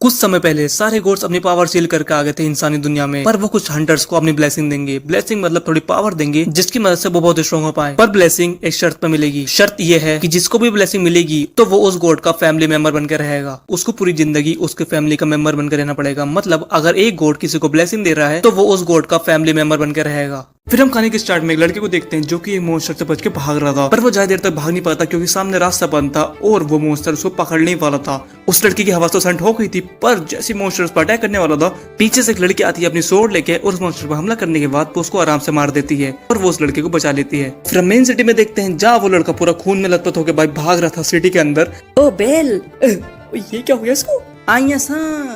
कुछ समय पहले सारे गॉड्स अपनी पावर सील करके आ गए थे इंसानी दुनिया में, पर वो कुछ हंटर्स को अपनी ब्लेसिंग देंगे। ब्लेसिंग मतलब थोड़ी पावर देंगे जिसकी मदद से वो बहुत स्ट्रॉन्ग हो पाए। पर ब्लेसिंग एक शर्त पे मिलेगी। शर्त ये है कि जिसको भी ब्लेसिंग मिलेगी तो वो उस गॉड का फैमिली मेंबर बनकर रहेगा। उसको पूरी जिंदगी उसके फैमिली का मेंबर बनकर रहना पड़ेगा। मतलब अगर एक गॉड किसी को ब्लेसिंग दे रहा है तो वो उस गॉड का फैमिली मेंबर बनकर रहेगा। फिर हम कहानी के स्टार्ट में एक लड़के को देखते हैं जो कि एक मॉन्स्टर से बच के भाग रहा था, पर वो ज्यादा देर तक भाग नहीं पाता क्योंकि सामने रास्ता बंद था और वो मॉन्स्टर उसको पकड़ने वाला था। उस लड़के की हवस तो सेंट हो गई थी, पर जैसे मॉन्स्टर उस पर अटैक करने वाला था, पीछे से एक लड़की आती है अपनी सोर्ड लेके और उस मॉन्स्टर पर हमला करने के बाद वो उसको आराम से मार देती है और वो उस लड़के को बचा लेती है। फिर हम मेन सिटी में देखते हैं जहाँ वो लड़का पूरा खून में लथपथ होकर भाई भाग रहा था सिटी के अंदर। ओ बेल, ये क्या हो गया इसको? आइया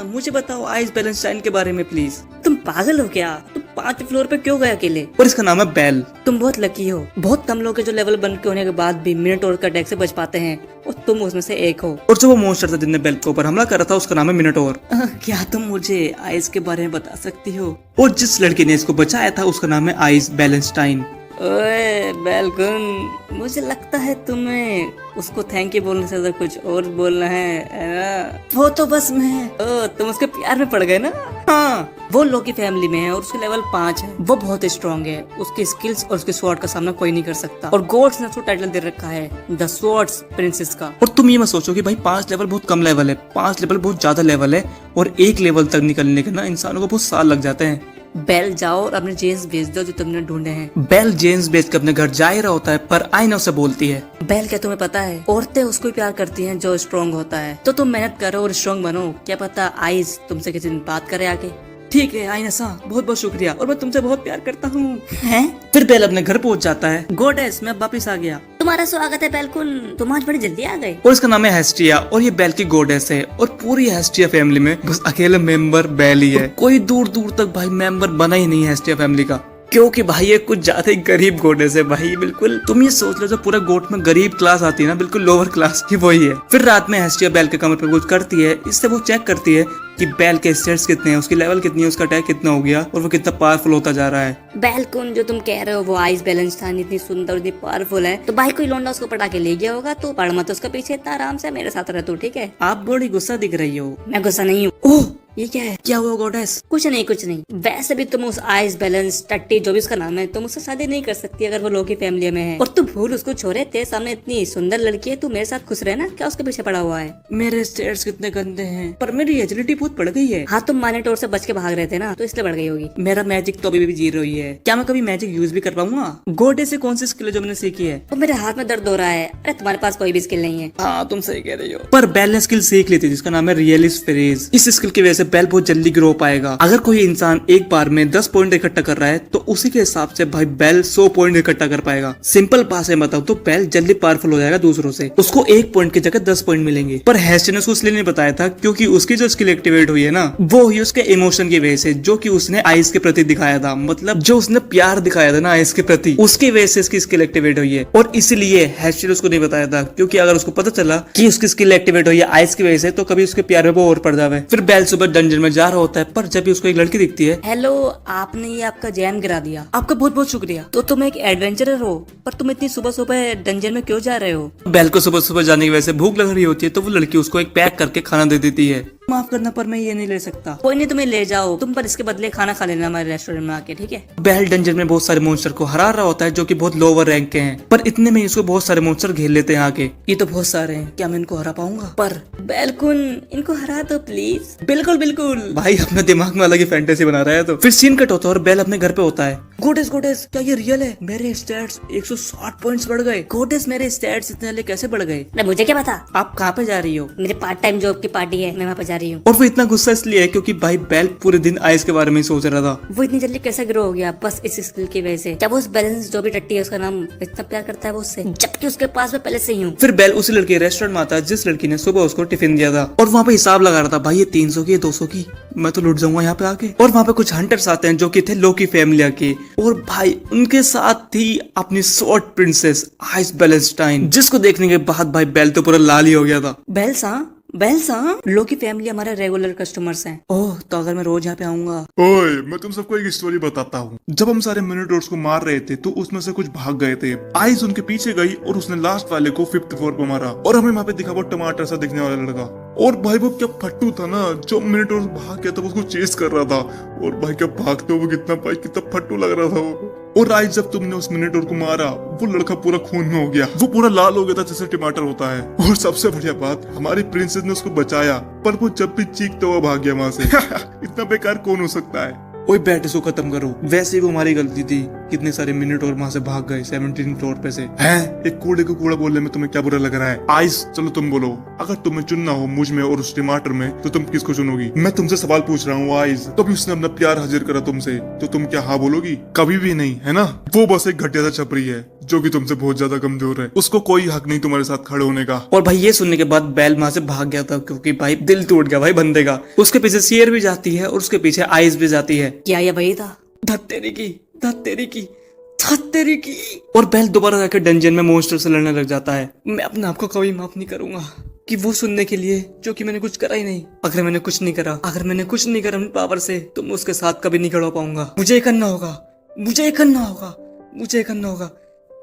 मुझे बताओ आइस बैलेंस्टाइन के बारे में प्लीज। तुम पागल हो क्या? तुम 5 फ्लोर पे क्यों गए अकेले? और इसका नाम है बेल। तुम बहुत लकी हो। बहुत कम लोग हैं जो लेवल बन के होने के बाद भी मिनटोर का अटैक से बच पाते हैं और तुम उसमें से एक हो। और जो वो मॉन्स्टर था जिसने बेल के ऊपर हमला कर रहा था उसका नाम है मिनटोर। क्या तुम मुझे आइस के बारे में बता सकती हो? और जिस लड़के ने इसको बचाया था उसका नाम है आइस बैलेंस्टाइन। ओए बेलकुन, मुझे लगता है तुम्हें उसको थैंक यू बोलने से ज्यादा कुछ और बोलना है। वो तो बस तुम उसके प्यार में पड़ गए ना। हाँ, वो लोकी फैमिली में है और उसके लेवल 5 है। वो बहुत स्ट्रॉन्ग है। उसकी स्किल्स और उसके स्वॉर्ड का सामना कोई नहीं कर सकता। और गॉड्स ने उसको टाइटल दे रखा है द स्वॉर्ड्स प्रिंसेस का। और तुम ये मत सोचो कि भाई 5 लेवल बहुत कम लेवल है। 5 लेवल बहुत ज्यादा लेवल है और एक लेवल तक निकलने के ना इंसानों को बहुत साल लग जाते हैं। बेल जाओ और अपने जेम्स भेज दो जो तुमने ढूंढे हैं। बेल जेम्स बेच के अपने घर जा ही रहा होता है, पर आईना उसे बोलती है, बेल क्या तुम्हें पता है औरतें उसको ही प्यार करती हैं जो स्ट्रॉन्ग होता है। तो तुम मेहनत करो और स्ट्रॉन्ग बनो। क्या पता आइस तुमसे किसी दिन बात करे आके। ठीक है आईना बहुत बहुत शुक्रिया और मैं तुमसे बहुत प्यार करता हूँ। हैं? फिर बेल अपने घर पहुंच जाता है। गॉडेस मैं वापिस आ गया। तुम्हारा स्वागत है बेलकुन, तुम आज बड़ी जल्दी आ गए। और इसका नाम है हेस्टिया और ये बेल की गॉडेस है। और पूरी हेस्टिया फैमिली में बस अकेले मेंबर बेल ही है। कोई दूर दूर तक भाई मेंबर बना ही नहीं है हेस्टिया फैमिली का, क्योंकि भाई ये कुछ ज्यादा ही गरीब गॉडेस है भाई। बिल्कुल तुम ये सोच लो जो पूरा गोट में गरीब क्लास आती है ना, बिल्कुल लोअर क्लास की वही है। फिर रात में हेस्टिया बेल के कमरे पर कुछ करती है। इससे वो चेक करती है कि बेल के स्टेट्स कितने हैं, उसकी लेवल कितनी है, उसका अटैक कितना हो गया और वो कितना पावरफुल होता जा रहा है। बेलकुन जो तुम कह रहे हो वो आइस बैलेंस्टाइन इतनी सुंदर इतनी पावरफुल है तो भाई कोई लौंडा उसको पटा के ले गया होगा। तो पढ़ मत उसका पीछे, इतना आराम से मेरे साथ रह तू, ठीक है? आप बड़ी गुस्सा दिख रही हो। मैं गुस्सा नहीं हूँ। ओह ये क्या है? क्या हुआ गॉडेस? कुछ नहीं। वैसे भी तुम उस आइस बैलेंस टट्टी जो भी उसका नाम है, तुम उससे शादी नहीं कर सकती अगर वो लोकी फैमिली में है। और तू भूल उसको छोड़े, तेरे सामने इतनी सुंदर लड़की है, तू मेरे साथ खुश रहना। क्या उसके पीछे पड़ा हुआ है? मेरे स्टेट्स कितने गंदे हैं, पर मेरी एजिलिटी बहुत बढ़ गई है। हाँ, तुम मानेटोर से बच के भाग रहे थे ना, तो इसलिए बढ़ गई होगी। मेरा मैजिक तो अभी भी जी रही है। क्या मैं कभी मैजिक यूज भी कर पाऊंगा? गॉडेस से कौन सी स्किल है जो मैंने सीखी है? तो मेरे हाथ में दर्द हो रहा है। अरे तुम्हारे पास कोई भी स्किल नहीं है। हाँ तुम सही कह रही हो। पर बेल ने स्किल सीख ली थी जिसका नाम है रियलिस्ट फ्रेज। इस स्किल की वजह से बेल बहुत जल्दी ग्रो पाएगा। अगर कोई इंसान एक बार में 10 पॉइंट इकट्ठा कर रहा है तो उसी के हिसाब से भाई बेल 100 पॉइंट इकट्ठा कर पाएगा। सिंपल भाषा में बताओ तो बेल जल्दी पावरफुल हो जाएगा दूसरों से। उसको 1 पॉइंट की जगह 10 पॉइंट मिलेंगे। पर हेस्ट ने उसको इसलिए नहीं बताया था क्योंकि उसकी जो स्किल एक्टिवेट हुई है ना, वो हुई उसके इमोशन की वजह से, जो कि उसने आइस के प्रति दिखाया था। मतलब जो उसने प्यार दिखाया था ना आइस के प्रति, उसकी वजह से इसकी स्किल एक्टिवेट हुई है। और इसलिए हेस्ट ने उसको नहीं बताया था, क्योंकि अगर उसको पता चला कि उसकी स्किल एक्टिवेट हुई है आइस की वजह से तो कभी उसके प्यार में वो और पड़ जावे। फिर बेल सुबह डंजन में जा रहा होता है, पर जब भी उसको एक लड़की दिखती है। हेलो, आपने ये आपका जैम गिरा दिया। आपका बहुत बहुत शुक्रिया। तो तुम एक एडवेंचरर हो, पर तुम इतनी सुबह सुबह डंजन में क्यों जा रहे हो? बेल को सुबह सुबह जाने की वजह से भूख लग रही होती है तो वो लड़की उसको एक पैक करके खाना दे देती है। माफ करना पर मैं ये नहीं ले सकता। कोई नहीं, तुम्हें ले जाओ तुम, पर इसके बदले खाना खा लेना हमारे रेस्टोरेंट में आके, ठीक है? बेल डंजन में बहुत सारे मॉन्स्टर को हरा रहा होता है जो कि बहुत लोअर रैंक के हैं, पर इतने में इसको बहुत सारे मॉन्स्टर घेर लेते हैं आके। ये तो बहुत सारे हैं, क्या मैं इनको हरा पाऊंगा? पर बेलकुन इनको हरा दो प्लीज। बिल्कुल भाई अपने दिमाग में अलग ही फैंटेसी बना रहा है। तो फिर सीन कट होता है और बेल अपने घर पे होता है। गॉडेस क्या ये रियल है? मेरे स्टैट्स 160 पॉइंट्स बढ़ गए। गॉडेस मेरे स्टैट्स इतने जल्दी कैसे बढ़ गए? मुझे क्या पता। आप कहाँ पे जा रही हो? मेरे पार्ट टाइम जॉब की पार्टी है, मैं वहाँ पे जा रही हूँ। और वो इतना गुस्सा इसलिए है क्योंकि भाई बेल पूरे दिन आइस के बारे में सोच रहा था। वो इतनी जल्दी कैसे ग्रो हो गया? बस इस स्किल की वजह से। जब उस बैलेंस जो भी टट्टी है उसका नाम इतना प्यार करता है वो उससे, जबकि उसके पास मैं पहले से ही हूँ। फिर बेल उसी लड़के रेस्टोरेंट में आता है जिस लड़की ने सुबह उसको टिफिन दिया था और वहाँ पे हिसाब लगा रहा था, भाई ये 300 की 200 की, मैं तो लुट जाऊंगा यहाँ पे आके। और वहाँ पे कुछ हंटर्स आते हैं जो कि थे लोकी फैमिली के, और भाई उनके साथ थी अपनी स्वॉर्ड प्रिंसेस आइस बैलेंस्टाइन, जिसको देखने के बाद भाई बेल तो पूरा लाल ही हो गया था। बेल्सा लोकी फैमिली हमारे रेगुलर कस्टमर्स हैं। ओह तो अगर मैं रोज यहाँ पे आऊंगा। ओए मैं तुम सबको एक स्टोरी बताता हूँ। जब हम सारे मिनोटॉर्स को मार रहे थे तो उसमें से कुछ भाग गए थे। आइस उनके पीछे गई और उसने लास्ट वाले को 5th फ्लोर पर मारा और हमें वहाँ पे दिखा वो टमाटर सा दिखने वाला लड़का। और भाई वो क्या फट्टू था ना, जो मिनटोर भाग गया था उसको चेस कर रहा था। और भाई क्या भागते हुए कितना फट्टू लग रहा था वो। और आज जब तुमने उस मिनटोर को मारा, वो लड़का पूरा खून में हो गया, वो पूरा लाल हो गया था जैसे टमाटर होता है। और सबसे बढ़िया बात, हमारी प्रिंसेस ने उसको बचाया, पर वो जब भी चीखता हुआ भाग गया वहां से। इतना बेकार कौन हो सकता है। ओए बैठ, इसको खत्म करो। वैसे ही वो हमारी गलती थी, कितने सारे मिनट और वहां से भाग गए 17 फ्लोर पे से। हैं? एक कूड़े को कूड़ा बोलने में तुम्हें क्या बुरा लग रहा है? आइस, चलो तुम बोलो, अगर तुम्हें चुनना हो मुझ में और उस टमाटर में, तो तुम किसको चुनोगी? मैं तुमसे सवाल पूछ रहा हूँ आइस। कभी उसने अपना प्यार हाजिर करा तुमसे, तो तुम क्या हाँ बोलोगी? कभी भी नहीं, है ना? वो बस एक घटिया सा छपरी है जो कि तुमसे बहुत ज्यादा कमजोर है। उसको कोई हक नहीं तुम्हारे साथ खड़े होने का। और भाई ये सुनने के बाद बेल वहां से भाग गया था, क्योंकि भाई दिल टूट गया भाई बंदे का। उसके पीछे सियर भी जाती है और उसके पीछे आइस भी जाती है। क्या ये वही था? धत तेरी की, धत तेरी की, धत तेरी की। और बेल दोबारा जाकर डंजन में मॉन्स्टर से लड़ने लग जाता है। मैं अपने आप को कभी माफ नहीं करूंगा कि वो सुनने के लिए जो कि मैंने कुछ करा ही नहीं। अगर मैंने कुछ नहीं करा अपनी पावर से, तो मैं उसके साथ कभी नहीं खड़ा हो पाऊंगा। मुझे ये करना होगा, मुझे ये करना होगा, मुझे ये करना होगा।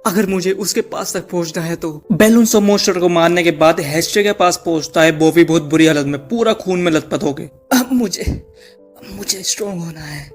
अगर मुझे उसके पास तक पहुंचना है तो। बेल उन सब मॉन्स्टर को मारने के बाद हेस्टे के पास पहुंचता है। वो भी बहुत बुरी हालत में, पूरा खून में लथपथ हो गए। अब मुझे स्ट्रॉन्ग होना है,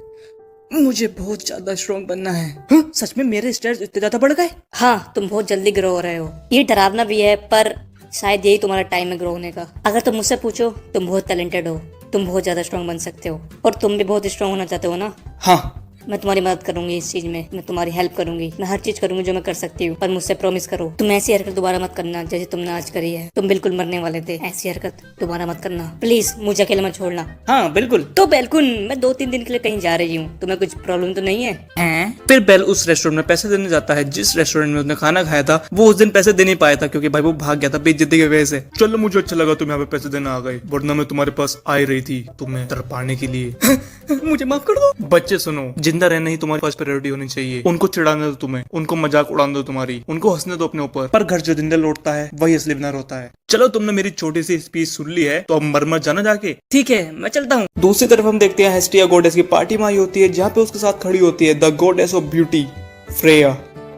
मुझे बहुत ज्यादा स्ट्रॉन्ग बनना है। सच में मेरे स्टेट्स इतने ज्यादा बढ़ गए? हाँ, तुम बहुत जल्दी ग्रो हो रहे हो। ये डरावना भी है, पर शायद यही तुम्हारा टाइम है ग्रो होने का। अगर तुम मुझसे पूछो, तुम बहुत टैलेंटेड हो, तुम बहुत ज्यादा स्ट्रॉन्ग बन सकते हो, और तुम भी बहुत स्ट्रॉन्ग होना चाहते हो ना? हाँ, मैं तुम्हारी मदद करूंगी इस चीज में, मैं तुम्हारी हेल्प करूंगी, मैं हर चीज करूंगी जो मैं कर सकती हूँ। पर मुझसे प्रॉमिस करो, तुम ऐसी हरकत दोबारा मत करना जैसे तुमने आज करी है। तुम बिल्कुल मरने वाले थे, ऐसी हरकत दोबारा मत करना प्लीज। मुझे अकेले मत छोड़ना। हाँ बिल्कुल। तो बिल्कुल, मैं 2-3 दिन के लिए कहीं जा रही हूँ, तुम्हें कुछ प्रॉब्लम तो नहीं है? फिर बेल उस रेस्टोरेंट में पैसे देने जाता है जिस रेस्टोरेंट में उसने खाना खाया था। वो उस दिन पैसे दे नहीं पाया था क्योंकि भाई वो भाग गया था बेइज्जती की वजह से। चलो, मुझे अच्छा लगा तुम यहाँ पे पैसे देने आ गए, वरना मैं तुम्हारे पास आ ही रही थी तुम्हें तरपाने के लिए। मुझे माफ कर दो। बच्चे सुनो, जिंदा रहना ही तुम्हारी फर्स्ट प्रायोरिटी होनी चाहिए। उनको चिढ़ाने दो, तुम्हें उनको मजाक उड़ाने दो, तुम्हारी उनको हंसने दो अपने ऊपर। पर घर जो जिंदा लौटता है वही असली विनर होता है। चलो, तुमने मेरी छोटी सी स्पीच सुन ली है, तो अब मरमत जाना जाके। ठीक है, मैं चलता हूँ। दूसरी तरफ हम देखते हैं हेस्टिया गॉडेस की पार्टी में आई होती है, जहाँ पे उसके साथ खड़ी होती है the goddess of beauty Freya.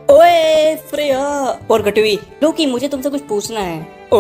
ओए फ्रेया और गटवी, लोकी, मुझे तुमसे कुछ पूछना है। ओ,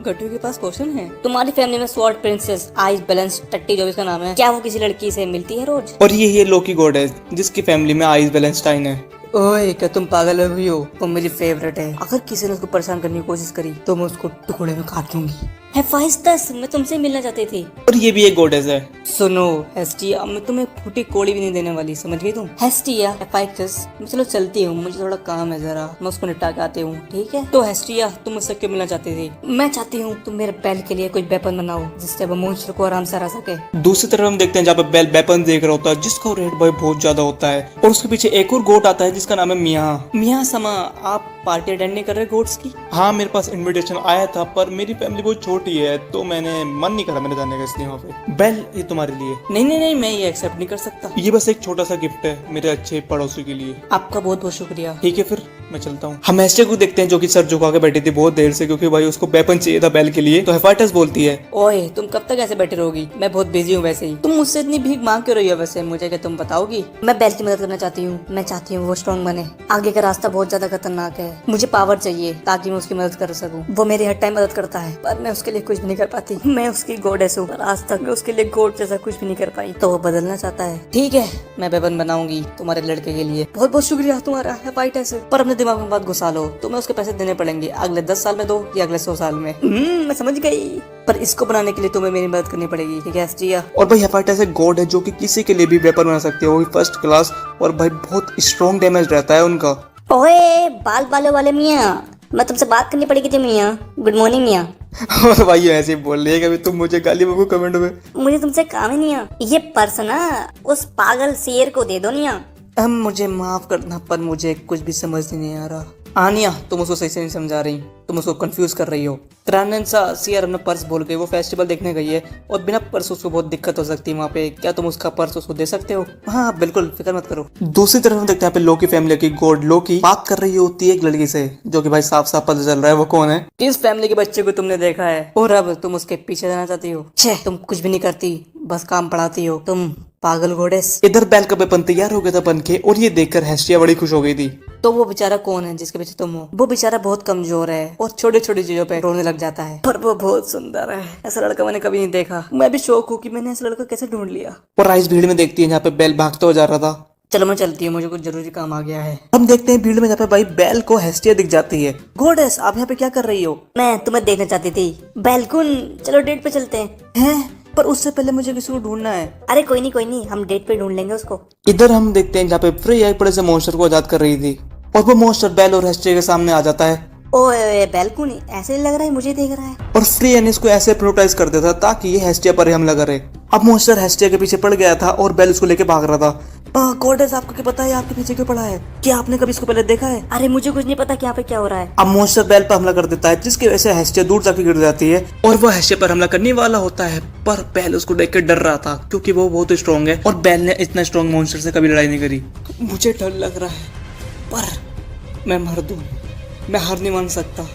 गटवी के पास क्वेश्चन है। तुम्हारी फैमिली में स्वॉर्ड प्रिंसेस आइस बैलेंस टट्टी, जो इसका नाम है, क्या वो किसी लड़की से मिलती है रोज? और ये लोकी गॉडेस जिसकी फैमिली में आइस बैलेंस्टाइन है। ओए, क्या तुम पागल हुई हो? वो मेरी फेवरेट है। अगर किसी ने उसको परेशान करने की कोशिश करी तो मैं उसको टुकड़े में काट दूंगी। हेफाइस्टस, मैं तुमसे मिलना चाहती थी। और ये भी एक गॉडेस है। सुनो हेस्टिया, मैं तुम्हें फूटी कोड़ी भी नहीं देने वाली, समझ गई तुम? हेस्टिया, हेफाइस्टस, मैं चलो चलती हूँ, मुझे थोड़ा काम है, जरा मैं उसको निपटा के आती हूँ, ठीक है? तो हेस्टिया, तुम मुझसे क्यों मिलना चाहती थी? मैं चाहती हूँ तुम मेरे बेल के लिए कोई वेपन बनाओ जिससे वो मॉन्स्टर को आराम से हरा सके। दूसरी तरफ हम देखते हैं जहाँ पे बेल वेपन देख रहा होता है, जिसका रेट भाई बहुत ज्यादा होता है। और उसके पीछे एक और गोट आता है जिसका नाम है मिया। मिया समा, आप पार्टी अटेंड नहीं कर रहे गोट्स की? हाँ, मेरे पास इनविटेशन आया था, पर मेरी फैमिली बहुत छोटी है तो मैंने मन नहीं करा मेरे जाने का, इसलिए वहाँ पे। बेल, ये तुम्हारे लिए। नहीं, मैं ये एक्सेप्ट नहीं कर सकता। ये बस एक छोटा सा गिफ्ट है मेरे अच्छे पड़ोसी के लिए। आपका बहुत बहुत शुक्रिया। ठीक है, फिर मैं चलता हूँ। हम एस्टे को देखते हैं जो कि सर झुका के बैठी थी बहुत देर से, क्योंकि भाई उसको वेपन चाहिए था बेल के लिए। तो हेफाइस्टस बोलती है, ओए, तुम कब तक ऐसे बैठे रहोगी? मैं बहुत बिजी हूँ वैसे ही। तुम मुझसे इतनी भीख मांग क्यों रही हो वैसे? मुझे क्या तुम बताओगी? मैं बेल की मदद करना चाहती हूँ। मैं चाहती हूँ वो स्ट्रॉन्ग बने। आगे का रास्ता बहुत ज्यादा खतरनाक है, मुझे पावर चाहिए ताकि मैं उसकी मदद कर सकूँ। वो मेरी हर टाइम मदद करता है, पर मैं उसके लिए कुछ भी नहीं कर पाती। मैं उसकी गॉडेस हूँ, पर आज तक मैं उसके लिए गॉड जैसा कुछ भी नहीं कर पाई। तो वो बदलना चाहता है। ठीक है, मैं वेपन बनाऊंगी तुम्हारे लड़के के लिए। बहुत बहुत शुक्रिया तुम्हारा हेफाइस्टस, पर अपने दिमाग में बात घुसा लो, तुम्हें उसके पैसे देने पड़ेंगे। अगले 10 साल में दो या अगले 100 साल में। मैं समझ गई, पर इसको बनाने के लिए तुम्हें मेरी मदद करनी पड़ेगी, ठीक है एस्टिया? और भाई हेफाइस्टस एक गॉड है जो कि किसी के लिए भी वेपन बना सकते हैं, वो भी फर्स्ट क्लास। और भाई बहुत स्ट्रॉन्ग डैमेज रहता है उनका। ओए, बाल बालों वाले मियाँ, मैं तुमसे बात करनी पड़ेगी थी मियाँ। गुड मॉर्निंग मियाँ। और भाई ऐसे ही बोल रही है, कभी तुम मुझे गाली बको कमेंट में। मुझे तुमसे काम ही नहीं है। ये पर्स ना उस पागल शेर को दे दो निया। अब मुझे माफ करना, पर मुझे कुछ भी समझ नहीं आ रहा। आनिया, तुम उसको सही से नहीं समझा रही, तुम उसको कंफ्यूज कर रही हो। त्रानसा सियर अपना पर्स बोल के वो फेस्टिवल देखने गई है, और बिना पर्स उसको बहुत दिक्कत हो सकती है वहाँ पे। क्या तुम उसका पर्स उसको दे सकते हो? हाँ बिल्कुल, फिक्र मत करो। दूसरी तरफ हम देखते हैं यहाँ पे लोकी फैमिली की गॉड लोकी बात कर रही होती है एक लड़की से, जो कि भाई साफ साफ पता चल रहा है वो कौन है। किस फैमिली के बच्चे को तुमने देखा है और अब तुम उसके पीछे जाना चाहती हो? छे, तुम कुछ भी नहीं करती, बस काम पढ़ाती हो, तुम पागल गॉडेस। इधर बेल का वेपन तैयार हो गया था बन के, और ये देखकर हेस्टिया बड़ी खुश हो गई थी। तो वो बेचारा कौन है जिसके पीछे तुम हो? वो बेचारा बहुत कमजोर है और छोटी छोटी चीजों पे रोने लग जाता है, पर वो बहुत सुंदर है। ऐसा लड़का मैंने कभी नहीं देखा। मैं भी शौक हूँ कि मैंने ऐसा लड़का कैसे ढूंढ लिया। और राइस भीड़ में देखती है जहाँ पे बेल भागते हुए जा रहा था। चलो मैं चलती हूँ, मुझे कुछ जरूरी काम आ गया है। हम देखते हैं भीड़ में जहाँ पे भाई बेल को हेस्टिया दिख जाती है। गॉडेस, आप यहाँ पे क्या कर रही हो? मैं तुम्हें देखना चाहती थी। बेलकुन, चलो डेट पे चलते हैं। पर उससे पहले मुझे किसी को ढूंढना है। अरे कोई नहीं, हम डेट पे ढूंढ लेंगे उसको। इधर हम देखते हैं जहाँ पे फ्रेया एक बड़े से मॉन्स्टर को आजाद कर रही थी और वो मॉन्स्टर बेल और हेस्टिया के सामने आ जाता है। ओए बेलकुन, ऐसे लग रहा है मुझे देख रहा है। और फ्रेया ने इसको ऐसे प्रोटेक्ट कर दिया था ताकि ये हेस्टिया पर हमला करे। अब मॉन्स्टर हेस्टिया के पीछे पड़ गया था और बेल उसको लेके भाग रहा था। गॉडेस, आपको क्या पता है आपके पीछे क्यों पड़ा है? क्या आपने कभी इसको पहले देखा है? अरे मुझे कुछ नहीं पता कि यहाँ पे क्या हो रहा है। अब मॉन्स्टर बेल पर हमला कर देता है जिसकी वजह से हेस्टिया दूर जाके गिर जाती है और वो हेस्टिया पर हमला करने वाला होता है, पर बेल उसको देख कर डर रहा था क्योंकि वो बहुत स्ट्रॉन्ग है और बेल ने इतना स्ट्रॉन्ग मॉन्स्टर से कभी लड़ाई नहीं करी। मुझे डर लग रहा है, पर मैं मर्द हूँ, मैं हार नहीं मान सकता।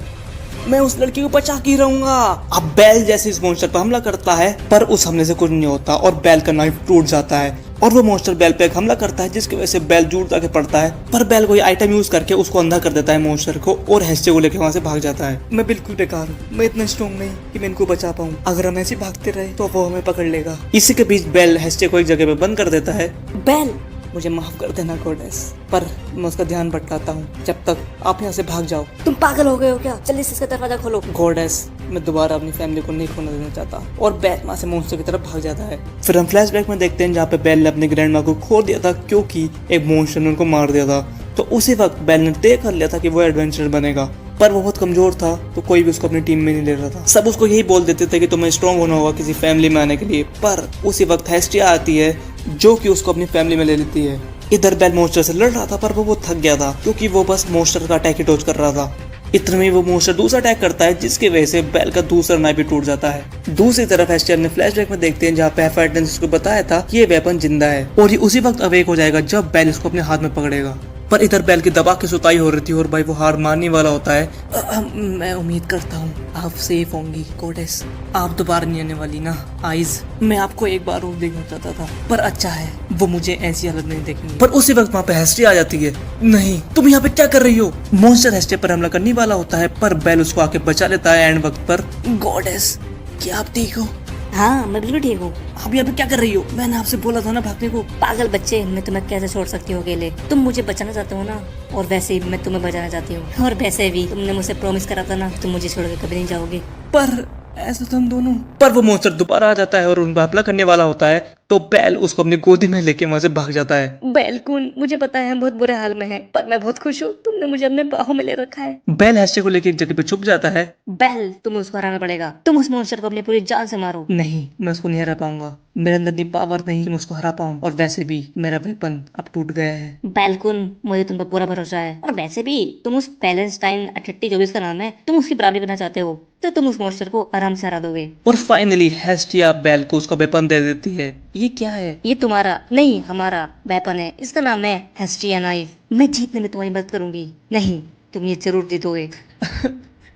मैं उस लड़की को बचा के रहूंगा। अब बेल जैसे इस मॉन्स्टर पर हमला करता है, पर उस हमले से कुछ नहीं होता और बेल का नाइफ टूट जाता है और वो मॉन्स्टर बेल पे एक हमला करता है जिसकी वजह से बेल दूर जाके पड़ता है, पर बेल कोई आइटम यूज करके उसको अंधा कर देता है मॉन्स्टर को और हेस्टिया को लेकर वहां से भाग जाता है। मैं बिल्कुल बेकार हूँ, मैं इतना स्ट्रॉन्ग नहीं कि मैं इनको बचा पाऊँ। अगर हम ऐसे भागते रहे तो वो हमें पकड़ लेगा। इसी के बीच बेल हेस्टिया को एक जगह पे बंद कर देता है। बेल, मुझे माफ कर देना गॉडेस, पर मैं उसका ध्यान भटकाता हूँ जब तक आप यहाँ से भाग जाओ। तुम पागल हो गए हो क्या? जल्दी से इसका दरवाजा खोलो। गॉडेस, मैं दोबारा अपनी फैमिली को नहीं खोने देना चाहता। और बेल वहाँ से मॉन्स्टर की तरफ भाग जाता है। फिर हम फ्लैशबैक में देखते हैं जहाँ पे बेल ने अपनी ग्रैंड माँ को खो दिया था क्योंकि एक मॉन्स्टर ने उनको मार दिया था। तो उसी वक्त बेल ने तय कर लिया था कि वो एडवेंचर बनेगा, पर वो बहुत कमजोर था तो कोई भी उसको अपनी टीम में नहीं ले रहा था। सब उसको यही बोल देते थे कि तुम्हें स्ट्रॉन्ग होना होगा किसी फैमिली में आने के लिए, पर उसी वक्त हेस्टिया आती है जो कि उसको अपनी फैमिली में ले लेती है। इधर बेल मॉन्स्टर से लड़ रहा था पर वो थक गया था क्योंकि वो बस मॉन्स्टर का अटैक ही डॉज कर रहा था। इतने में वो मॉन्स्टर दूसरा अटैक करता है जिसकी वजह से बेल का दूसरा नाइफ भी टूट जाता है। दूसरी तरफ हेस्टिया ने फ्लैशबैक में देखते हैं जहाँ पे एफर्ट ने उसको बताया था कि ये वेपन जिंदा है और ये उसी वक्त अवेक हो जाएगा जब बेल इसको अपने हाथ में पकड़ेगा। पर इधर बेल की दबा की सुताई हो रही थी और भाई वो हार मानने वाला होता है। मैं उम्मीद करता हूँ आप सेफ होंगी गॉडेस, आप दोबारा नहीं आने वाली ना। आइज, मैं आपको एक बार और देखना चाहता था, पर अच्छा है वो मुझे ऐसी हालत नहीं देखनी। पर उसी वक्त वहाँ पे हेस्टिया आ जाती है। नहीं, तुम यहाँ पे क्या कर रही हो? मॉन्स्टर हेस्टिया पर हमला करने वाला होता है पर बेल उसको आके बचा लेता है एंड वक्त पर। गॉडेस, क्या आप ठीक हो? हाँ, मैं बिल्कुल ठीक हूँ। आप यहाँ पे क्या कर रही हो? मैंने आपसे बोला था ना भागने को। पागल बच्चे, मैं तुम्हें कैसे छोड़ सकती हूँ अकेले? तुम मुझे बचाना चाहते हो ना, और वैसे ही मैं तुम्हें बचाना चाहती हूँ। और वैसे भी तुमने मुझसे प्रॉमिस करा था ना, तुम मुझे छोड़ के कभी नहीं जाओगे। पर ऐसा तो हम दोनों। पर वो मॉन्स्टर दोबारा आ जाता है और उन पर हमला करने वाला होता है तो बेल उसको अपनी गोदी में लेके वहां से भाग जाता है। बेलकुन, मुझे पता है हम बहुत बुरे हाल में हैं, पर मैं बहुत खुश हूँ तुमने मुझे अपने बाहों में ले रखा है। बेल हेस्टिया को लेके एक जगह पे छुप जाता है। बेल, तुम्हें उसको हराना पड़ेगा। तुम उस मॉन्स्टर को अपनी पूरी जान से मारो। नहीं, मैं उसको नहीं हरा पाऊंगा। मेरे अंदर इतनी पावर नहीं कि मैं उसको हरा पाऊं और वैसे भी मेरा वेपन अब टूट गया है। बेलकुन, मुझे तुम पर पूरा भरोसा है, और वैसे भी तुम उस पैलेस्टाइन 38 जो भी उसका नाम है, तुम उसकी बराबरी करना चाहते हो तो तुम उस मॉन्स्टर को आराम से हरा दोगे। और फाइनली हेस्टिया बेल को उसका वेपन दे देती है। ये क्या है? ये तुम्हारा नहीं, हमारा वेपन है। इसका नाम है हेस्टिया नाइफ। मैं जीतने में तुम्हारी मदद करूंगी। नहीं, तुम ये जरूर जीतोगे।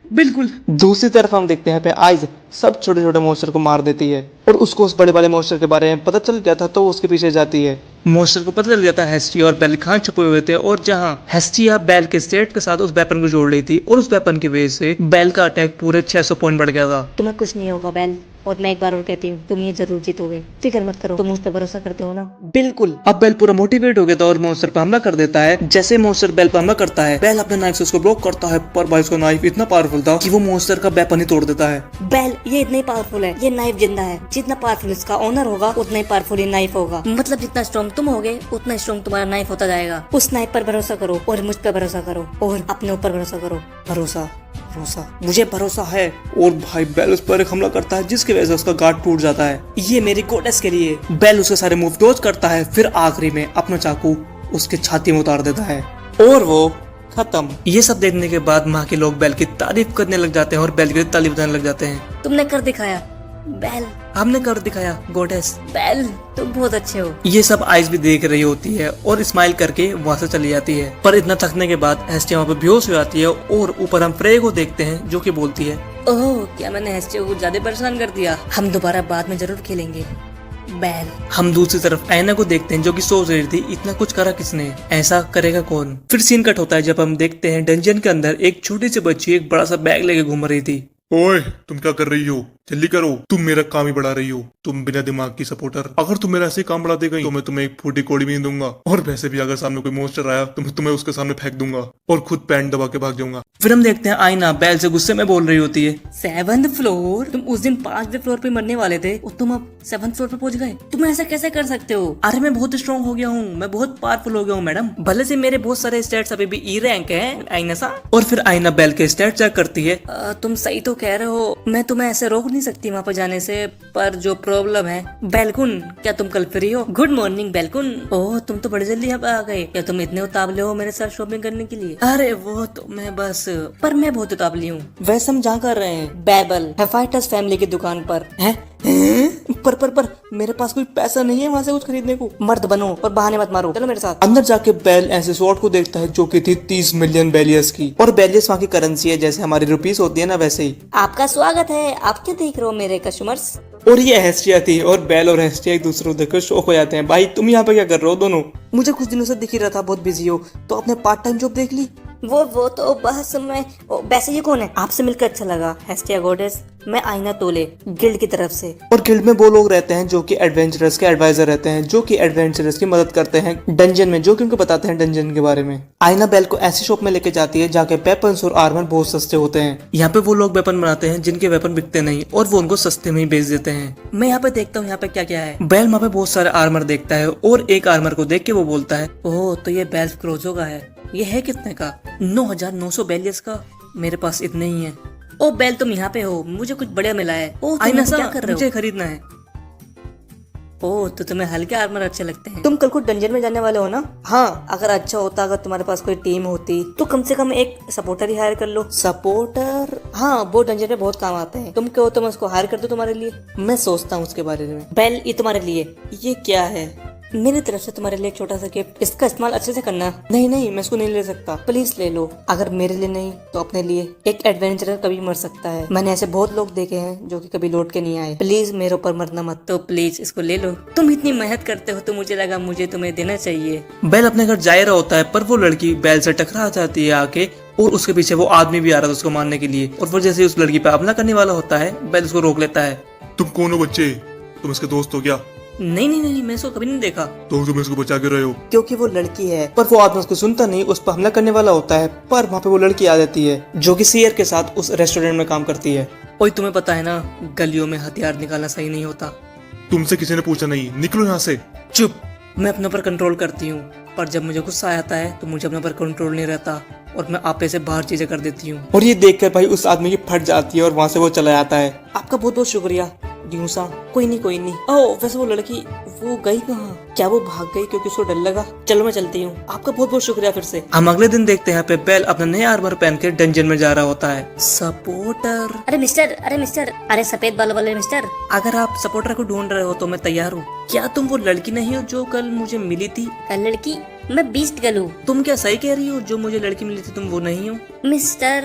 बिल्कुल। दूसरी तरफ हम देखते हैं पे आइज सब छोटे छोटे मॉन्स्टर को मार देती है और उसको उस बड़े वाले मॉन्स्टर के बारे में पता चल जाता तो उसके पीछे जाती है। मॉन्स्टर को पता चल जाता है हेस्टिया और बेल कहाँ छुपे हुए थे और जहाँ हेस्टिया बेल के सेट के साथ उस वेपन को जोड़ रही थी और उस वेपन की वजह से बेल का अटैक पूरे 600 पॉइंट बढ़ गया था। तुम्हें कुछ नहीं होगा बेल, और मैं एक बार और कहती हूँ तुम ये जरूर जीतोगे। फिक्र मत करो, तुम मुझ पर भरोसा करते हो ना। बिल्कुल। अब बेल पूरा मोटिवेट हो गया था और मॉन्स्टर पर हमला कर देता है। जैसे मॉन्स्टर बेल पर हमला करता है, बेल अपने नाइफ से उसको ब्लॉक करता है, पर भाई उसका नाइफ इतना पावरफुल था कि वो मॉन्स्टर का वेपन ही तोड़ देता है। बेल, ये इतना ही पावरफुल है, ये नाइफ जिंदा है। जितना पावरफुल इसका ओनर होगा उतना ही पावरफुल ये नाइफ होगा। मतलब जितना स्ट्रॉन्ग तुम होगे उतना स्ट्रॉन्ग तुम्हारा नाइफ होता जाएगा। उस नाइफ पर भरोसा करो और मुझ पर भरोसा करो और अपने ऊपर भरोसा करो। भरोसा मुझे भरोसा है। और भाई बेल उस पर एक हमला करता है जिसकी वजह से उसका गार्ड टूट जाता है। ये मेरी गॉडेस के लिए। बेल उसके सारे मूव डॉज करता है, फिर आखिरी में अपना चाकू उसके छाती में उतार देता है और वो खत्म। ये सब देखने के बाद वहाँ के लोग बेल की तारीफ करने लग जाते हैं और बेल की ताली बजाने लग जाते हैं। तुमने कर दिखाया बेल, हमने कर दिखाया गॉडेस। बेल, तुम बहुत अच्छे हो। ये सब आइस भी देख रही होती है और स्माइल करके वहाँ से चली जाती है। पर इतना थकने के बाद हेस्टिया वहाँ पे बेहोश हो जाती है और ऊपर हम फ्रेया को देखते हैं जो कि बोलती है, ओह, क्या मैंने हेस्टिया को ज्यादा परेशान कर दिया? हम दोबारा बाद में जरूर खेलेंगे। बैल। हम दूसरी तरफ आयना को देखते हैं जो कि सोच रही थी इतना कुछ करा किसने, ऐसा करेगा कौन। फिर सीन कट होता है जब हम देखते हैं डंजन के अंदर एक छोटी सी बच्ची एक बड़ा सा बैग लेके घूम रही थी। ओए, तुम क्या कर रही हो? जल्दी करो, तुम मेरा काम ही बढ़ा रही हो, तुम बिना दिमाग की सपोर्टर। अगर तुम मेरा ऐसे ही काम बढ़ाते गई तो मैं तुम्हें एक फूटी कोड़ी भी नहीं दूंगा, और वैसे भी अगर सामने कोई मोस्टर आया तो मैं तुम्हें उसके सामने फेंक दूंगा और खुद पैंट दबा के भाग जाऊंगा। फिर हम देखते हैं आईना बैल से गुस्से में बोल रही होती है, 7th फ्लोर? तुम उस दिन 5वें फ्लोर पे मरने वाले थे और तुम अब 7th फ्लोर पे पहुंच गए। तुम ऐसा कैसे कर सकते हो? अरे मैं बहुत स्ट्रॉन्ग हो गया हूँ, मैं बहुत पावरफुल हो गया हूँ मैडम। भले से मेरे बहुत सारे स्टेट्स अभी भी ई रैंक है आईना सा। और फिर आईना बैल के स्टेट चेक करती है। तुम सही तो कह रहे हो, मैं तुम्हें ऐसे रोक नहीं सकती वहाँ पर जाने से, पर जो प्रॉब्लम है। बैलकुन, क्या तुम कल फ्री हो? Good morning बैलकुन। ओह, तुम तो बड़ी जल्दी यहाँ पे आ गए। क्या तुम इतने उतावले हो मेरे साथ शॉपिंग करने के लिए? अरे वो तो मैं बस, पर मैं बहुत उतावली हूँ। वैसे हम जहाँ कर रहे हैं बैबल हेफाइटस फैमिली की दुकान पर। हैं? पर मेरे पास कोई पैसा नहीं है वहाँ से कुछ खरीदने को। मर्द बनो और बहाने मत मारो, चलो मेरे साथ। अंदर जाके बैल ऐसे स्वॉर्ड को देखता है जो कि थी 30 मिलियन बेलियस की, और बेलियस वहाँ की करेंसी है, जैसे हमारी रुपीस होती है ना वैसे ही। आपका स्वागत है, आप क्या देख रहे हो मेरे कस्टमर्स? और ये हेस्टिया थी, और बैल और हेस्टिया एक दूसरे को देखकर शौक हो जाते हैं। भाई तुम यहाँ पे क्या कर रहे हो दोनों? मुझे कुछ दिनों से दिख ही रहा था बहुत बिजी हो, तो अपने पार्ट टाइम जॉब देख ली। वो तो बस मैं वैसे ये कौन है? आपसे मिलकर अच्छा लगा हेस्टिया गॉडेस। मैं आईना तोले गिल्ड की तरफ से। और गिल्ड में वो लोग रहते हैं जो कि एडवेंचरस के एडवाइजर रहते हैं, जो कि एडवेंचरस की मदद करते हैं डंजन में, जो कि उनको बताते हैं डंजन के बारे में। आईना बैल को ऐसी शॉप में लेके जाती है जहाँ के वेपन्स और आर्मर बहुत सस्ते होते हैं। यहाँ पे वो लोग वेपन बनाते हैं जिनके वेपन बिकते नहीं, और वो उनको सस्ते में ही बेच देते हैं। मैं यहाँ पे देखता हूँ यहाँ पे क्या क्या है। बैल वहाँ पे बहुत सारे आर्मर देखता है, और एक आर्मर को देख के वो बोलता है, ओह, तो ये बेल्फ क्रोजो का है। ये है कितने का? 9,900 बेलियस का। मेरे पास इतने ही है। ओ बैल, तुम यहाँ पे हो, मुझे कुछ बढ़िया मिला है। ओ आईना क्या सा कर रहे हो? मुझे खरीदना है। ओह, तो तुम्हें हल्के आर्मर अच्छे लगते हैं। तुम कल को डंजन में जाने वाले हो ना? हाँ, अगर अच्छा होता, अगर तुम्हारे पास कोई टीम होती तो कम से कम एक सपोर्टर ही हायर कर लो। सपोर्टर? हाँ, वो डंजन में बहुत काम आते हैं। तुम कहो तो मैं उसको हायर कर दूं तुम्हारे लिए। मैं सोचता हूँ उसके बारे में। बैल, ये तुम्हारे लिए। ये क्या है? मेरी तरफ से तुम्हारे लिए एक छोटा सा गिफ्ट। इसका इस्तेमाल अच्छे से करना। नहीं, मैं इसको नहीं ले सकता। प्लीज ले लो। अगर मेरे लिए नहीं तो अपने लिए। एक एडवेंचरर कभी मर सकता है। मैंने ऐसे बहुत लोग देखे हैं जो कि कभी लौट के नहीं आए। प्लीज मेरे ऊपर मरना मत। तो प्लीज इसको ले लो। तुम इतनी मेहनत करते हो तो मुझे लगा मुझे तुम्हें देना चाहिए। बैल अपने घर जा रहा होता है, पर वो लड़की बैल से टकरा जाती है आके, और उसके पीछे वो आदमी भी आ रहा था उसको मारने के लिए, और वो जैसे उस लड़की पे हमला करने वाला होता है, बैल उसको रोक लेता है। तुम कौन हो बच्चे? तुम इसके दोस्त हो क्या? नहीं, मैं इसको कभी नहीं देखा। तो तुम इसको बचा के रहे हो? क्योंकि वो लड़की है। पर वो आदमी उसको सुनता नहीं, उस पर हमला करने वाला होता है, पर वहाँ पे वो लड़की आ जाती है जो कि सीयर के साथ उस रेस्टोरेंट में काम करती है। ओए, तुम्हें पता है ना, गलियों में हथियार निकालना सही नहीं होता। तुमसे किसी ने पूछा नहीं, निकलो यहाँ से। चुप। मैं अपने ऊपर कंट्रोल करती हूँ, पर जब मुझे गुस्सा आता है तो मुझे अपने ऊपर कंट्रोल नहीं रहता, और मैं आपे से बाहर चीजें कर देती हूँ। और ये देखकर भाई उस आदमी की फट जाती है, और वहाँ से वो चला जाता है। आपका बहुत बहुत शुक्रिया ड्यूसा। कोई नहीं। ओह, वैसे वो लड़की वो गई कहाँ? क्या वो भाग गई क्योंकि उसको डर लगा? चलो मैं चलती हूँ। आपका बहुत बहुत शुक्रिया फिर से। हम अगले दिन देखते हैं यहाँ पे बैल अपना नया आर्मर पहन के डंजन में जा रहा होता है। सपोर्टर? अरे मिस्टर, अरे सफेद बालों वाले मिस्टर। अगर आप सपोर्टर को ढूंढ रहे हो तो मैं तैयार हूँ। क्या तुम वो लड़की नहीं हो जो कल मुझे मिली थी? लड़की? मैं बीस्ट गर्ल हूँ। तुम क्या सही कह रही हो? जो मुझे लड़की मिली थी तुम वो नहीं हो? मिस्टर,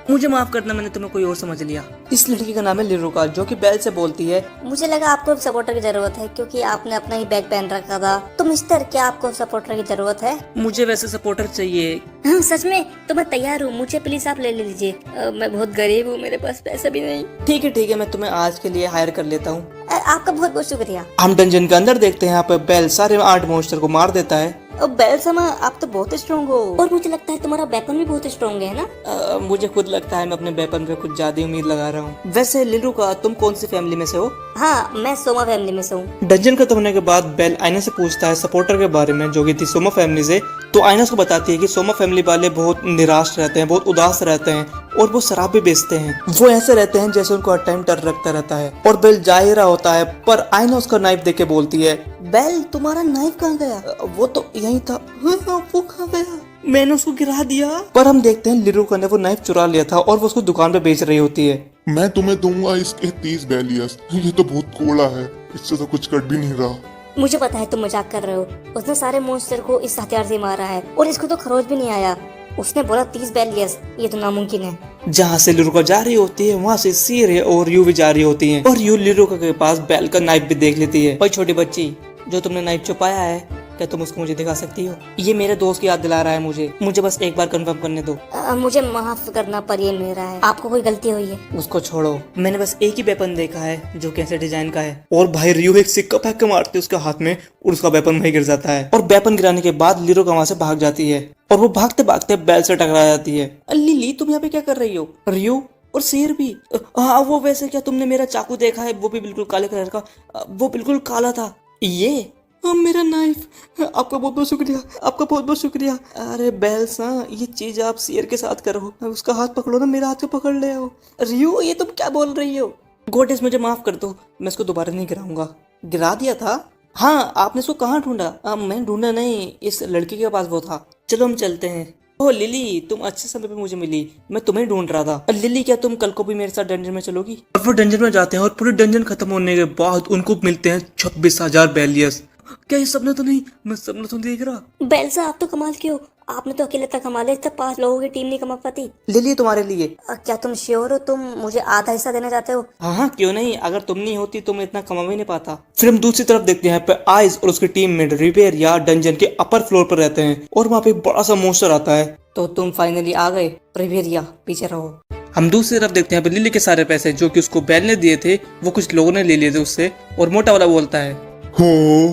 मुझे माफ करना, मैंने तुम्हें कोई और समझ लिया। इस लड़की का नाम है लिरुका, जो कि बैल से बोलती है, मुझे लगा आपको सपोर्टर की जरूरत है क्योंकि आपने अपना ही बैग पहन रखा था। तो मिस्टर, क्या आपको सपोर्टर की जरूरत है? मुझे वैसे सपोर्टर चाहिए। हाँ, सच में? तो मैं तैयार हूँ, मुझे प्लीज आप ले लीजिए। मैं बहुत गरीब हूँ, मेरे पास पैसा भी नहीं। ठीक है, मैं तुम्हें आज के लिए हायर कर लेता हूँ। आपका बहुत बहुत शुक्रिया। हम डंजन के अंदर देखते हैं, यहाँ पे बैल सारे 8 मॉन्स्टर को मार देता है। बैल समा, आप तो बहुत स्ट्रॉन्ग हो, और मुझे लगता है तुम्हारा वेपन भी बहुत स्ट्रॉन्ग है ना? मुझे खुद लगता है मैं अपने वेपन पे कुछ ज्यादा उम्मीद लगा रहा हूँ। वैसे लिलू का तुम कौन सी फैमिली में से हो? हाँ, मैं सोमा फैमिली में से हूँ। डंजन खत्म होने के बाद बैल आईना से पूछता है सपोर्टर के बारे में, जो कि थी सोमा फैमिली से। तो आईना उसको बताती है कि सोमा फैमिली वाले बहुत निराश रहते हैं, बहुत उदास रहते हैं, और वो शराब भी बेचते हैं। वो ऐसे रहते हैं जैसे उनको हर टाइम डर रखता रहता है। और बैल जा ही रहा होता है, पर आईना उसका नाइफ देख के बोलती है, बैल तुम्हारा नाइफ कहाँ गया? वो तो यही था। वो कहाँ गया? मैंने उसको गिरा दिया। पर हम देखते हैं लिरुका ने वो नाइफ चुरा लिया था, और वो उसको दुकान पे बेच रही होती है। मैं तुम्हें दूंगा इसके 30 बेलियस। ये तो बहुत कोड़ा है, इससे तो कुछ कट भी नहीं रहा। मुझे पता है तुम मजाक कर रहे हो। उसने सारे मॉन्स्टर को इस हथियार से मारा है, और इसको तो खरोच भी नहीं आया। उसने बोला 30 बेलियस, ये तो नामुमकिन है। जहाँ से लिरुका जा रही होती है वहाँ से सीर है और यू भी जा रही होती है और यू लिरुका के पास बेल का नाइफ भी देख लेती है। भाई छोटी बच्ची, जो तुमने नाइफ छुपाया है, क्या तुम उसको मुझे दिखा सकती हो? ये मेरे दोस्त की याद दिला रहा है मुझे बस एक बार कंफर्म करने दो। मुझे माफ करना पर ये मेरा है, आपको कोई गलती हुई है? उसको छोड़ो, मैंने बस एक ही वेपन देखा है जो कैसे डिजाइन का है। और भाई रियो एक सिक्का फेंक के मारती है उसके हाथ में और उसका वेपन वहीं गिर जाता है। और वेपन गिराने के बाद लिरुका वहाँ से भाग जाती है और वो भागते भागते बेल से टकरा जाती है। लिली, तुम यहाँ पे क्या कर रही हो? रियो और शेर भी? हाँ, वो वैसे क्या तुमने मेरा चाकू देखा है? वो भी बिल्कुल काले कलर का, वो बिल्कुल काला था। ये मेरा नाइफ, आपका बहुत बहुत शुक्रिया, आपका बहुत बहुत शुक्रिया। अरे बेल्स, ये चीज आप शेर के साथ करो, उसका हाथ पकड़ो ना, मेरा हाथ को पकड़ ले आओ। रियो, ये तुम क्या बोल रही हो? गॉडेस, मुझे माफ कर दो, मैं इसको दोबारा नहीं गिराऊंगा। गिरा दिया था? हाँ, आपने इसको कहाँ ढूंढा? मैं ढूंढा नहीं, इस लड़की के पास वो था। चलो हम चलते हैं। ओह लिली, तुम अच्छे समय पे मुझे मिली, मैं तुम्हें ढूंढ रहा था। लिली, क्या तुम कल को भी मेरे साथ डंजन में चलोगी? और वो डंजन में जाते हैं और पूरे डंजन खत्म होने के बाद उनको मिलते हैं 26,000 बेलियस। क्या ये सपना तो नहीं? मैं सपना तो देख रहा। बेल्सा, आप तो कमाल के हो, आपने तो अकेले तक कमा लिया, तब 5 लोगों की टीम नहीं कमा पाती। लिली, तुम्हारे लिए। क्या तुम श्योर हो? तुम मुझे आधा हिस्सा देना चाहते हो? हाँ, क्यों नहीं, अगर तुम नहीं होती तो मैं इतना कमा भी नहीं पाता। फिर हम दूसरी तरफ देखते हैं पे आइस और उसकी टीम में रिपेयर या डंजन के अपर फ्लोर पर रहते हैं और वहाँ पे बड़ा सा मोस्टर आता है। तो तुम फाइनली आ गए प्रिवेरिया, पीछे रहो। हम दूसरी तरफ देखते हैं पे लिली के सारे पैसे जो कि उसको बैल ने दिए थे वो कुछ लोगों ने ले लिए थे उससे। और मोटा वाला बोलता है, हो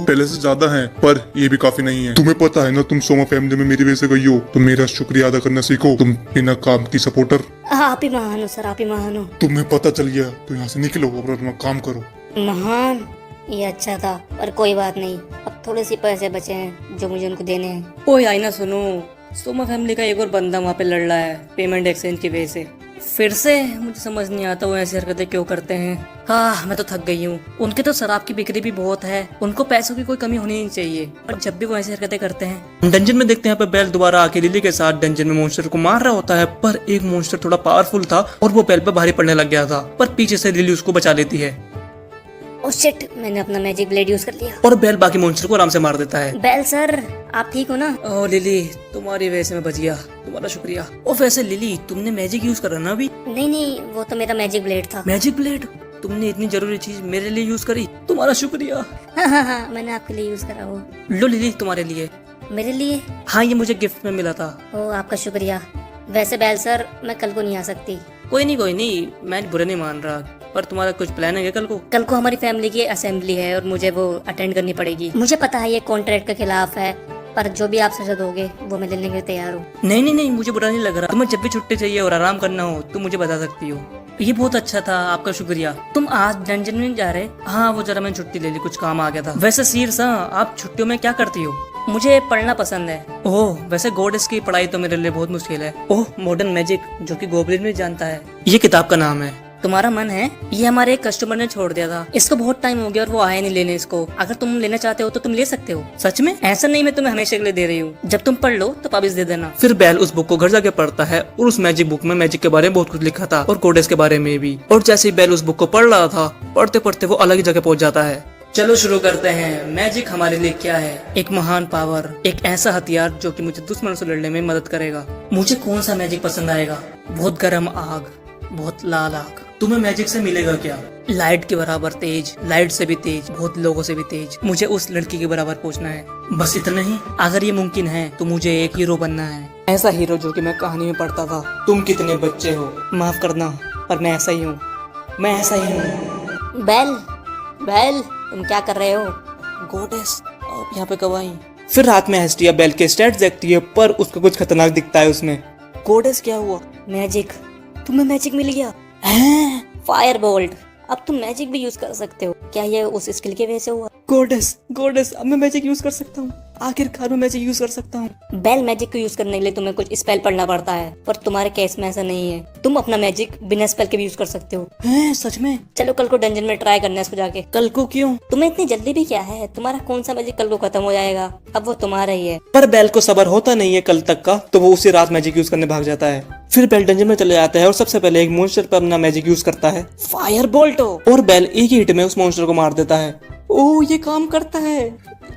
पहले से ज्यादा है, पर ये भी काफी नहीं है। तुम्हें पता है ना, तुम सोमा फैमिली में मेरी वजह से गई हो, तो मेरा शुक्रिया अदा करना सीखो। तुम बिना काम की सपोर्टर। आप ही महान हो सर, आप ही महान हो। तुम्हें पता चल गया तो यहाँ से निकलो और अपना काम करो। महान, ये अच्छा था, पर कोई बात नहीं, अब थोड़े से पैसे बचे हैं जो मुझे उनको देने हैं। ओए आईना, सुनो, सोमा फैमिली का एक और बंदा वहाँ पे लड़ रहा है पेमेंट एक्सचेंज की वजह से। फिर से मुझे समझ नहीं आता वो ऐसी हरकतें क्यों करते हैं। हाँ, मैं तो थक गई हूँ। उनके तो शराब की बिक्री भी बहुत है, उनको पैसों की कोई कमी होनी नहीं चाहिए, और जब भी वो ऐसी हरकतें करते हैं। डंजन में देखते हैं पे बेल दोबारा आके लिली के साथ डंजन में मॉन्स्टर को मार रहा होता है, पर एक मॉन्स्टर थोड़ा पावरफुल था और वो बेल पे भारी पड़ने लग गया था, पर पीछे से लिली उसको बचा लेती है। ओह शिट, मैंने अपना मैजिक ब्लेड यूज कर लिया। और बेल बाकी मॉन्स्टर को आराम से मार देता है। बेल सर, आप ठीक हो ना? ओ लिली, तुम्हारी वजह से मैं बच गया, तुम्हारा शुक्रिया। ओ वैसे लिली, तुमने मैजिक यूज करा ना अभी? नहीं नहीं, वो तो मेरा मैजिक ब्लेड था। Magic blade? तुमने इतनी जरूरी चीज मेरे लिए यूज करी, तुम्हारा शुक्रिया। हाँ, मैंने आपके लिए यूज करा वो। लो लिली, तुम्हारे लिए। मेरे लिए? हाँ, ये मुझे गिफ्ट में मिला था। ओ, आपका शुक्रिया। वैसे बेल सर, मैं कल को नहीं आ सकती। कोई नहीं, मैं बुरा नहीं मान रहा, पर तुम्हारा कुछ प्लान है क्या कल को? कल को हमारी फैमिली की असेंबली है और मुझे वो अटेंड करनी पड़ेगी। मुझे पता है ये कॉन्ट्रैक्ट के खिलाफ है, पर जो भी आप सजा दोगे वो मैं लेने के लिए तैयार हूँ। नहीं, मुझे बुरा नहीं लग रहा। तुम्हें जब भी छुट्टी चाहिए और आराम करना हो तो मुझे बता सकती हो। ये बहुत अच्छा था, आपका शुक्रिया। तुम आज डंजन में जा रहे? हाँ, वो जरा मैंने छुट्टी ले ली, कुछ काम आ गया था। वैसे सीर्स, आप छुट्टियों में क्या करती हो? मुझे पढ़ना पसंद है। ओह, वैसे गॉडेस की पढ़ाई तो मेरे लिए बहुत मुश्किल है। ओह, मॉडर्न मैजिक, जो कि गोबलिन भी जानता है। ये किताब का नाम है। तुम्हारा मन है? ये हमारे एक कस्टमर ने छोड़ दिया था, इसको बहुत टाइम हो गया और वो आया नहीं लेने इसको। अगर तुम लेना चाहते हो तो तुम ले सकते हो। सच में? ऐसा नहीं, मैं तुम्हें हमेशा के लिए दे रही हूँ, जब तुम पढ़ लो तो वापस दे देना। फिर बेल उस बुक को घर जाके पढ़ता है और उस मैजिक बुक में मैजिक के बारे में बहुत कुछ लिखा था और गॉडेस के बारे में भी। और जैसे ही बेल उस बुक को पढ़ रहा था, पढ़ते पढ़ते वो अलग ही जगह पहुंच जाता है। चलो शुरू करते हैं। मैजिक हमारे लिए क्या है? एक महान पावर, एक ऐसा हथियार जो कि मुझे दुश्मनों से लड़ने में मदद करेगा। मुझे कौन सा मैजिक पसंद आएगा? बहुत गर्म आग, बहुत लाल आग। तुम्हें मैजिक से मिलेगा क्या? लाइट के बराबर तेज, लाइट से भी तेज, बहुत लोगों से भी तेज। मुझे उस लड़की के बराबर पहुंचना है, बस इतना ही? अगर ये मुमकिन है तो मुझे एक हीरो बनना है, ऐसा हीरो जो कि मैं कहानी में पढ़ता था। तुम कितने बच्चे हो? माफ करना, पर मैं ऐसा ही हूँ, मैं ऐसा ही हूँ। बेल, तुम क्या कर रहे हो? गॉडेस, आप यहाँ पे कब आई? फिर रात में हेस्टिया बेल के स्टैट्स देखती है, पर उसको कुछ खतरनाक दिखता है उसमें। गॉडेस, क्या हुआ? मैजिक, तुम्हें मैजिक मिल गया? हैं? फायर बोल्ट, अब तुम मैजिक भी यूज कर सकते हो। क्या ये उस स्किल के वजह से हुआ? गॉडेस, अब मैं मैजिक यूज कर सकता हूँ, आखिरकार मैं मैजिक यूज कर सकता हूँ। बेल, मैजिक को यूज करने के लिए तुम्हें कुछ स्पेल पढ़ना पड़ता है, पर तुम्हारे केस में ऐसा नहीं है। तुम अपना मैजिक बिना स्पेल के भी यूज कर सकते हो। हैं, सच में? चलो कल को डंजन में ट्राई करना है इसको जाके। कल को क्यों? तुम्हें इतनी जल्दी भी क्या है? तुम्हारा कौन सा मैजिक कल को खत्म हो जाएगा, अब वो तुम्हारा ही है। पर बेल को सबर होता नहीं है कल तक का, तो वो उसी रात मैजिक यूज करने भाग जाता है। फिर बेल डंजन में चले जाता है और सबसे पहले एक मॉन्स्टर पर अपना मैजिक यूज करता है, फायर बोल्ट। और बेल एक ही हिट में उस मॉन्स्टर को मार देता है। ओह, ये काम करता है।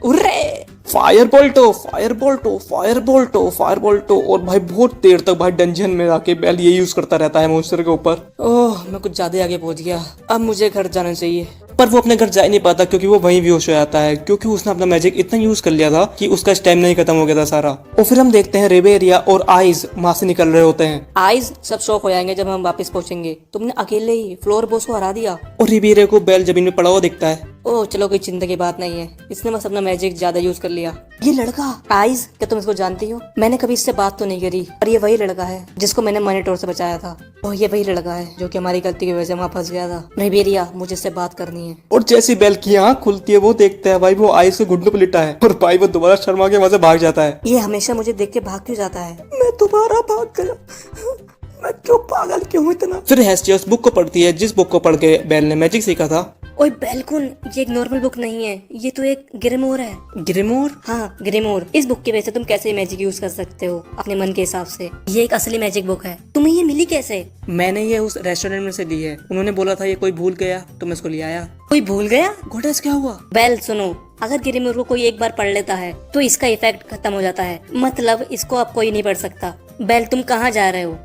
उर्रे! Fire bolt, fire bolt, fire bolt, fire bolt. और भाई बहुत देर तक भाई डंजन में जाके बेल ये यूज करता रहता है मॉन्स्टर के ऊपर। ओह मैं कुछ ज्यादा आगे पहुंच गया, अब मुझे घर जाना चाहिए। पर वो अपने घर जा ही नहीं पाता क्योंकि वो वहीं बेहोश हो जाता है, क्योंकि उसने अपना मैजिक इतना यूज कर लिया था कि उसका स्टैमिना ही खत्म हो गया था सारा। और फिर हम देखते हैं रिबेरिया और आइज वहां से निकल रहे होते हैं। आइज सब शौक हो जाएंगे जब हम वापस पहुंचेंगे, तुमने अकेले ही फ्लोर बॉस को हरा दिया। और रिबेरिया को बेल जमीन में पड़ा हुआ दिखता है। ओह चलो कोई चिंता की बात नहीं है, इसने बस अपना मैजिक ज्यादा यूज कर लिया। ये लड़का आइज, क्या तुम इसको जानती हो? मैंने कभी इससे बात तो नहीं करी, पर ये वही लड़का है जिसको मैंने मॉनिटर से बचाया था। ओह ये वही लड़का है जो कि हमारी गलती की वजह से वहाँ फंस गया था। रिबेरिया मुझे इससे बात करनी है। और जैसी बेल की आँख खुलती है वो देखता है भाई वो आइज के घुटनों पर लिटा है। और भाई वो दोबारा शर्मा के वहां से भाग जाता है। ये हमेशा मुझे देख के भाग क्यों जाता है? मैं दोबारा भाग गया, मैं क्यों पागल क्यों हूँ इतना। फिर हेस्टी उस बुक को पढ़ती है जिस बुक को पढ़ के बेल ने मैजिक सीखा था। ओए बेलकुन, ये एक नॉर्मल बुक नहीं है, ये तो एक ग्रिमोर है। ग्रिमोर? हाँ ग्रिमोर। इस बुक की वजह से तुम कैसे मैजिक यूज कर सकते हो अपने मन के हिसाब से। ये एक असली मैजिक बुक है। तुम्हें ये मिली कैसे? मैंने ये उस रेस्टोरेंट में से ली है, उन्होंने बोला था ये कोई भूल गया तो मैं इसको ले आया। कोई भूल गया? गोडेस क्या हुआ? बेल सुनो, अगर ग्रिमोर को कोई एक बार पढ़ लेता है तो इसका इफेक्ट खत्म हो जाता है, मतलब इसको अब कोई नहीं पढ़ सकता। बेल तुम कहाँ जा रहे हो?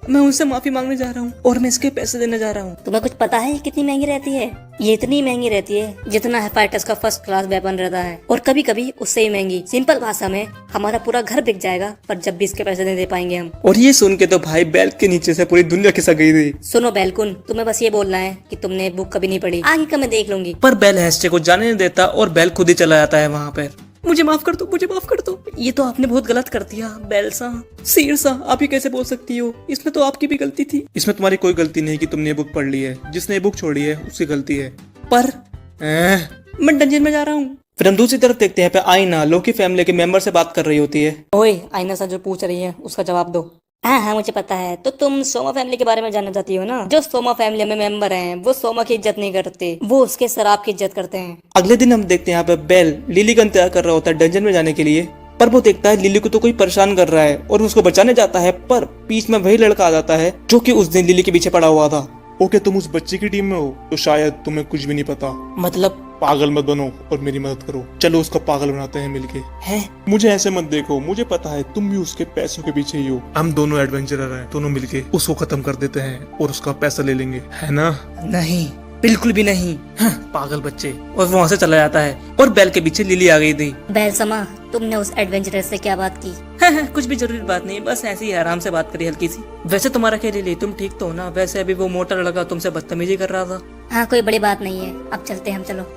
मैं उनसे माफी मांगने जा रहा हूँ और मैं इसके पैसे देने जा रहा हूँ। तुम्हें कुछ पता है ये कितनी महंगी रहती है? ये इतनी महंगी रहती है जितना हेफाइटस का फर्स्ट क्लास वेपन रहता है, और कभी कभी उससे ही महंगी। सिंपल भाषा में हमारा पूरा घर बिक जाएगा पर जब भी इसके पैसे नहीं दे पाएंगे हम। और ये सुन के तो भाई बेल के नीचे से पूरी दुनिया खिसक गई थी। सुनो बेलकुन, तुम्हें बस ये बोलना है कि तुमने बुक कभी नहीं पढ़ी, आगे का मैं देख लूंगी। पर बेल हेस्टे को जाने नहीं देता और बेल खुद ही चला जाता है वहाँ पर। मुझे माफ कर दो, मुझे माफ कर दो। ये तो आपने बहुत गलत कर दिया बेल सा, सीर सा, आप ये कैसे बोल सकती हो? इसमें तो आपकी भी गलती थी। इसमें तुम्हारी कोई गलती नहीं कि तुमने ये बुक पढ़ ली है, जिसने ये बुक छोड़ी है उसकी गलती है। पर मैं डंजन में जा रहा हूँ। फिर हम दूसरी तरफ देखते हैं पे आईना लोकी फैमिली के मेंबर से बात कर रही होती है। ओए आईना सा जो पूछ रही है उसका जवाब दो। हाँ हाँ मुझे पता है, तो तुम सोमा फैमिली के बारे में जानना चाहती हो ना? जो सोमा फैमिली में मेंबर हैं वो सोमा की इज्जत नहीं करते, वो उसके शराब की इज्जत करते हैं। अगले दिन हम देखते हैं यहाँ पे बेल लिली का इंतजार कर रहा होता है डंजन में जाने के लिए, पर वो देखता है लिली को तो कोई परेशान कर रहा है और उसको बचाने जाता है, पर बीच में वही लड़का आ जाता है जो कि उस दिन लिली के पीछे पड़ा हुआ था। ओके तुम उस बच्चे की टीम में हो तो शायद तुम्हें कुछ भी नहीं पता। मतलब पागल मत बनो और मेरी मदद करो, चलो उसको पागल बनाते हैं मिलके। है? मुझे ऐसे मत देखो, मुझे पता है तुम भी उसके पैसों के पीछे ही हो। हम दोनों एडवेंचरर हैं, दोनों मिलके उसको खत्म कर देते हैं और उसका पैसा ले लेंगे, है ना? नहीं, बिल्कुल भी नहीं। हाँ, पागल बच्चे। और वहाँ से चला जाता है और बेल के पीछे लिली आ गई थी। बेल समा, तुमने उस एडवेंचरर से क्या बात की? हाँ, कुछ भी जरूरी बात नहीं, बस ऐसे ही आराम से बात करी हल्की सी। वैसे तुम्हारा क्या लिली, तुम ठीक तो हो ना? वैसे अभी वो मोटा लड़का तुमसे बदतमीजी कर रहा था। हाँ कोई बड़ी बात नहीं है, अब चलते हैं हम, चलो।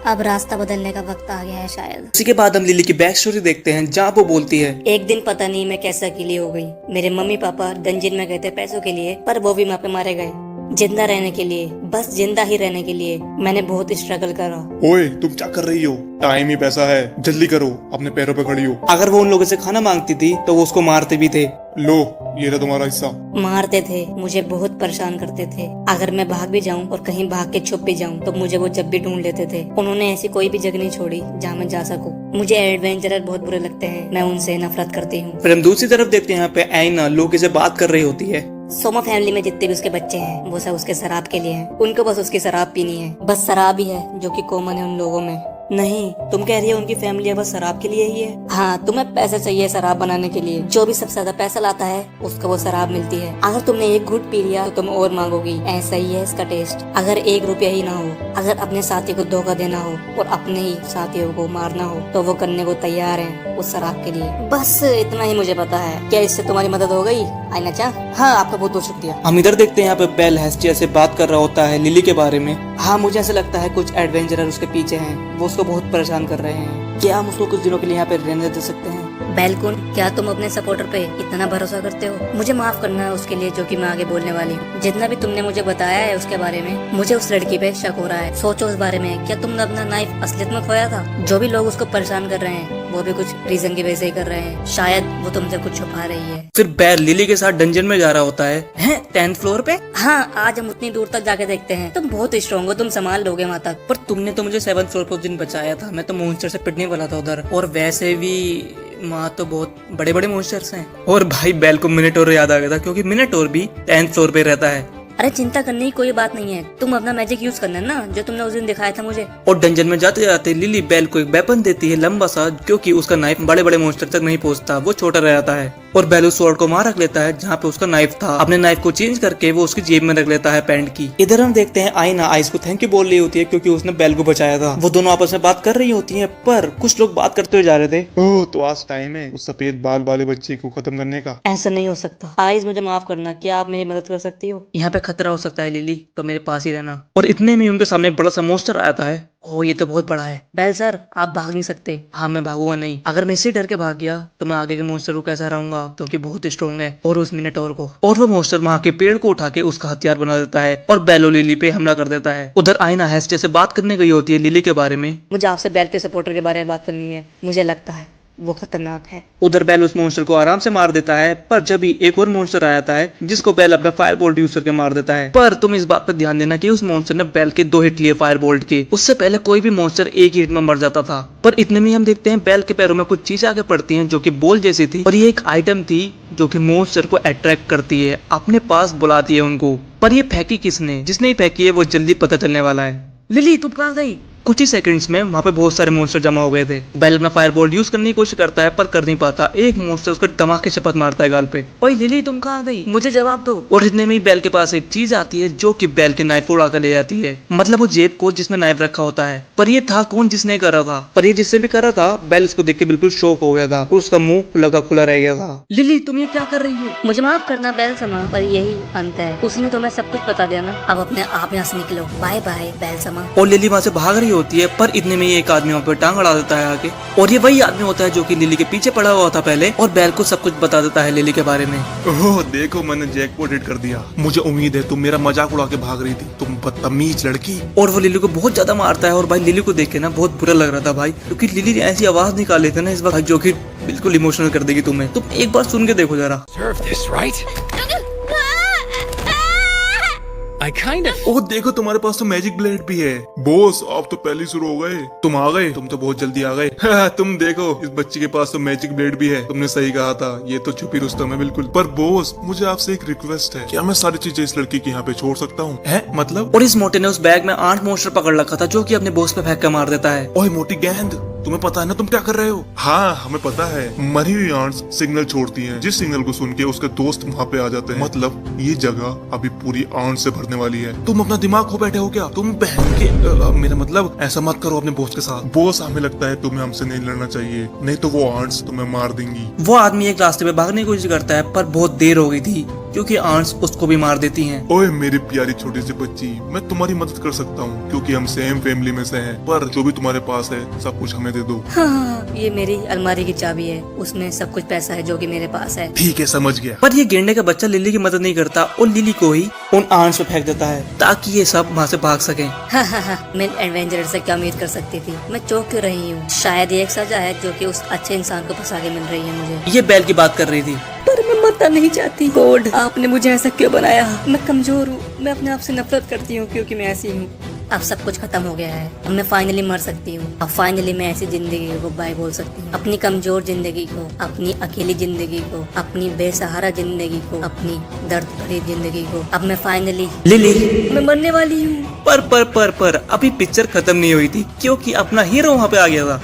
अब रास्ता बदलने का वक्त आ गया है शायद। उसी के बाद हम लिली की बैक स्टोरी देखते हैं जहाँ वो बोलती है, एक दिन पता नहीं मैं कैसे अकेली हो गई। मेरे मम्मी पापा डंजन में गए थे पैसों के लिए, पर वो भी वहाँ पे मारे गए। जिंदा रहने के लिए, बस जिंदा ही रहने के लिए मैंने बहुत स्ट्रगल करा। ओए तुम क्या कर रही हो? टाइम ही पैसा है, जल्दी करो, अपने पैरों पे खड़ी हो। अगर वो उन लोगों से खाना मांगती थी तो वो उसको मारते भी थे। लो ये रहा तुम्हारा हिस्सा। मारते थे, मुझे बहुत परेशान करते थे। अगर मैं भाग भी जाऊं और कहीं भाग के छुप भी जाऊं तो मुझे वो जब भी ढूंढ लेते थे। उन्होंने ऐसी कोई भी जगह नहीं छोड़ी जहाँ मैं जा सकूं। मुझे एडवेंचरर बहुत बुरे लगते हैं, मैं उनसे नफरत करती हूँ। फिर हम दूसरी तरफ देखते हैं यहाँ पे आईना लोकी से बात कर रही होती है। सोमा फैमिली में जितने भी उसके बच्चे हैं वो सब उसके शराब के लिए हैं। उनको बस उसकी शराब पीनी है, बस शराब ही है जो कि कॉमन है उन लोगों में। नहीं, तुम कह रही हो उनकी फैमिली बस शराब के लिए ही है? हाँ, तुम्हें पैसे चाहिए शराब बनाने के लिए। जो भी सबसे ज्यादा पैसा लाता है उसको वो शराब मिलती है। अगर तुमने एक घूंट पी लिया तो तुम और मांगोगी। ऐसा ही है इसका टेस्ट। अगर 1 रुपया ही ना हो, अगर अपने साथी को धोखा देना हो और अपने ही साथियों को मारना हो तो वो करने को तैयार है उस शराब के लिए। बस इतना ही मुझे पता है। क्या इससे तुम्हारी मदद हो गई आईना चा? हाँ, आपका बहुत बहुत शुक्रिया। हम इधर देखते हैं यहाँ पे बेल हेस्टिया से बात कर रहा होता है लिली के बारे में। हाँ, मुझे ऐसा लगता है कुछ एडवेंचरर उसके पीछे हैं, वो उसको बहुत परेशान कर रहे हैं। क्या हम उसको कुछ दिनों के लिए यहाँ पे रहने दे सकते हैं? बेलकुन, क्या तुम अपने सपोर्टर पे इतना भरोसा करते हो? मुझे माफ करना है उसके लिए जो कि मैं आगे बोलने वाली हूँ। जितना भी तुमने मुझे बताया है उसके बारे में, मुझे उस लड़की पे शक हो रहा है। सोचो उस बारे में, क्या तुमने अपना नाइफ असलियत में खोया था? जो भी लोग उसको परेशान कर रहे हैं वो भी कुछ रीजन की वजह से ही कर रहे हैं। शायद वो तुमसे कुछ छुपा रही है। फिर बेल लिली के साथ डंजन में जा रहा होता है। 10th फ्लोर पे? हाँ, आज हम उतनी दूर तक जाके देखते हैं। तुम बहुत स्ट्रॉन्ग हो, तुम संभाल लोगे वहाँ तक। पर तुमने तो मुझे 7th फ्लोर पर उस दिन बचाया था, मैं तो मॉन्स्टर से पिटने वाला था उधर। और वैसे भी वहाँ तो बहुत बड़े बड़े मॉन्स्टर्स हैं। और भाई बेल को मिनटोर याद आ गया था क्योंकि मिनटोर भी 10th फ्लोर पे रहता है। अरे चिंता करने की कोई बात नहीं है, तुम अपना मैजिक यूज करना ना जो तुमने उस दिन दिखाया था मुझे। और डंजन में जाते जाते लिली बेल को एक वेपन देती है लंबा सा, क्योंकि उसका नाइफ बड़े बड़े मॉन्स्टर तक नहीं पहुंचता, वो छोटा रह जाता है। और बेल उस स्वॉर्ड को मार रख लेता है जहाँ पे उसका नाइफ था। अपने नाइफ को चेंज करके वो उसकी जेब में रख लेता है पैंट की। इधर हम देखते हैं आईना आइस को थैंक यू बोल रही होती है क्योंकि उसने बेल को बचाया था। वो दोनों आपस में बात कर रही होती हैं, पर कुछ लोग बात करते हुए जा रहे थे। ओह, तो आज टाइम है उस सफेद बाल वाले बच्चे को खत्म करने का। ऐसा नहीं हो सकता। आइस मुझे माफ करना, क्या आप मेरी मदद कर सकती हो? यहाँ पे खतरा हो सकता है लिली, तो मेरे पास ही रहना। और इतने में उनके सामने एक बड़ा सा मॉन्स्टर आता है। ओह ये तो बहुत बड़ा है। बेल सर आप भाग नहीं सकते। हाँ मैं भागूंगा नहीं। अगर मैं इससे डर के भाग गया तो मैं आगे के मॉन्स्टर को कैसा रहूंगा, क्योंकि बहुत स्ट्रॉन्ग है। और उस मिनटोर को। और वो मॉन्स्टर वहाँ के पेड़ को उठा के उसका हथियार बना देता है और बेल और लिली पे हमला कर देता है। उधर आईना हेस्टे से बात करने गई होती है लिली के बारे में। मुझे आपसे बेल के सपोर्टर के बारे में बात करनी है, मुझे लगता है वो खतरनाक है। उधर बेल उस मॉन्स्टर को आराम से मार देता है, पर जब भी एक और मॉन्स्टर आ जाता है जिसको बेल अपना फायर बोल्ट यूज करके मार देता है। पर तुम इस बात पर ध्यान देना कि उस मॉन्स्टर ने बेल के 2 हिट लिए फायर बोल्ट के। उससे पहले कोई भी मॉन्स्टर एक ही हिट में मर जाता था। पर इतने में हम देखते हैं बेल के पैरों में कुछ चीजें आगे पड़ती हैं जो कि बॉल जैसी थी, और ये एक आइटम थी जो कि मॉन्स्टर को अट्रैक्ट करती है, अपने पास बुलाती है उनको। पर ये फेंकी किसने? जिसने ही फेंकी है वो जल्दी पता चलने वाला है। लिली तुम कहाँ गई? कुछ ही सेकंड्स में वहाँ पे बहुत सारे मॉन्स्टर जमा हो गए थे। बेल अपना फायर बोल्ट यूज करने की कोशिश करता है पर कर नहीं पाता। एक मॉन्स्टर उसको धमाके से शपथ मारता है गाल पे। ओए लिली तुम कहाँ गई? मुझे जवाब दो। और इतने में ही बेल के पास एक चीज आती है जो कि बेल के नाइफ को उड़ा कर ले जाती है, मतलब वो जेब को जिसमें नाइफ रखा होता है। पर ये था कौन जिसने करा था? पर ये जिससे भी करा था बेल इसको देख के बिल्कुल शॉक हो गया था, उसका मुंह खुला का खुला रह गया था। लिली तुम ये क्या कर रही हो? मुझे माफ करना बेल समा, पर यही अंत है। उसने तो मैं सब कुछ बता दिया ना, अब अपने आप यहाँ से निकलो। बाय बाय बेल समा। और लिली वहाँ से भाग रही होती है, पर इतने में एक आदमी वहाँ पे टांग अड़ा देता है आगे। और ये वही आदमी होता है जो कि लिली के पीछे पड़ा हुआ था पहले, और बेल को सब कुछ बता देता है लिली के बारे में। ओह देखो, मैंने जैकपॉट हिट कर दिया। मुझे उम्मीद है तुम मेरा मजाक उड़ा के भाग रही थी, तुम बदतमीज लड़की। और वो लिली को बहुत ज्यादा मारता है। और भाई लिली को देख के ना बहुत बुरा लग रहा था भाई, क्योंकि लिली ऐसी आवाज निकाल लेते ना इस बार जो कि बिल्कुल इमोशनल कर देगी तुम्हें। तुम एक बार सुन के देखो जरा। ओह देखो, तुम्हारे पास तो मैजिक ब्लेड भी है। बॉस आप तो पहले ही शुरू हो गए। तुम आ गए, तुम तो बहुत जल्दी आ गए। तुम देखो, इस बच्ची के पास तो मैजिक ब्लेड भी है। तुमने सही कहा था, ये तो छुपी रुस्तम है बिल्कुल। पर बॉस मुझे आपसे एक रिक्वेस्ट है, क्या मैं सारी चीजें इस लड़की के यहाँ पे छोड़ सकता हूँ? है मतलब? और इस मोटे ने उस बैग में 8 मॉन्स्टर पकड़ रखा था जो कि अपने बॉस पे फेंक कर मार देता है। ओए मोटी गेंद, तुम्हें पता है ना तुम क्या कर रहे हो? हाँ हमें पता है। मरी हुई आंट्स सिग्नल छोड़ती हैं, जिस सिग्नल को सुन के उसके दोस्त वहाँ पे आ जाते हैं। मतलब ये जगह अभी पूरी आंट से भरने वाली है। तुम अपना दिमाग खो बैठे हो क्या? तुम बहन के मेरा मतलब ऐसा मत करो अपने बॉस के साथ। बॉस हमें लगता है तुम्हें हमसे नहीं लड़ना चाहिए, नहीं तो वो आंट्स तुम्हें मार देंगी। वो आदमी एक रास्ते पे भागने की कोशिश करता है, पर बहुत देर हो गई थी क्योंकि आंट्स उसको भी मार देती हैं। ओए मेरी प्यारी छोटी सी बच्ची, मैं तुम्हारी मदद कर सकता हूँ क्योंकि हम सेम फैमिली में से हैं। पर जो भी तुम्हारे पास है सब कुछ हमें दे दो। हाँ, ये मेरी अलमारी की चाबी है, उसमें सब कुछ पैसा है जो कि मेरे पास है। ठीक है, समझ गया। पर ये गेंडे का बच्चा लिली की मदद नहीं करता और लिली को ही उन आंट्स पे फेंक देता है ताकि ये सब वहाँ से भाग सकें। हाँ, मैं एडवेंचर से क्या उम्मीद कर सकती थी? मैं चौंक क्यों रही हूँ? शायद ये एक सजा है जो कि उस अच्छे इंसान को फंसा के मिल रही है मुझे। ये बेल की बात कर रही थी। पर मैं मरना नहीं चाहती। गॉड आपने मुझे ऐसा क्यों बनाया? मैं कमजोर हूँ, मैं अपने आप से नफरत करती हूँ क्योंकि मैं ऐसी हूँ। अब सब कुछ खत्म हो गया है, अब मैं फाइनली मर सकती हूँ। अब फाइनली मैं ऐसी जिंदगी को बाय बोल सकती हूँ। अपनी कमजोर जिंदगी को, अपनी अकेली जिंदगी को, अपनी बेसहारा जिंदगी को, अपनी दर्द भरी जिंदगी को। अब मैं फाइनली लिली मैं मरने वाली हूँ। पर अभी पिक्चर खत्म नहीं हुई थी क्योंकि अपना हीरो वहाँ पे आ गया था।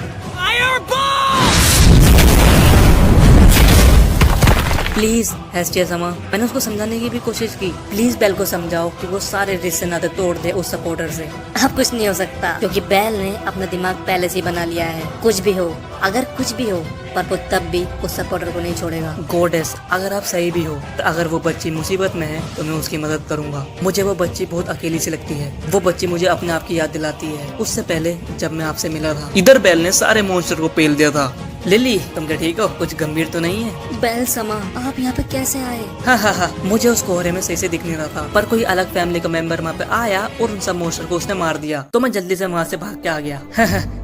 प्लीज हेस्टिया समा, मैंने उसको समझाने की भी कोशिश की। प्लीज बेल को समझाओ कि वो सारे रिश्ते नाते तोड़ दे उस सपोर्टर से। अब कुछ नहीं हो सकता क्योंकि बेल ने अपना दिमाग पहले से ही बना लिया है। कुछ भी हो, अगर कुछ भी हो, पर वो तब भी उस सपोर्टर को नहीं छोड़ेगा। गॉडेस, अगर आप सही भी हो, अगर वो बच्ची मुसीबत में है तो मैं उसकी मदद करूंगा। मुझे वो बच्ची बहुत अकेली सी लगती है। वो बच्ची मुझे अपने आप की याद दिलाती है उससे पहले जब मैं आपसे मिला था। इधर बेल ने सारे मॉन्स्टर को पेल दिया था। लिली तुम क्या ठीक हो? कुछ गंभीर तो नहीं है? बेल समा, आप यहाँ पे कैसे आए? हाँ, मुझे उस कोहरे में सही से दिख नहीं रहा था, पर कोई अलग फैमिली का मेंबर वहाँ पे आया और उन सब मॉन्स्टर को उसने मार दिया, तो मैं जल्दी से वहाँ से भाग के आ गया।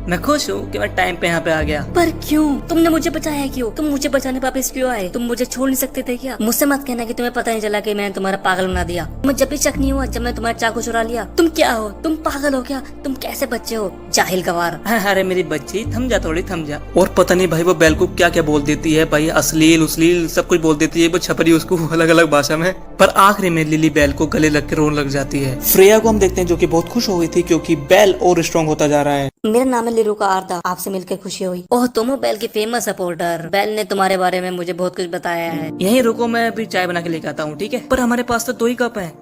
मैं खुश हूँ कि मैं टाइम पे यहाँ पे आ गया। पर क्यों? तुमने मुझे बचाया क्यों? तुम मुझे बचाने वापस क्यों आए? तुम मुझे छोड़ नहीं सकते थे क्या? मुझसे मत कहना कि तुम्हें पता नहीं चला कि मैंने तुम्हारा पागल बना दिया। तुम्हें जब भी शक नहीं हुआ जब मैं तुम्हारा चाकू चुरा लिया? तुम क्या हो? तुम पागल हो क्या? तुम कैसे बच्चे हो? चाहिल गवार। अरे मेरी बच्ची थम जा, थोड़ी थम जा। और पता नहीं भाई वो बेल को क्या क्या बोल देती है भाई, अश्लील उश्लील सब कुछ बोल देती है वो छपरी उसको अलग अलग भाषा में। पर आखिरी में लिली बेल को गले लग के रोने लग जाती है। फ्रेया को हम देखते हैं जो कि बहुत खुश हो गई थी क्योंकि बेल और स्ट्रॉन्ग होता जा रहा है। मेरा नाम है लिरू का आर्दा, आपसे मिलकर खुशी हुई। ओह तुम हो बेल की फेमस सपोर्टर। बेल ने तुम्हारे बारे में मुझे बहुत कुछ बताया है। यहीं रुको, मैं अभी चाय बना के लेके आता हूँ, ठीक है? पर हमारे पास तो 2 ही कप है।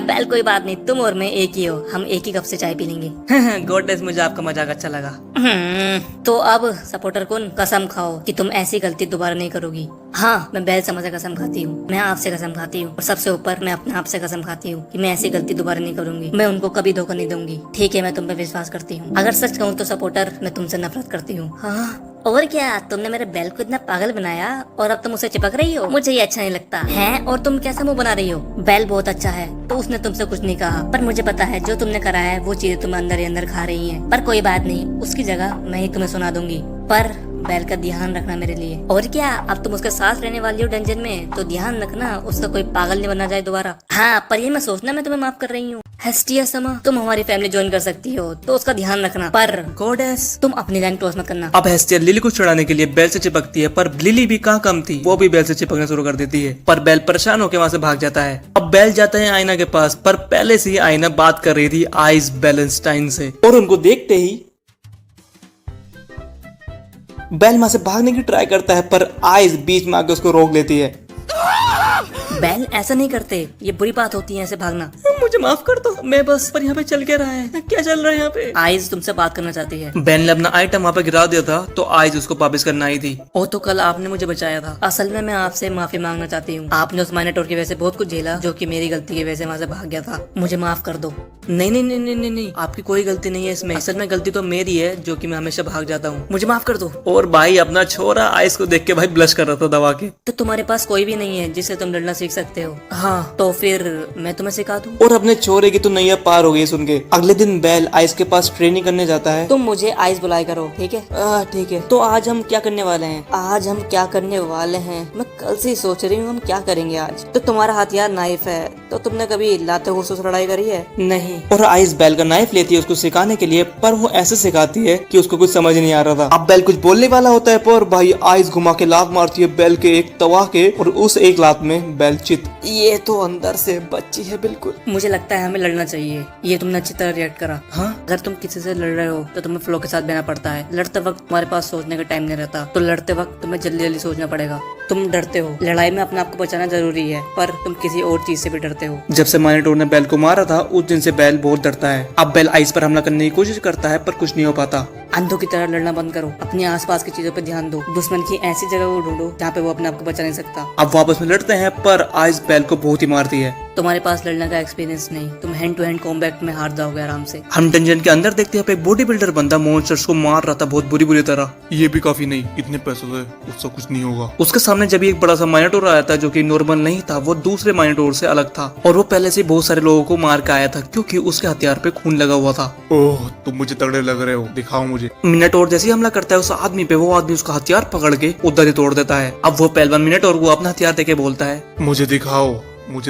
बेल कोई बात नहीं, तुम और मैं एक ही हो, हम एक ही कप से चाय पी लेंगे। गॉडनेस, मुझे आपका मजाक अच्छा लगा। तो अब सपोर्टर कौन कसम खाओ कि तुम ऐसी गलती दोबारा नहीं करोगी। हाँ मैं बेल समझ कसम खाती हूँ, मैं आपसे कसम खाती हूँ और सबसे ऊपर मैं अपने आप से कसम खाती हूँ कि मैं ऐसी गलती दोबारा नहीं करूंगी। मैं उनको कभी धोखा नहीं दूंगी। ठीक है, मैं तुम पे विश्वास करती हूँ। अगर सच कहूँ तो सपोर्टर, मैं तुमसे नफरत करती हूँ। हाँ और क्या, तुमने मेरे बेल को इतना पागल बनाया और अब तुम उसे चिपक रही हो। मुझे ये अच्छा नहीं लगता है। और तुम कैसा मुंह बना रही हो? बेल बहुत अच्छा है तो उसने तुमसे कुछ नहीं कहा, पर मुझे पता है जो तुमने करा है वो चीजें तुम अंदर ही अंदर खा रही हैं। पर कोई बात नहीं, उसकी जगह मैं ही तुम्हें सुना दूंगी। पर बेल का ध्यान रखना मेरे लिए। और क्या, अब तुम उसके साथ रहने वाली हो डंजन में, तो ध्यान रखना उसका कोई पागल नहीं बनना जाए दोबारा। हाँ पर ये मैं सोचना मैं तुम्हें माफ कर रही हूँ। हेस्टिया समा, तुम हमारी फैमिली ज्वाइन कर सकती हो तो उसका ध्यान रखना, पर गॉडेस, तुम अपनी लाइन क्रॉस मत करना। अब हेस्टिया लिली को छुड़ाने के लिए बेल से चिपकती है, पर लिली भी कहाँ कम थी, वो भी बेल से चिपकना शुरू कर देती है। पर बेल परेशान होकर वहाँ से भाग जाता है। अब बेल जाता है आईना के पास, पर पहले से ही आईना बात कर रही थी आइस बैलेंस्टाइन से, और उनको देखते ही बेल वहां से भागने की ट्राई करता है, पर आइस बीच में आके उसको रोक लेती है। बेल ऐसा नहीं करते, ये बुरी बात होती है ऐसे भागना। मुझे माफ कर दो, मैं बस पर यहाँ पे चल के रहा है, क्या चल रहा है यहाँ पे? आइज तुमसे बात करना चाहती है। बेल ने अपना आइटम वहाँ पे गिरा दिया था तो आइस उसको वापस करना आई थी। ओ तो कल आपने मुझे बचाया था। असल में मैं आपसे माफी मांगना चाहती हूँ। आपने उस माइनोटॉर की वजह से बहुत कुछ झेला जो कि मेरी गलती की वजह से वहाँ से भाग गया था। मुझे माफ कर दो। नहीं नहीं नहीं नहीं नहीं नहीं, आपकी कोई गलती नहीं है इसमें। असल में गलती तो मेरी है जो कि मैं हमेशा भाग जाता हूँ, मुझे माफ कर दो। और भाई अपना छोरा आइस को देख के भाई ब्लश कर रहा था दबा के। तो तुम्हारे पास कोई भी नहीं है जिससे तुम लड़ना सीख सकते हो? हाँ तो फिर मैं तुम्हें सिखा दूं। और अपने छोरे की तो नैया पार हो गई सुन के। अगले दिन बेल आइस के पास ट्रेनिंग करने जाता है। तुम मुझे आइस बुलाए करो, ठीक है? ठीक है, तो आज हम क्या करने वाले हैं? आज हम क्या करने वाले हैं, मैं कल से ही सोच रही हूँ हम क्या करेंगे आज। तो तुम्हारा हथियार नाइफ है, तो तुमने कभी लाते घुसों से लड़ाई करी है? नहीं। और आइस बेल का नाइफ लेती है उसको सिखाने के लिए, पर वो ऐसे सिखाती है कि उसको कुछ समझ नहीं आ रहा था। अब बेल कुछ बोलने वाला होता है, पर भाई आइस घुमा के लात मारती है बेल के एक तवा के, और उस एक लात में बेल चित। ये तो अंदर से बच्ची है बिल्कुल। मुझे लगता है हमें लड़ना चाहिए। ये तुमने अच्छी तरह रिएक्ट करा। हाँ, अगर तुम किसी से लड़ रहे हो तो तुम्हें फ्लो के साथ बहना पड़ता है। लड़ते वक्त तुम्हारे पास सोचने का टाइम नहीं रहता, तो लड़ते वक्त तुम्हें जल्दी जल्दी सोचना पड़ेगा। तुम डरते हो, लड़ाई में अपने आप को बचाना जरूरी है, पर तुम किसी और चीज से भी डरते हो। जब से माइनोटॉर ने बेल को मारा था उस दिन से बेल बहुत डरता है। अब बेल आइस पर हमला करने की कोशिश करता है, पर कुछ नहीं हो पाता। अंधों की तरह लड़ना बंद करो, अपने आसपास की चीजों पर ध्यान दो। दुश्मन की ऐसी जगह को ढूंढो जहाँ पे वो अपने आप को बचा नहीं सकता। अब वापस में लड़ते हैं, पर आइस बेल को बहुत ही मारती है। तुम्हारे पास लड़ने का एक्सपीरियंस नहीं, तुम हैंड टू हैंड कॉम्बैट में हार जाओगे आराम से। हम डंजन के अंदर देखते हैं एक बॉडी बिल्डर बंदा मॉन्स्टर्स को मार रहा था बहुत बुरी बुरी तरह। ये भी काफी नहीं, इतने पैसों से उससे कुछ नहीं होगा। उसके सामने जब एक बड़ा सा माइनोटॉर आया था जो कि नॉर्मल नहीं था, वो दूसरे माइनोटॉर से अलग था, और वो पहले से बहुत सारे लोगों को मार के आया था क्योंकि उसके हथियार पे खून लगा हुआ था। ओह, तुम मुझे तगड़े लग रहे हो, दिखाओ मुझे। मिनटोर जैसे ही हमला करता है उस आदमी पे, वो आदमी उसका हथियार पकड़ के उधर ही तोड़ देता है। अब वो पहलवान मिनटोर को अपना हथियार देके बोलता है, मुझे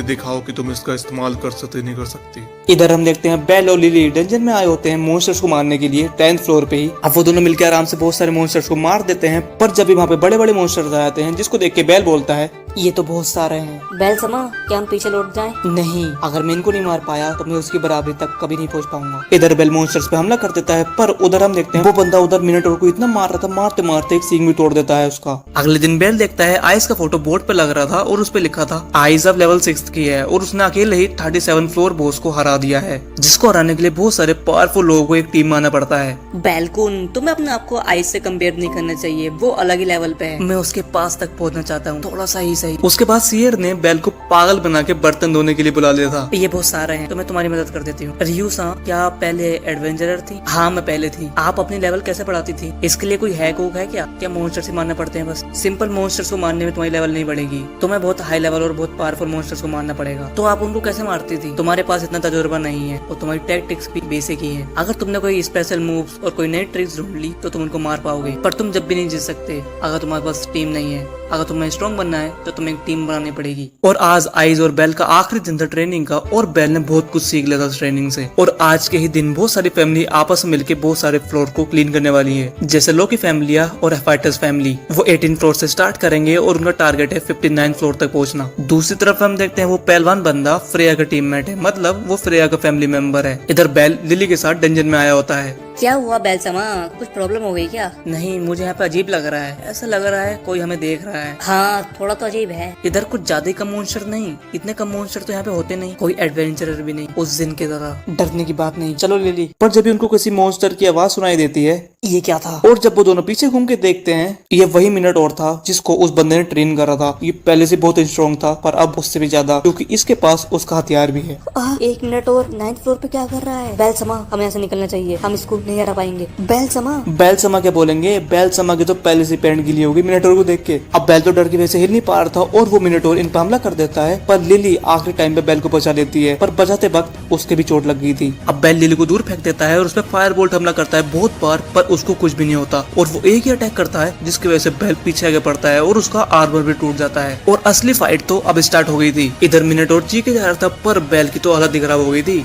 दिखाओ कि तुम इसका इस्तेमाल कर सकते नहीं कर सकती। इधर हम देखते हैं बेल और लिली डंजन में आए होते हैं मॉन्स्टर्स को मारने के लिए 10th फ्लोर पे ही। अब वो दोनों मिलकर आराम से बहुत सारे मॉन्स्टर्स को मार देते हैं, पर जब भी वहाँ पे बड़े बड़े मॉन्स्टर्स आ जाते हैं जिसको देख के बेल बोलता है, ये तो बहुत सारे हैं। बेल समा, क्या हम पीछे लौट जाएं? नहीं, अगर मैं इनको नहीं मार पाया तो मैं उसकी बराबरी तक कभी नहीं पहुंच पाऊंगा। इधर बेल मॉन्स्टर्स पे हमला कर देता है, पर उधर हम देखते हैं वो बंदा उधर मिनटोर को इतना मार रहा था, मारते मारते एक सींग भी तोड़ देता है उसका। अगले दिन बेल देखता है आइस का फोटो बोर्ड पे लग रहा था और उस पे लिखा था आइस अब लेवल 6 की है, और उसने अकेले ही 37 फ्लोर बॉस को हरा दिया है, जिसको हराने के लिए बहुत सारे पावरफुल लोगों को एक टीम में आना पड़ता है। बैलकुन, तुम्हें अपने आप को आइस से कंपेयर नहीं करना चाहिए, वो अलग ही लेवल पे है। मैं उसके पास तक पहुंचना चाहता हूँ, थोड़ा सा ही सही। उसके बाद सियर ने बेल को पागल बना के बर्तन धोने के लिए बुला लिया था। ये बहुत सारे हैं तो मैं तुम्हारी मदद कर देती हूँ। रियू सा, क्या आप पहले एडवेंचरर थी? हाँ मैं पहले थी। आप अपनी लेवल कैसे बढ़ाती थी? इसके लिए कोई हैक वूक है क्या मॉन्स्टर से मारना पड़ते हैं? बस सिंपल मॉन्स्टर्स को मारने में तुम्हारी लेवल नहीं बढ़ेगी, तुम्हें बहुत हाई लेवल और बहुत पावरफुल मॉन्स्टर्स को मारना पड़ेगा। तो आप उनको कैसे मारती थी? तुम्हारे पास इतना तजुर्बा नहीं है और तुम्हारी टैक्टिक्स भी बेसिक ही है। अगर तुमने कोई स्पेशल मूव्स और कोई नई ट्रिक्स ढूंढ ली तो तुम उनको मार पाओगे, पर तुम जब भी नहीं जीत सकते अगर तुम्हारे पास टीम नहीं है। अगर तुम्हें स्ट्रॉन्ग बनना है तो तुम्हें एक टीम बनानी पड़ेगी। और आज आइज और बेल का आखिरी दिन था ट्रेनिंग का, और बेल ने बहुत कुछ सीख लिया था ट्रेनिंग से। और आज के ही दिन बहुत सारी फैमिली आपस में मिलकर बहुत सारे फ्लोर को क्लीन करने वाली है, जैसे लोकी फैमिलिया और फाइटर्स फैमिली। वो 18 फ्लोर से स्टार्ट करेंगे और उनका टारगेट है 59 फ्लोर तक पहुंचना। दूसरी तरफ हम देखते हैं वो पहलवान बंदा फ्रेया का टीममेट है, मतलब वो फ्रेया का फैमिली मेंबर है। इधर बेल लिली के साथ डंजन में आया होता है। क्या हुआ बेलसमा, कुछ प्रॉब्लम हो गई क्या? नहीं, मुझे यहाँ पे अजीब लग रहा है, ऐसा लग रहा है कोई हमें देख रहा है। हाँ, थोड़ा तो अजीब है। इधर कुछ ज्यादा ही कम मॉन्स्टर नहीं, इतने कम मॉन्स्टर तो यहाँ पे होते नहीं। कोई एडवेंचरर भी नहीं उस दिन की तरह, डरने की बात नहीं। चलो लिली। पर जब भी उनको किसी मॉन्स्टर की आवाज सुनाई देती है, ये क्या था? और जब वो दोनों पीछे घूम के देखते हैं, ये वही मिनटोर था जिसको उस बंदे ने ट्रेन करा था। ये पहले से बहुत स्ट्रॉन्ग था, पर अब उससे भी ज्यादा, क्योंकि इसके पास उसका हथियार भी है। 1 मिनट और 9th फ्लोर पे क्या कर रहा है? बेलसमा, हमें यहाँ से निकलना चाहिए, हम इसको नहीं हरा पाएंगे। बेलसमा, बैल समा क्या बोलेंगे? बैल समा की तो पहले से पैंट गिली होगी मिनटोर को देख के। अब बैल तो डर की वजह से हिल नहीं पा रहा था, और वो मिनटोर इन पर हमला कर देता है। पर लिली आखिरी टाइम पे बैल को बचा लेती है, पर बचाते वक्त उसके भी चोट लग गई थी। अब बैल लिली को दूर फेंक देता है और उस पर फायर बोल्ट हमला करता है बहुत बार, पर उसको कुछ भी नहीं होता। और वो एक ही अटैक करता है जिसकी वजह से बैल पीछे आगे पड़ता है और उसका आर्मर भी टूट जाता है। और असली फाइट तो अब स्टार्ट हो गई थी। इधर मिनटोर चीखे जा रहा था, पर बैल की तो हालत खराब हो गई थी।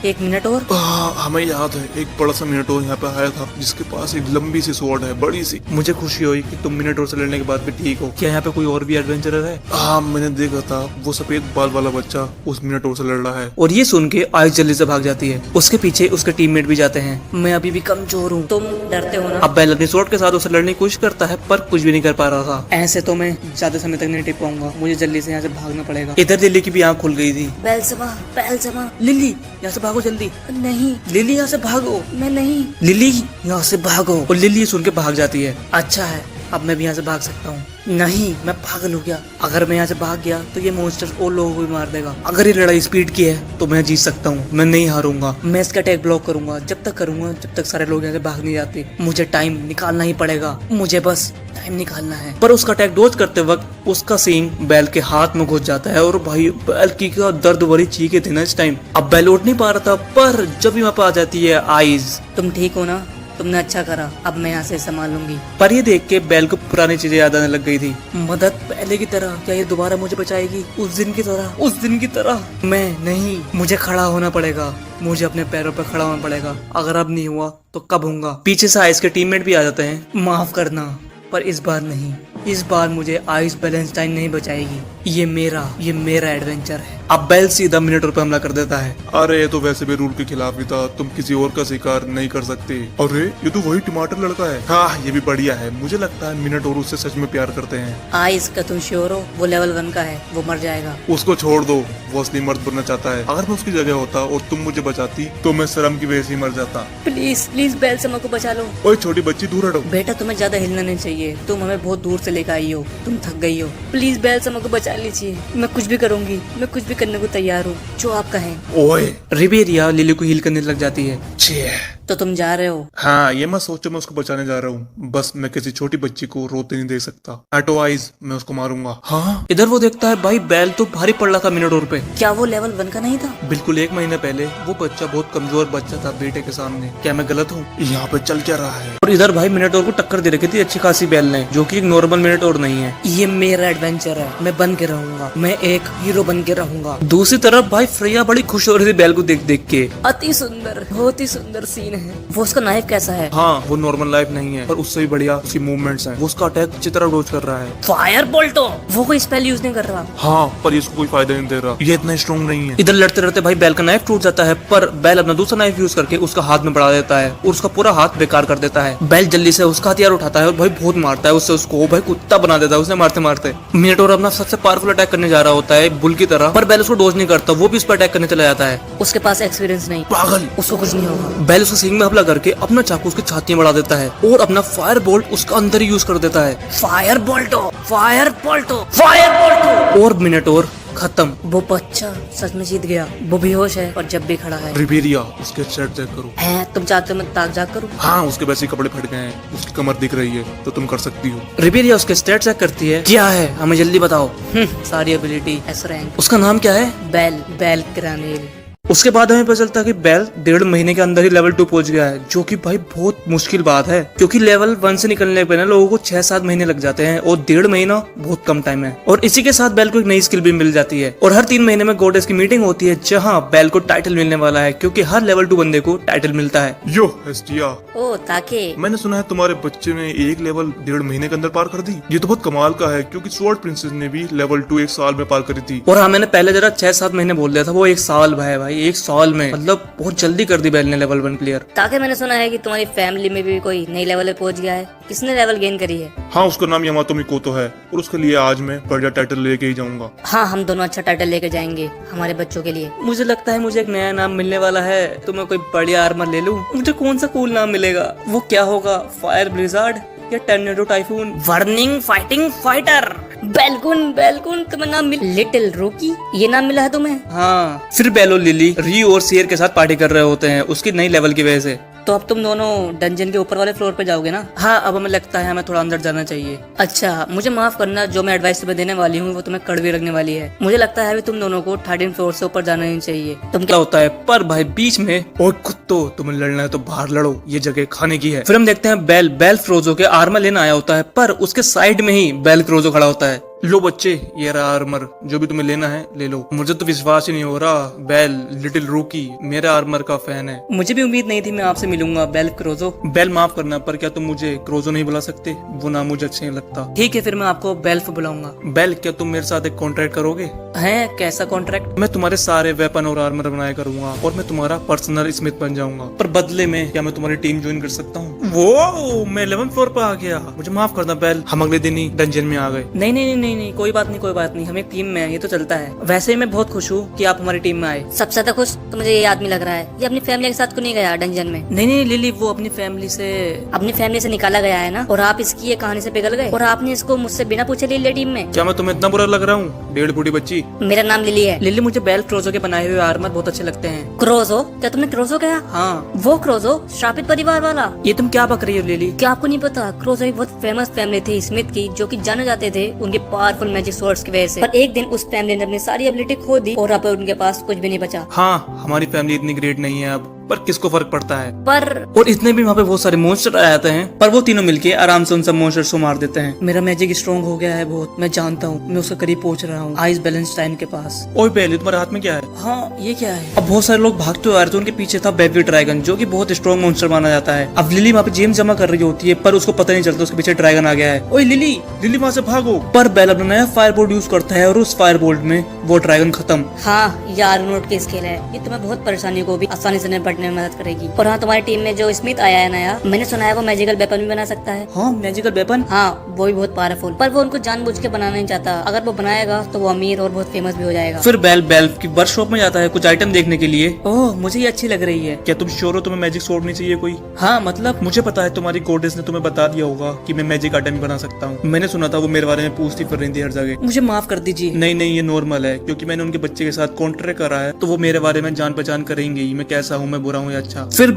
1 मिनट और। हमें याद है एक बड़ा सा मिनटोर यहाँ पे आया था, जिसके पास एक लंबी सी स्वॉर्ड है, बड़ी सी। मुझे खुशी हुई कि तुम मिनटोर से लड़ने के बाद भी ठीक हो। क्या यहाँ पे कोई और भी एडवेंचरर है? हाँ, मैंने देखा था वो सफेद बाल वाला बच्चा उस मिनटोर से लड़ रहा है। और ये सुन के आइस जल्दी से भाग जाती है। उसके पीछे उसके टीममेट भी जाते हैं। मैं अभी भी कमजोर हूँ। तुम डरते हो ना? अब बैल अपनी स्वॉर्ड के साथ उसे लड़ने की कोशिश करता है, पर कुछ भी नहीं कर पा रहा था। ऐसे तो मैं ज्यादा समय तक नहीं टिक पाऊंगा, मुझे जल्दी से यहाँ से भागना पड़ेगा। इधर लिली की भी आँख खुल गई थी। बेलसमा, बेलसमा। लिली यहाँ से भागो जल्दी। नहीं, लिली यहाँ से भागो। मैं नहीं। लिली यहाँ से भागो। और लिली ये सुन के भाग जाती है। अच्छा है, अब मैं भी यहाँ से भाग सकता हूँ। नहीं, मैं पागल हो गया। अगर मैं यहाँ से भाग गया तो ये मॉन्स्टर और लोगों को भी मार देगा। अगर ये लड़ाई स्पीड की है तो मैं जीत सकता हूँ, मैं नहीं हारूंगा। मैं इसका अटैक ब्लॉक करूंगा, जब तक करूंगा जब तक सारे लोग यहाँ से भाग नहीं जाते। मुझे टाइम निकालना ही पड़ेगा, मुझे बस टाइम निकालना है। पर उसका अटैक डॉज करते वक्त उसका सींग बैल के हाथ में घुस जाता है, और भाई बैल की क्या दर्द भरी चीखें थी ना इस टाइम। अब बैल उठ नहीं पा रहा था, पर जब भी वहाँ पे आ जाती है आइज। तुम ठीक हो ना? तुमने अच्छा करा, अब मैं यहाँ से संभालूंगी। पर ये देख के बैल को पुरानी चीजें याद आने लग गई थी। मदद पहले की तरह, क्या ये दोबारा मुझे बचाएगी? उस दिन की तरह, उस दिन की तरह? मैं नहीं, मुझे खड़ा होना पड़ेगा, मुझे अपने पैरों पर खड़ा होना पड़ेगा। अगर अब नहीं हुआ तो कब होगा? पीछे से आइस के टीममेट भी आ जाते हैं। माफ करना, पर इस बार नहीं, इस बार मुझे आइस बैलेंस्टाइन नहीं बचाएगी। ये मेरा एडवेंचर है। अब बैल सीधा मिनटोर पे हमला कर देता है। अरे ये तो वैसे भी रूल के खिलाफ ही था, तुम किसी और का शिकार नहीं कर सकते। अरे ये तो वही टमाटर लड़का है। हाँ, ये भी बढ़िया है। मुझे लगता है मिनटोर उससे सच में प्यार करते हैं। आइस का तुम श्योर हो? वो लेवल 1 का है, वो मर जाएगा। उसको छोड़ दो, वो असली मर्द बनना चाहता है। अगर मैं उसकी जगह होता और तुम मुझे बचाती तो मैं शर्म की वजह से ही मर जाता। प्लीज प्लीज बेलसमा को बचा लो। ओए छोटी बच्ची, दूर हटो। बेटा, तुम्हें ज्यादा हिलना नहीं चाहिए, तुम हमें बहुत दूर से लेकर आई हो, तुम थक गई हो। प्लीज बेलसमा को बचा लीजिए, मैं कुछ भी करूंगी, मैं कुछ भी करने को तैयार हूँ, जो आप कहें। ओए रिबेरिया लिली को हील करने लग जाती है। छे। तो तुम जा रहे हो? हाँ, ये मत सोचो मैं उसको बचाने जा रहा हूँ, बस मैं किसी छोटी बच्ची को रोते नहीं दे सकता। एटो आइज, मैं उसको मारूंगा। हाँ, इधर वो देखता है भाई बैल तो भारी पड़ रहा था मिनटोर पे। क्या वो लेवल 1 का नहीं था? बिल्कुल 1 महीने पहले वो बच्चा बहुत कमजोर बच्चा था बेटे के सामने। क्या मैं गलत हूँ? यहाँ पे चल क्या रहा है? और इधर भाई मिनटोर को टक्कर दे रखी थी अच्छी खासी बैल ने, जो कि एक नॉर्मल मिनटोर नहीं है। ये मेरा एडवेंचर है, मैं बन के रहूंगा, मैं एक हीरो बन के रहूंगा। दूसरी तरफ भाई फ्रेया बड़ी खुश हो रही थी बैल को देख देख के। अति सुंदर, बहुत ही सुंदर सीन है। वो उसका नाइफ कैसा है? हाँ, वो नॉर्मल लाइफ नहीं है, पर उससे भी बढ़िया उसकी मूवमेंट्स हैं। वो उसका अटैक अच्छी तरह डॉज कर रहा है। फायर बोल्टो, वो कोई स्पेल यूज नहीं कर रहा। हाँ, पर इसको कोई फायदा नहीं दे रहा, ये इतना स्ट्रॉन्ग नहीं है। इधर लड़ते लड़ते भाई बैल का नाइफ टूट जाता है, पर बैल अपना दूसरा नाइफ यूज करके उसका हाथ में बढ़ा देता है और उसका पूरा हाथ बेकार कर देता है। बैल जल्दी से उसका हथियार उठाता है और भाई बहुत मारता है उससे, उसको भाई कुत्ता बना देता है उसने मारते मारते। मिनटोर अपना सबसे पावरफुल अटैक करने जा रहा होता है बुल की तरह, पर बैल उसको डोज नहीं करता, वो भी उस पर अटैक करने चला जाता है। उसके पास एक्सपीरियंस नहीं, पागल। उसको कुछ नहीं होगा। बैल उसके सींग में हमला करके अपना चाकू उसकी छाती में बढ़ा देता है और अपना फायर बोल्ट उसका अंदर ही यूज कर देता है। Fire bolt, fire bolt, fire bolt. और मिनटोर खत्म। वो बच्चा सच में जीत गया, वो बेहोश है और जब भी खड़ा है। रिबेरिया, उसके शर्ट चेक करो। है, तुम चाहते हो मैं ताक झाक करूं? हाँ, उसके वैसे ही कपड़े फट गए हैं, उसकी कमर दिख रही है, तो तुम कर सकती हो। रिबेरिया उसके स्टेट चेक करती है। क्या है, हमें जल्दी बताओ। सारी एबिलिटी एस रैंक। उसका नाम क्या है? Bell, Bell Cranel. उसके बाद हमें पता चलता है कि बेल 1.5 महीने के अंदर ही लेवल 2 पहुंच गया है, जो कि भाई बहुत मुश्किल बात है, क्योंकि लेवल 1 से निकलने पे ना लोगों को 6-7 महीने लग जाते हैं और 1.5 महीना बहुत कम टाइम है। और इसी के साथ बेल को एक नई स्किल भी मिल जाती है और हर 3 महीने में गॉडेस की मीटिंग होती है जहाँ बेल को टाइटल मिलने वाला है, क्योंकि हर लेवल 2 बंदे को टाइटल मिलता है। यो हेस्टिया, ओ ताके मैंने सुना है तुम्हारे बच्चे ने एक लेवल 1.5 महीने के अंदर पार कर दी। ये तो बहुत कमाल का है, क्योंकि स्वॉर्ड प्रिंसेस ने भी लेवल 2 1 साल में पार करी थी। और हाँ, मैंने पहले जरा 6-7 महीने बोल दिया था, वो 1 साल भाई 1 साल में, मतलब बहुत जल्दी कर दी बेल ने लेवल 1 क्लियर। ताके मैंने सुना है कि तुम्हारी फैमिली में भी कोई नई लेवल पे पहुंच गया है। किसने लेवल गेन करी है? हाँ, उसका नाम यामातो मिकोतो है और उसके लिए आज मैं बढ़िया टाइटल लेके ही जाऊंगा। हाँ, हम दोनों अच्छा टाइटल लेके जाएंगे हमारे बच्चों के लिए। मुझे लगता है मुझे एक नया नाम मिलने वाला है, तो मैं कोई बढ़िया आर्मर ले लूं। मुझे कौन सा कूल नाम मिलेगा? वो क्या होगा, फायर ब्लिजार्ड या tornado typhoon? Burning fighting fighter, बेलकुन बेलकुन तुम्हें नाम मिल, लिटिल रूकी ये नाम मिला है तुम्हें? हाँ, फिर बेलो लिली रियो और शेर के साथ पार्टी कर रहे होते हैं उसकी नई लेवल की वजह से। तो अब तुम दोनों डंजन के ऊपर वाले फ्लोर पे जाओगे ना? हाँ, अब हमें लगता है हमें थोड़ा अंदर जाना चाहिए। अच्छा, मुझे माफ करना, जो मैं एडवाइस तुम्हें देने वाली हूँ वो तुम्हें कड़वी लगने वाली है। मुझे लगता है अभी तुम दोनों को 13 फ्लोर से ऊपर जाना ही चाहिए। तुम क्या होता है पर भाई बीच में, ओए कुत्तो तुम्हें लड़ना है तो बाहर लड़ो, ये जगह खाने की है। फिर हम देखते हैं बेल फ्रोजो के आर्मर लेना आया होता है, पर उसके साइड में ही बेल क्रोजो खड़ा होता है। लो बच्चे, ये रहा आर्मर, जो भी तुम्हें लेना है ले लो। मुझे तो विश्वास ही नहीं हो रहा, बेल लिटिल रूकी मेरे आर्मर का फैन है। मुझे भी उम्मीद नहीं थी मैं आपसे मिलूंगा बेल क्रोजो। बेल माफ करना, पर क्या तुम मुझे क्रोजो नहीं बुला सकते? वो नाम मुझे अच्छा नहीं लगता। ठीक है, फिर मैं आपको बेल्फ बुलाऊंगा। बेल, क्या तुम मेरे साथ एक कॉन्ट्रैक्ट करोगे? है, कैसा कॉन्ट्रैक्ट? मैं तुम्हारे सारे वेपन और आर्मर बनाया करूंगा और मैं तुम्हारा पर्सनल स्मिथ बन जाऊंगा, पर बदले में क्या मैं तुम्हारी टीम ज्वाइन कर सकता हूँ? वो मैं 11th फ्लोर पर आ गया, मुझे माफ करना बेल, हम अगले दिन ही डंजन में आ गए। नहीं, कोई बात नहीं, कोई बात नहीं, हम एक टीम में हैं, ये तो चलता है। वैसे ही मैं बहुत खुश हूँ कि आप हमारी टीम में आए। सबसे ज्यादा खुश तो मुझे ये आदमी लग रहा है, ये अपनी फैमिली के साथ क्यों नहीं गया डंजन में? नहीं लिली, वो अपनी फैमिली से निकाला गया है ना, और आप इसकी ये कहानी से पिघल गए और आपने इसको मुझसे बिना पूछे ले लिया टीम में। क्या मैं तुम्हें इतना बुरा लग रहा हूँ, 1.5 बूढ़ी बच्ची? मेरा नाम लिली है। लिली, मुझे बेल क्रोजो के बनाए हुए आर्मर बहुत अच्छे लगते हैं। क्रोजो? क्या तुमने क्रोजो कहा? हाँ, वो क्रोजो श्रापित परिवार वाला? ये तुम क्या बक रही हो लिली? क्या आपको नहीं पता, क्रोजो एक बहुत फेमस फैमिली थी स्मिथ की, जो कि जाने जाते थे उनके पावरफुल मैजिक स्वॉर्ड्स की वजह से। पर एक दिन उस फैमिली ने अपनी सारी एबिलिटी खो दी और अब उनके पास कुछ भी नहीं बचा। हाँ, हमारी फैमिली इतनी ग्रेट नहीं है अब, पर किसको फर्क पड़ता है? पर और इतने भी वहाँ पे बहुत सारे मॉन्स्टर आ जाते हैं, पर वो तीनों मिलके आराम से उन सब मॉन्स्टर्स को मार देते हैं। मेरा मैजिक स्ट्रॉन्ग हो गया है बहुत, मैं जानता हूँ, मैं उसके करीब पहुँच रहा हूँ, आइस बैलेंस्टाइन के पास। ओए बेल, तुम्हारे हाथ में क्या है? हाँ, ये क्या है? अब बहुत सारे लोग भागते हुए आ रहे थे, उनके पीछे था बेबी ड्रैगन, जो कि बहुत स्ट्रॉन्ग मॉन्स्टर माना जाता है। अब लिली वहाँ पे जेम जमा कर रही होती है, पर उसको पता नहीं चलता उसके पीछे ड्रैगन आ गया है। ओए लिली वहाँ से भागो। पर बेल अपना नया फायर बोल्ट यूज करता है और उस फायर बोल्ट में वो ड्रैगन खत्म। हाँ, यार नोट की स्किल है, ये तुम्हें बहुत परेशानी को भी आसानी से निपटने में मदद करेगी। और हाँ, तुम्हारी टीम में जो स्मिथ आया है नया, मैंने सुना है वो मैजिकल वेपन भी बना सकता है। हाँ, मैजिकल वेपन? हाँ, वो भी बहुत पावरफुल, पर वो उनको जानबूझ के बनाना नहीं चाहता। अगर वो बनाएगा तो वो अमीर और बहुत फेमस भी हो जाएगा। फिर बेल की वर्कशॉप में जाता है कुछ आइटम देखने के लिए। ओह, मुझे ये अच्छी लग रही है। क्या तुम श्योर हो तुम्हें मैजिक स्वॉर्ड नहीं चाहिए कोई? हाँ, मतलब मुझे पता है तुम्हारी गॉडेस ने तुम्हें बता दिया होगा कि मैं मैजिक आइटम भी बना सकता हूँ। मैंने सुना था वो मेरे बारे में पूछती फिर रही थी हर जगह। मुझे माफ कर दीजिए। नहीं, ये नॉर्मल है, क्योंकि मैंने उनके बच्चे के साथ कॉन्ट्रैक्ट करा है, तो वो मेरे बारे में जान पहचान करेंगे ही, मैं कैसा हूँ, मैं बुरा हूँ या अच्छा। फिर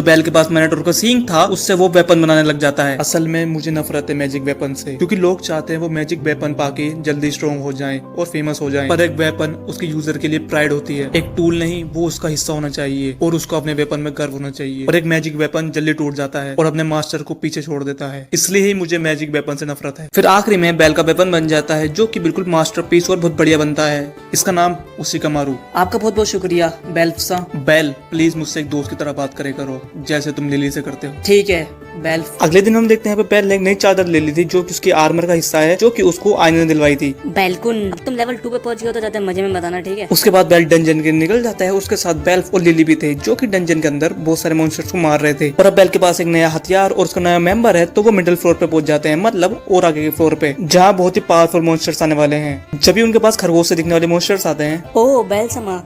बेल के पास मैनेटोर का सींग था, उससे वो वेपन बनाने लग जाता है। असल में मुझे नफरत है मैजिक वेपन से, क्योंकि लोग चाहते हैं वो मैजिक वेपन पाके जल्दी स्ट्रॉन्ग हो जाएं और फेमस हो जाएं। पर एक वेपन उसके यूजर के लिए प्राइड होती है, एक टूल नहीं, वो उसका हिस्सा होना चाहिए और उसको अपने वेपन में गर्व होना चाहिए। और एक मैजिक वेपन जल्दी टूट जाता है और अपने मास्टर को पीछे छोड़ देता है, इसलिए ही मुझे मैजिक वेपन से नफरत है। फिर आखिरी में बेल का वेपन बन जाता है, जो कि बिल्कुल मास्टरपीस और बहुत बढ़िया बनता है। इसका नाम उशिकामारू। आपका बहुत बहुत शुक्रिया बेल्फ। बेल, प्लीज मुझसे एक दोस्त की तरह बात करे करो, जैसे तुम लिली से करते हो। ठीक है बेल्फ। अगले दिन हम देखते हैं बेल ने एक नई चादर ले ली थी, जो कि उसकी आर्मर का हिस्सा है, जो कि उसको आईने ने दिलवाई थी। बेलकुन, अब तुम लेवल 2 पे पहुंच गए हो तो जाते मजे में बताना, ठीक है? उसके बाद बेल डंजन के निकल जाता है, उसके साथ बेल्फ और लिली भी थे, जो कि डंजन के अंदर बहुत सारे मॉन्स्टर्स को मार रहे थे। और अब बेल के पास एक नया हथियार और उसका नया मेंबर है, तो वो मिडिल फ्लोर पे पहुंच जाते हैं, मतलब और आगे के फ्लोर पे, जहाँ बहुत ही पावरफुल मॉन्स्टर्स आने वाले हैं। जब भी उनके पास खरगोश से दिखने वाले मॉन्स्टर्स आते हैं, ओ बेल समा,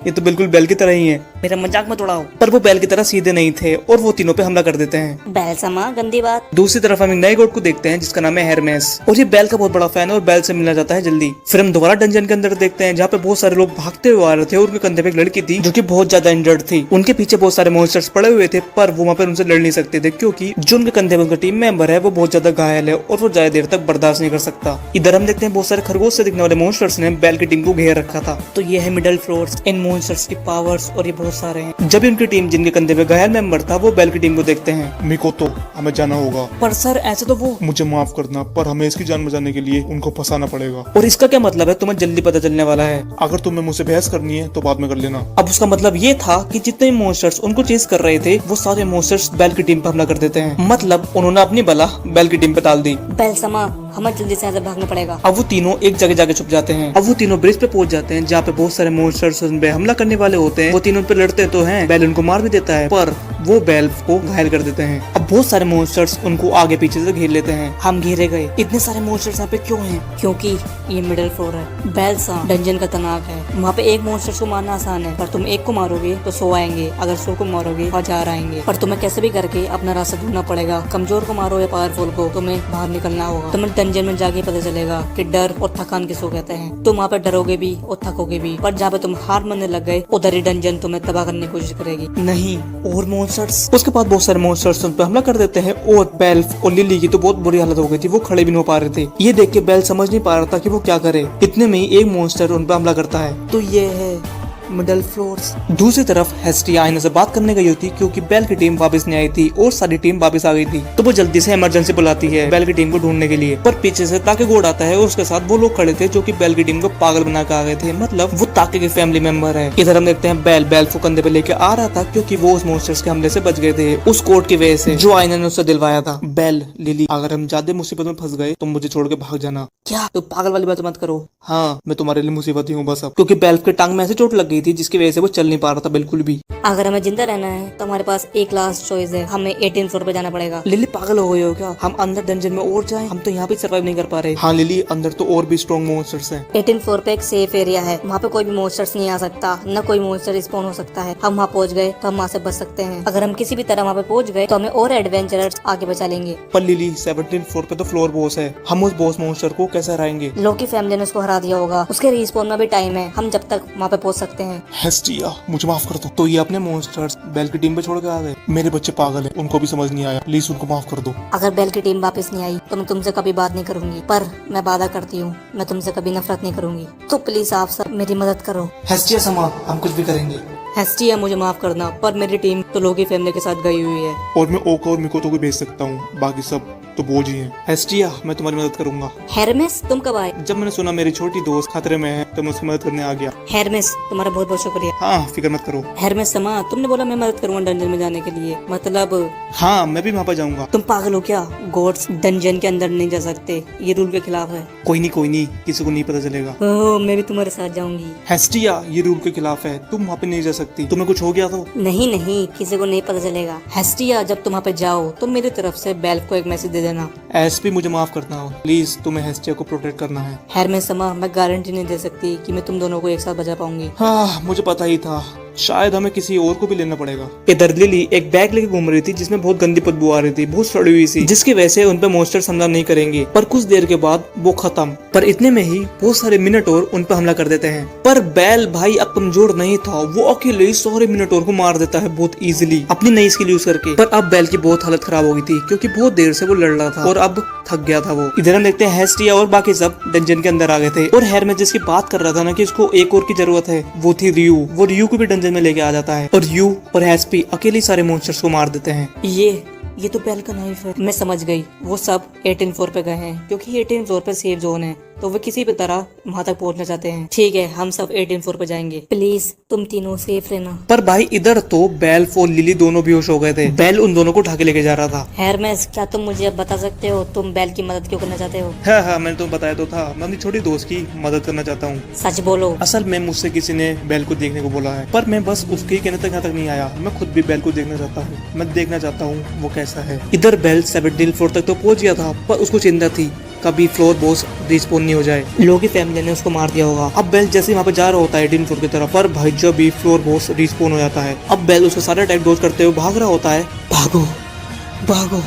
ये तो बिल्कुल बेल की तरह ही है। मेरा मजाक मत उड़ाओ। पर वो बेल की तरह सीधे नहीं थे और वो तीनों पे हमला कर देते हैं। बेल समा, गंदी बात। दूसरी तरफ हम एक नए गॉड को देखते हैं जिसका नाम है हेरमेस, और ये बेल का बहुत बड़ा फैन है और बेल से मिलना चाहता है जल्दी। फिर हम दोबारा डंजन के अंदर देखते हैं, जहाँ पे बहुत सारे लोग भागते हुए आ रहे थे और उनके कंधे पे एक लड़की थी, जो कि बहुत ज्यादा इंजर्ड थी। उनके पीछे बहुत सारे मॉन्स्टर्स पड़े हुए थे, पर वो वहाँ पर उनसे लड़ नहीं सकते थे, क्योंकि जो उनके कंधे पे उनका टीम मेंबर है वो बहुत ज्यादा घायल है और वो ज्यादा देर तक बर्दाश्त नहीं कर सकता। इधर हम देखते हैं बहुत सारे खरगोश से दिखने वाले मॉन्स्टर्स ने बेल की टीम को घेर रखा था। तो ये है मिडिल फ्लोर। इन मॉन्स्टर्स की पावर्स और ये बहुत सारे हैं। जब उनकी टीम जिनके कंधे पे घायल मेंबर था वो बेल की टीम को देखते हैं। मिको तो हमें जाना होगा। पर सर ऐसे तो वो, मुझे माफ करना, पर हमें इसकी जान बचाने के लिए उनको फंसाना पड़ेगा। और इसका क्या मतलब है? तुम्हें जल्दी पता चलने वाला है। अगर तुम्हें मुझसे बहस करनी है तो बाद में कर लेना। अब उसका मतलब ये था कि जितने भी मॉन्स्टर्स उनको चेस कर रहे थे वो सारे मॉन्स्टर्स बेल की टीम पर हमला कर देते हैं। मतलब उन्होंने अपनी बला बेल की टीम पे डाल दी। बेल समा, हमें जल्दी से यहाँ से भागना पड़ेगा। अब वो तीनों एक जगह जाके छुप जाते हैं। अब वो तीनों ब्रिज पे पहुंच जाते हैं जहाँ पे बहुत सारे मॉन्स्टर्स उन पे हमला करने वाले होते हैं। वो तीनों पे लड़ते तो हैं, बेल उनको मार भी देता है पर वो बेल को घायल कर देते हैं। अब बहुत सारे मॉन्स्टर्स उनको आगे पीछे से घेर लेते हैं। हम घेरे गए। इतने सारे मॉन्स्टर्स यहाँ पे क्यों हैं? क्योंकि ये मिडिल फ्लोर है। बेल सा डंजन का तनाव है। वहाँ पे एक मॉन्स्टर को मारना आसान है, पर तुम एक को मारोगे तो 100 आएंगे, अगर 100 को मारोगे 1000 आएंगे। पर तुम्हें कैसे भी करके अपना रास्ता ढूंढना पड़ेगा। कमजोर को मारो या पावरफुल को, तुम्हें बाहर निकलना होगा। तुम्हें डंजन में जाके पता चलेगा कि डर और थकान किसको कहते हैं। तुम वहाँ पे डरोगे भी और थकोगे भी, पर जहाँ पे तुम हार मानने लग गए उधर ही डंजन तुम्हें तबाह करने की कोशिश करेगी। नहीं, और मॉन्स्टर्स। उसके बाद बहुत सारे मॉन्स्टर्स उन पे हमला कर देते हैं और बेल और लिली की तो बहुत बुरी हालत हो गई थी। वो खड़े भी नहीं हो पा रहे थे। ये देख के बेल समझ नहीं पा रहा था कि वो क्या करे। इतने में ही एक मॉन्स्टर उन पे हमला करता है। तो ये है मिडल फ्लोर्स। दूसरी तरफ हेस्टिया आईना से बात करने गई होती क्योंकि बेल की टीम वापस नहीं आई थी और सारी टीम वापस आ गई थी। तो वो जल्दी से इमरजेंसी बुलाती है बेल की टीम को ढूंढने के लिए। पर पीछे से ताके गोड आता है और उसके साथ वो लोग खड़े थे जो कि बेल की टीम को पागल बना के आ गए थे। मतलब वो ताके के फैमिली मेंबर है। इधर हम देखते हैं बेल को कंधे पे लेके आ रहा था क्योंकि वो उस मॉन्स्टर्स के हमले से बच गए थे, उस कोड की वजह से जो आईना ने उससे दिलवाया था। बेल, लिली, अगर हम ज्यादा मुसीबत में फंस गए तो मुझे छोड़ के भाग जाना। क्या? तो पागल वाली बात मत करो। हाँ, मैं तुम्हारे लिए मुसीबत ही हूँ बस अब। क्योंकि बेल के टांग में ऐसे चोट लग गई थी जिसकी वजह से वो चल नहीं पा रहा था बिल्कुल भी। अगर हमें जिंदा रहना है तो हमारे पास एक लास्ट चॉइस है, हमें 18 फ्लोर पे जाना पड़ेगा। लिली पागल हो गई हो क्या? हम अंदर डंजन में और जाएं? हम तो यहाँ पे सर्वाइव नहीं कर पा रहे। हाँ लिली, अंदर तो और भी स्ट्रॉन्ग मॉन्स्टर्स हैं। 18 फ्लोर पे एक सेफ एरिया है, वहाँ पे कोई भी मॉन्स्टर्स नहीं आ सकता, न कोई मॉन्स्टर स्पॉन हो सकता है। हम वहाँ पहुँच गए तो हम वहाँ से बच सकते हैं। अगर हम किसी भी तरह वहाँ पे पहुँच गए तो हमें और एडवेंचरर्स आगे बचा लेंगे। पर लिली, 17 फ्लोर पे तो फ्लोर बॉस है। हम उस बॉस मॉन्स्टर को कैसे हराएंगे? लोकी फैमिली ने उसको हरा दिया होगा, उसके रिस्पॉन में भी टाइम है, हम जब तक वहाँ पे पहुँच सकते हैं। हेस्टिया, मुझे माफ कर दो। तो ये अपने मॉन्स्टर्स बेल की टीम पे छोड़ के आ गए। मेरे बच्चे पागल हैं, उनको भी समझ नहीं आया। प्लीज उनको माफ कर दो। अगर बेल की टीम वापस नहीं आई तो मैं तुमसे कभी बात नहीं करूंगी, पर मैं वादा करती हूँ मैं तुमसे कभी नफरत नहीं करूंगी। तो प्लीज आप सब मेरी मदद करो। हेस्टिया समा, हम कुछ भी करेंगे। हेस्टिया, मुझे माफ करना, पर मेरी टीम तो लोकी फैमिली के साथ गई हुई है। और मैं ओका और मिको तो को भेज सकता हूँ, बाकी सब तो बोझ ही हैं। हेस्टिया, मैं तुम्हारी मदद करूंगा। हेरमेस, तुम कब आए? जब मैंने सुना मेरी छोटी दोस्त खतरे में है तो मैं उसकी मदद करने आ गया। हेरमेस, तुम्हारा बहुत बहुत शुक्रिया। हाँ, फिक्र मत करो। हेरमेस समा, तुमने बोला मैं मदद करूंगा डंजन में जाने के लिए, मतलब हाँ, मैं भी वहाँ पर जाऊंगा। तुम पागल हो क्या? गॉड्स डंजन के अंदर नहीं जा सकते, ये रूल के खिलाफ है। कोई नहीं, किसी को नहीं पता चलेगा। ओह, मैं भी तुम्हारे साथ जाऊंगी। हेस्टिया, ये रूल के खिलाफ है, तुम वहाँ पे नहीं जा सकती। तुम्हें कुछ हो गया तो? नहीं, किसी को नहीं पता चलेगा। हेस्टिया, जब तुम वहाँ पे जाओ तो मेरी तरफ से बेल को एक मैसेज दे देना। एसपी, मुझे माफ करना, प्लीज तुम्हें हेस्टिया को प्रोटेक्ट करना है। हेरमेस समा, मैं गारंटी नहीं दे सकती कि मैं तुम दोनों को एक साथ बचा पाऊंगी। हाँ, मुझे पता ही था, शायद हमें किसी और को भी लेना पड़ेगा। इधर लिली एक बैग लेके घूम रही थी जिसमें बहुत गंदी बदबू आ रही थी, बहुत सड़ी हुई सी, जिसकी वजह से उन पे मॉन्स्टर्स हमला नहीं करेंगे। पर कुछ देर के बाद वो खत्म। पर इतने में ही बहुत सारे मिनटोर उन पे हमला कर देते हैं। पर बेल भाई अब कमजोर नहीं था, वो अकेले ही सारे मिनटोर को मार देता है बहुत इजीली अपनी नई स्किल यूज करके। पर अब बेल की बहुत हालत खराब हो गई थी क्योंकि बहुत देर से वो लड़ रहा था और अब थक गया था वो। इधर हम देखते हैं हेस्टिया और बाकी सब डंजन के अंदर आ गए थे और हेरमेस जिसकी बात कर रहा था ना कि इसको एक और की जरूरत है, वो थी रियू। वो रियू को भी डंजन में लेके आ जाता है और यू और हेस्पी अकेले सारे मॉन्स्टर्स को मार देते हैं। ये तो बेल का नाइफ है। मैं समझ गई, वो सब 18 फ्लोर पे गए हैं क्योंकि 18 फ्लोर पे सेफ जोन है, तो वो किसी भी तरह वहाँ तक पहुँचना चाहते हैं। ठीक है, हम सब 18 फ्लोर पे जाएंगे। प्लीज तुम तीनों सेफ रहना। पर भाई इधर तो बेल और लिली दोनों बेहोश हो गए थे। बेल उन दोनों को उठा के लेके जा रहा था। हेरमेस, क्या तुम मुझे अब बता सकते हो तुम बेल की मदद क्यों करना चाहते हो? हाँ, मैंने तुम्हें बताया तो था, मैं अपनी छोटी दोस्त की मदद करना चाहता हूँ। सच बोलो। असल में मुझसे किसी ने बेल को देखने को बोला है, पर मैं बस उसके कहने तक यहाँ तक नहीं आया। मैं खुद भी बेल को देखना चाहता हूँ। मैं देखना चाहता हूँ वो कैसा है। इधर बेल 17 फ्लोर तक तो पहुँच गया था, पर उसको चिंता थी कभी फ्लोर बॉस रिस्पॉन नहीं हो जाए। लोकी फैमिली ने उसको मार दिया होगा। अब बेल जैसे वहाँ पे जा रहा होता है 18 फ्लोर की तरफ, पर भाई जब भी फ्लोर बॉस रिस्पॉन हो जाता है, अब बेल उसको सारे अटैक डोज करते हुए भाग रहा होता है। भागो,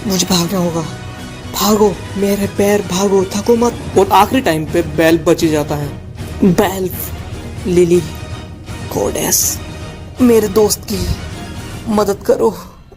मुझे भागना होगा, भागो मेरे पैर, भागो, थको मत। और आखिरी टाइम पे बेल बच ही जाता है। बेल, लिली, गॉडेस, मेरे दोस्त की मदद करो,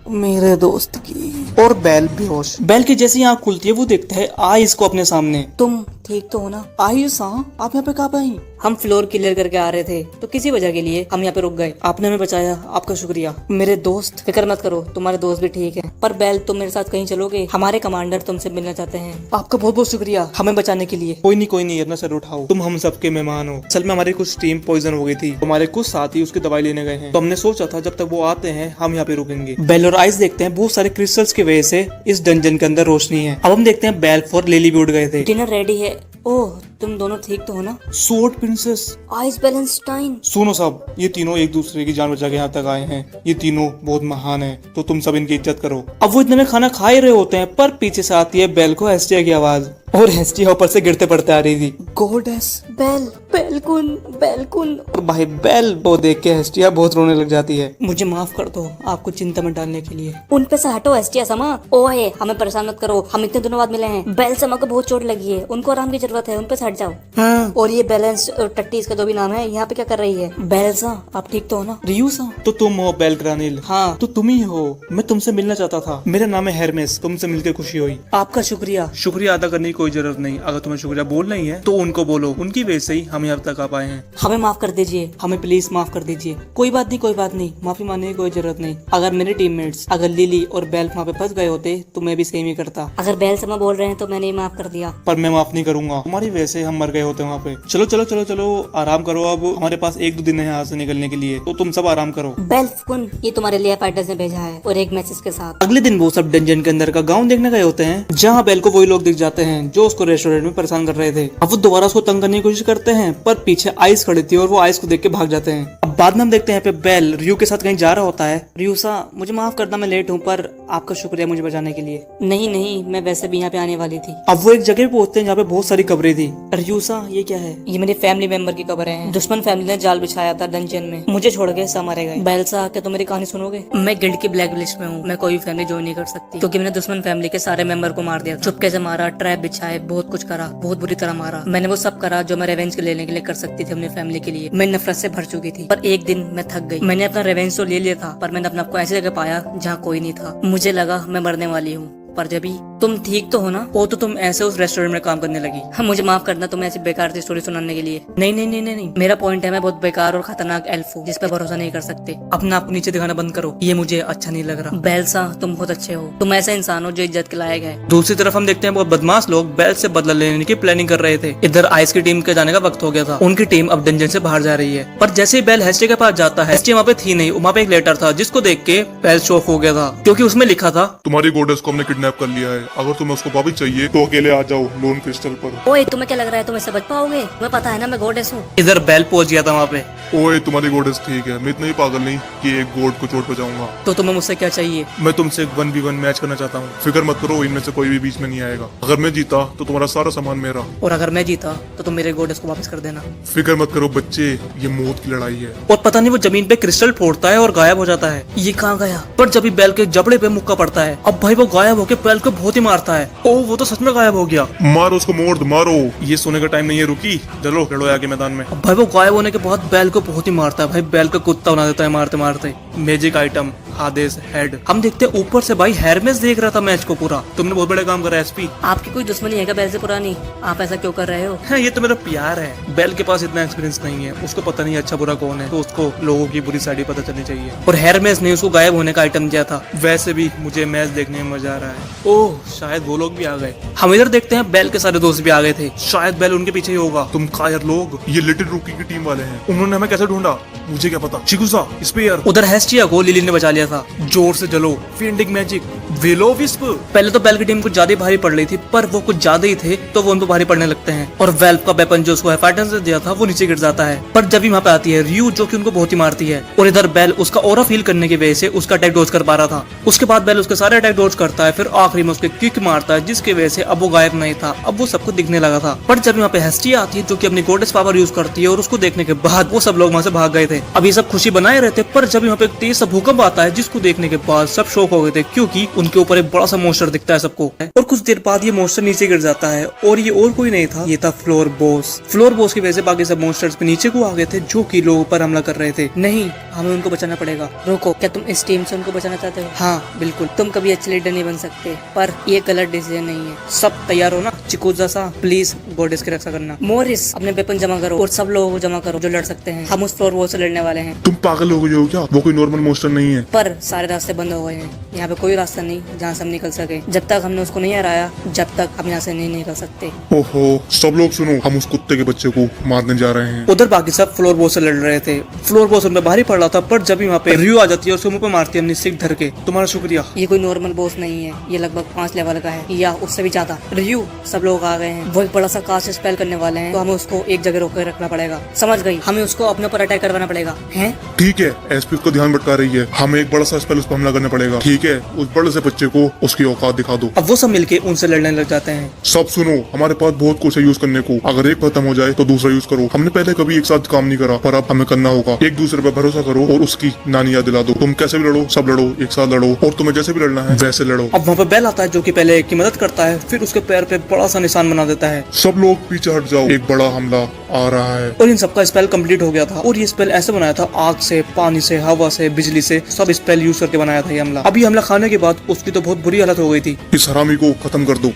मेरे दोस्त की। और बेल बेहोश। बेल की जैसी आँख खुलती है वो देखता है आइस को अपने सामने। तुम ठीक तो हो ना? आयुष, आप यहाँ पे कहाँ पे आई? हम फ्लोर क्लियर करके आ रहे थे तो किसी वजह के लिए हम यहाँ पे रुक गए। आपने हमें बचाया, आपका शुक्रिया। मेरे दोस्त, फिक्र मत करो, तुम्हारे दोस्त भी ठीक है। पर बेल, तुम मेरे साथ कहीं चलोगे? हमारे कमांडर तुमसे मिलना चाहते हैं। आपका बहुत बहुत शुक्रिया हमें बचाने के लिए। कोई नहीं, अपना सर उठाओ। तुम हम सबके मेहमान हो। असल में हमारी कुछ टीम पॉइजन हो गई थी, हमारे कुछ साथी उसकी दवाई लेने गए हैं, तो हमने सोचा था जब तक वो आते हैं हम यहाँ पे रुकेंगे। बेल और आइस देखते हैं बहुत सारे क्रिस्टल्स की वजह से इस डंजन के अंदर रोशनी है। अब हम देखते हैं बेल और लिली भी उड़ गए थे। डिनर रेडी है। ओह, तुम दोनों ठीक तो हो ना? Sword princess, Aiz Wallenstein. सुनो सब, ये तीनों एक दूसरे की जान बचा के यहाँ तक आए हैं। ये तीनों बहुत महान हैं, तो तुम सब इनकी इज्जत करो। अब वो इतने में खाना खा ही रहे होते हैं, पर पीछे से आती है बेल को हेस्टिया की आवाज, और हेस्टिया ऊपर से गिरते पड़ते आ रही थी। गॉडेस बेल, बेलकुन। और भाई बेल को देख के हेस्टिया बहुत रोने लग जाती है। मुझे माफ कर दो आपको चिंता में डालने के लिए। उन पे से हटो एस्टिया समा। ओए, हमें परेशान मत करो, हम इतने दिनों बाद मिले हैं। बेल समा को बहुत चोट लगी है, उनको आराम की जरूरत है, उन पे से हट जाओ। हाँ। और ये बैलेंस टट्टी, इसका जो भी नाम है, यहाँ पे क्या कर रही है? बेलसा, आप ठीक तो हो ना? रियूसा, तो तुम हो बेल ग्रानिल? हाँ। तो तुम ही हो। मैं तुमसे मिलना चाहता था। मेरा नाम है हेरमेस, तुमसे मिलकर खुशी हुई। आपका शुक्रिया। शुक्रिया अदा करने की कोई जरूरत नहीं। अगर तुम्हें शुक्रिया बोलना ही है तो उनको बोलो, उनकी वजह से ही हम यहाँ तक आ पाए हैं। हमें माफ कर दीजिए, हमें प्लीज माफ कर दीजिए। कोई बात नहीं, माफी मांगने की कोई जरूरत नहीं। अगर मेरे टीममेट्स, अगर लिली और बेल वहाँ पे फंस गए होते तो मैं भी सेम ही करता। अगर बेल समा बोल रहे हैं तो मैंने ही माफ कर दिया। पर मैं माफ नहीं करूंगा, तुम्हारी वजह से हम मर गए होते वहाँ पे। चलो चलो चलो चलो आराम करो। अब हमारे पास 1-2 दिन है यहाँ से निकलने के लिए, तो तुम सब आराम करो। बेल कुन, ये तुम्हारे लिए फाइटर्स ने भेजा है और एक मैसेज के साथ। अगले दिन वो सब डंजन के अंदर का गांव देखने गए होते हैं, जहाँ बेल को वही लोग दिख जाते हैं जो उसको रेस्टोरेंट में परेशान कर रहे थे। अब वो दोबारा उसको तंग करने की कोशिश करते हैं, पर पीछे आइस खड़ी थी और वो आइस को देख के भाग जाते हैं। अब बाद में हम देखते हैं यहाँ पे बेल रियू के साथ कहीं जा रहा होता है। रियूसा, मुझे माफ करना, मैं लेट हूँ, पर आपका शुक्रिया मुझे बचाने के लिए। नहीं, मैं वैसे भी यहाँ पे आने वाली थी। अब वो एक जगह पे पहुंचते हैं जहाँ पे बहुत सारी कब्रें थी। रियूसा, ये क्या है? ये मेरे फैमिली मेंबर की कब्र है। दुश्मन फैमिली ने जाल बिछाया था डंजन में, मुझे छोड़ के सब मारे गए। बेलसा, क्या तुम मेरी कहानी सुनोगे? मैं गिल्ड की ब्लैक लिस्ट में हूँ, मैं कोई फैमिली ज्वाइन नहीं कर सकती, क्योंकि मैंने दुश्मन फैमिली के सारे मेंबर को मार दिया। चुपके से मारा, ट्रैप बिछाए, बहुत कुछ करा, बहुत बुरी तरह मारा। मैंने वो सब करा जो मैं रेवेंज लेने के लिए कर सकती थी अपनी फैमिली के लिए। मैं नफरत से भर चुकी थी, पर एक दिन मैं थक गई। मैंने अपना रेवेंज तो ले लिया था, पर मैंने अपने आप को ऐसी जगह पाया जहाँ कोई नहीं था। मुझे लगा मैं मरने वाली हूँ, पर जब ही तुम ठीक तो हो ना? वो तो तुम ऐसे उस रेस्टोरेंट में काम करने लगी। हाँ, मुझे माफ करना तुम्हें ऐसी बेकार सी स्टोरी सुनाने के लिए। नहीं, मेरा पॉइंट है, मैं बहुत बेकार और खतरनाक एल्फ हूँ जिस पे भरोसा नहीं कर सकते। अपना आप नीचे दिखाना बंद करो, ये मुझे अच्छा नहीं लग रहा। बेलसा, तुम बहुत अच्छे हो, तुम ऐसा इंसान हो जो इज्जत के लायक है। दूसरी तरफ हम देखते हैं बहुत बदमाश लोग बेल से बदला लेने की प्लानिंग कर रहे थे। इधर आइस की टीम के जाने का वक्त हो गया था, उनकी टीम अब डंजन से बाहर जा रही है। पर जैसे ही बेल हेस्टी के पास जाता है, हेस्टी वहाँ पे थी नहीं, वहाँ पे एक लेटर था जिसको देख के बेल शॉक हो गया था, क्योंकि उसमें लिखा था, तुम्हारी गॉडेस को हमने किडनैप कर लिया है, अगर तुम्हें उसको वापस चाहिए तो अकेले आ जाओ लोन क्रिस्टल पर। ओए, तुम्हें क्या लग रहा है तुम इससे बच पाओगे? तुम्हें पता है ना मैं गॉडेस हूँ। इधर बेल पहुंच गया था वहाँ पे। ओए, तुम्हारी गॉडेस ठीक है, मैं इतना ही पागल नहीं कि एक गॉड को चोट पहुंचाऊंगा। तो तुम्हें मुझसे क्या चाहिए? मैं तुमसे एक 1v1 मैच करना चाहता हूँ। फिक्र मत करो, इनमें से कोई भी बीच में नहीं आएगा। अगर मैं जीता तो तुम्हारा सारा सामान मेरा, और अगर मैं जीता तो तुम मेरे गॉडेस को वापस कर देना। फिक्र मत करो बच्चे, ये मौत की लड़ाई है। और पता नहीं वो जमीन पे क्रिस्टल फोड़ता है और गायब हो जाता है। ये कहाँ गया? पर जब भी बेल के जबड़े पे मुक्का पड़ता है, अब भाई वो गायब होके बेल को बहुत ही मारता है। ओ, वो तो सच में गायब हो गया। मारो उसको, मोड़ दो, मारो। ये सोने का टाइम नहीं है, रुकी, चलो लड़ो आगे मैदान में। अब भाई वो गायब होने के बाद बेल को बहुत ही मारता है। भाई बेल को कुत्ता बना देता है मारते मारते। Magic item Hades head. हम देखते हैं ऊपर से भाई हेरमेस देख रहा था मैच को पूरा। तुमने बहुत बड़ा काम करा एसपी। आपकी कोई दुश्मनी है क्या बेल से पुरानी? आप ऐसा क्यों कर रहे हो? हाँ, ये तो मेरा प्यार है। बेल के पास इतना एक्सपीरियंस नहीं है, उसको पता नहीं अच्छा बुरा कौन है, तो उसको लोगों की बुरी साइड पता चलनी चाहिए। और हेरमेस ने उसको गायब होने का आइटम दिया था। वैसे भी मुझे मैच देखने में मजा आ रहा है। ओह, शायद वो लोग भी आ गए। हम इधर देखते हैं बेल के सारे दोस्त भी आ गए थे, शायद बेल उनके पीछे ही होगा। तुम कायर लोग, ये लिटिल रूकी की टीम वाले हैं। उन्होंने हमें कैसे ढूंढा मुझे क्या पता। चिकुसा, स्पेयर। उधर हेस्टिया को लिली ने बचा लिया था। जोर से जलो, फील्डिंग मैजिक, विलो विस्प। पहले तो बेल की टीम कुछ ज्यादा भारी पड़ रही थी, पर वो कुछ ज्यादा ही थे तो वो उन पर भारी पड़ने लगते हैं। और वेल्फ का वेपन जो उसको फाइटर्स ने दिया था वो नीचे गिर जाता है। पर जब भी वहाँ पे आती है रियू, जो कि उनको बहुत ही मारती है। और इधर बेल उसका ऑरा फील करने की वजह से उसका अटैक डॉज कर पा रहा था। उसके बाद बेल उसके सारे अटैक डॉज करता है, फिर आखिरी में उसके किक मारता है, जिसकी वजह से अब वो गायब नहीं था, अब वो सबको दिखने लगा था। पर जब यहाँ पे हेस्टिया आती है जो कि अपनी गॉडेस पावर यूज करती है, और उसको देखने के बाद वो सब लोग वहाँ से भाग गए थे। अब ये सब खुशी बनाए रहते, पर जब यहाँ पे एक तेज सा भूकंप आता है जिसको देखने के बाद सब शॉक हो गए थे, क्योंकि उनके ऊपर एक बड़ा सा मॉन्स्टर दिखता है सबको, और कुछ देर बाद ये मॉन्स्टर नीचे गिर जाता है और ये और कोई नहीं था, ये था फ्लोर बॉस। फ्लोर बॉस की वजह से बाकी सब मॉन्स्टर्स भी नीचे को आ गए थे जो कि लोगों पर हमला कर रहे थे। नहीं, हमें उनको बचाना पड़ेगा। रुको, क्या तुम इस टीम से उनको बचाना चाहते हो? हाँ बिल्कुल, तुम कभी अच्छे लीडर नहीं बन सकते, पर ये गलत डिसीजन नहीं है। सब तैयार हो ना? चिकुजा सा प्लीज गॉडेस की रक्षा करना। मोरिस, अपने वेपन जमा करो और सब लोगों को जमा करो जो लड़ सकते हैं। हम उस फ्लोर वॉल से लड़ने वाले हैं। तुम पागल हो गए हो क्या? वो कोई नॉर्मल मॉन्स्टर नहीं है। पर सारे रास्ते बंद हो गए हैं, यहाँ पे कोई रास्ता नहीं जहाँ से हम निकल सके। जब तक हमने उसको नहीं हराया, जब तक हम यहाँ से नहीं निकल सकते। ओहो, सब लोग सुनो, हम उस कुत्ते के बच्चे को मारने जा रहे हैं। उधर बाकी सब फ्लोर बॉस से लड़ रहे थे। फ्लोर बॉस उनमें भारी पड़ रहा था, पर जब वहाँ पे रियो आ जाती है और उसके मुंह पे मारती है अपनी सिक धर के। तुम्हारा शुक्रिया। ये कोई नॉर्मल बॉस नहीं है, ये लगभग 5 लेवल का है या उससे भी ज्यादा। रियू, सब लोग आ गए हैं, वो एक बड़ा सा कास्ट स्पेल करने वाले हैं, तो हमें उसको एक जगह रोक कर रखना पड़ेगा। समझ गई? हमें उसको अपने ऊपर अटैक करवाना पड़ेगा। हैं? ठीक है, एसपी उसको ध्यान भटका रही है, हमें एक बड़ा सा स्पेल उस पर हमला करना पड़ेगा। ठीक है, उस बड़े से बच्चे को उसकी औकात दिखा दो। अब वो सब मिलके उनसे लड़ने लग जाते हैं। सब सुनो, हमारे पास बहुत कुछ है यूज करने को। अगर एक खत्म हो जाए तो दूसरा यूज करो। हमने पहले कभी एक साथ काम नहीं करा, पर अब हमें करना होगा। एक दूसरे पर भरोसा करो और उसकी नानी याद दिला दो। तुम कैसे भी लड़ो, सब लड़ो, एक साथ लड़ो, और तुम्हें जैसे भी लड़ना है वैसे लड़ो। अब वहाँ पे बेल आता है जो कि पहले एक की मदद करता है, फिर उसके पैर पे बड़ा सा निशान बना देता है। सब लोग पीछे हट जाओ, एक बड़ा हमला आ रहा है। और इन सबका स्पेल कंप्लीट हो गया था, और ये स्पेल ऐसे बनाया था आग से, पानी से, हवा से, बिजली से, सब स्पेल यूज करके बनाया था ये हमला। अभी हमला खाने के बाद उसकी तो बहुत बुरी हालत हो गई थी। इस हरामी को खत्म कर दो।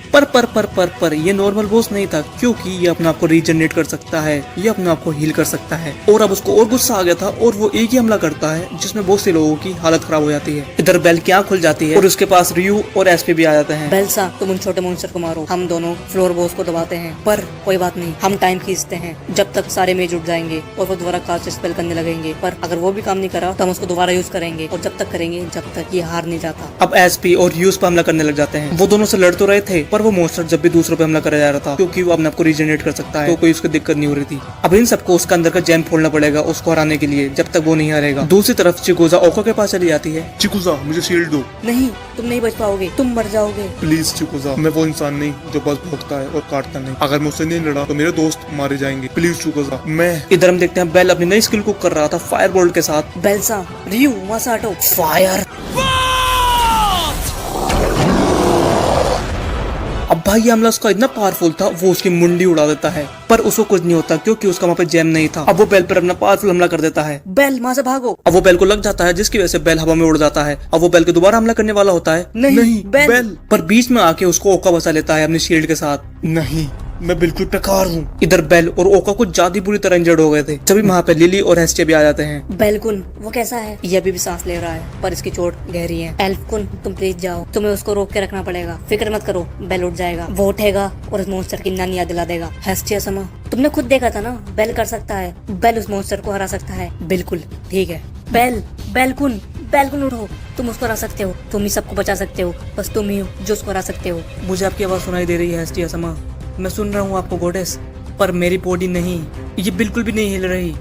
पर ये नॉर्मल बॉस नहीं था, क्योंकि ये अपने आप को रीजनरेट कर सकता है, ये अपने आप को हील कर सकता है। और अब उसको और गुस्सा आ गया था और वो एक ही हमला करता है जिसमें बहुत से लोगों की हालत खराब हो जाती है। इधर बेल की आँख खुल जाती है और उसके पास रियू और एसपी भी आ जाते हैं। बेल्सा, तुम उन छोटे मॉन्स्टर को मारो, हम दोनों फ्लोर बॉस को दबाते हैं। पर कोई बात नहीं, हम टाइम खींचते हैं जब तक सारे मेज उठ जाएंगे और वो दोबारा कास्ट स्पेल करने लगेंगे। पर अगर वो भी काम नहीं करा तो हम उसको दोबारा यूज करेंगे, और जब तक करेंगे जब तक ये हार नहीं जाता। अब एसपी और यूज पर हमला करने लग जाते हैं। वो दोनों से लड़ तो रहे थे, पर वो मॉन्स्टर जब भी दूसरों पे हमला करा जा रहा था, क्योंकि वो अपने आप को रीजनरेट कर सकता है, तो कोई उसको दिक्कत नहीं हो रही थी। अब इन सबको उसका अंदर का जैम फोड़ना पड़ेगा उसको हराने के लिए, जब तक वो नहीं हारेगा। दूसरी तरफ चिकोजा ओका के पास चली जाती है। चिकुजा, मुझे शील्ड दो। नहीं, तुम नहीं बच पाओगे, तुम मर जाओगे। प्लीज चिकुजा, मैं वो इंसान नहीं जो बस भोगता है और काटता नहीं। अगर मुझसे नहीं लड़ा तो मेरे दोस्त मारे जाएंगे। प्लीज चिकुजा, मैं। इधर हम देखते हैं बेल अपनी नई स्किल को कर रहा था फायर बोल्ट के साथ। बेल्सा, रियू, वहाँ से हटो। फायर। अब भाई ये हमला उसका इतना पावरफुल था, वो उसकी मुंडी उड़ा देता है, पर उसको कुछ नहीं होता क्योंकि उसका वहाँ पे जैम नहीं था। अब वो बेल पर अपना पावरफुल हमला कर देता है। बेल, वहाँ से भागो। अब वो बेल को लग जाता है, जिसकी वजह से बेल हवा में उड़ जाता है। अब वो बेल के दोबारा हमला करने वाला होता है। नहीं, बेल। पर बीच में आके उसको ओका बचा लेता है अपनी शील्ड के साथ। नहीं, मैं बिल्कुल बेकार हूँ। इधर बेल और ओका कुछ ज्यादा बुरी तरह इंजर्ड हो गए थे। तभी वहाँ पे लिली और हेस्टिया भी आ जाते हैं। बेलकुन, वो कैसा है? ये अभी भी सांस ले रहा है, पर इसकी चोट गहरी है। एल्फकुन, तुम प्लीज जाओ, तुम्हें उसको रोक के रखना पड़ेगा। फिक्र मत करो, बेल उठ जाएगा, वो उठेगा और उस मॉन्स्टर की नानी याद दिला देगा। हेस्टिया समा, तुमने खुद देखा था ना, बेल कर सकता है, बेल उस मॉन्स्टर को हरा सकता है। बिल्कुल ठीक है। बेल, बेलकुन उठो, तुम उसको हरा सकते हो, तुम ही सबको बचा सकते हो, बस तुम ही हो जो उसको हरा सकते हो। मुझे आपकी आवाज सुनाई दे रही है हेस्टिया समा, मैं सुन रहा हूँ आपको गॉडेस, पर मेरी बॉडी नहीं, ये बिल्कुल भी नहीं हिल रही।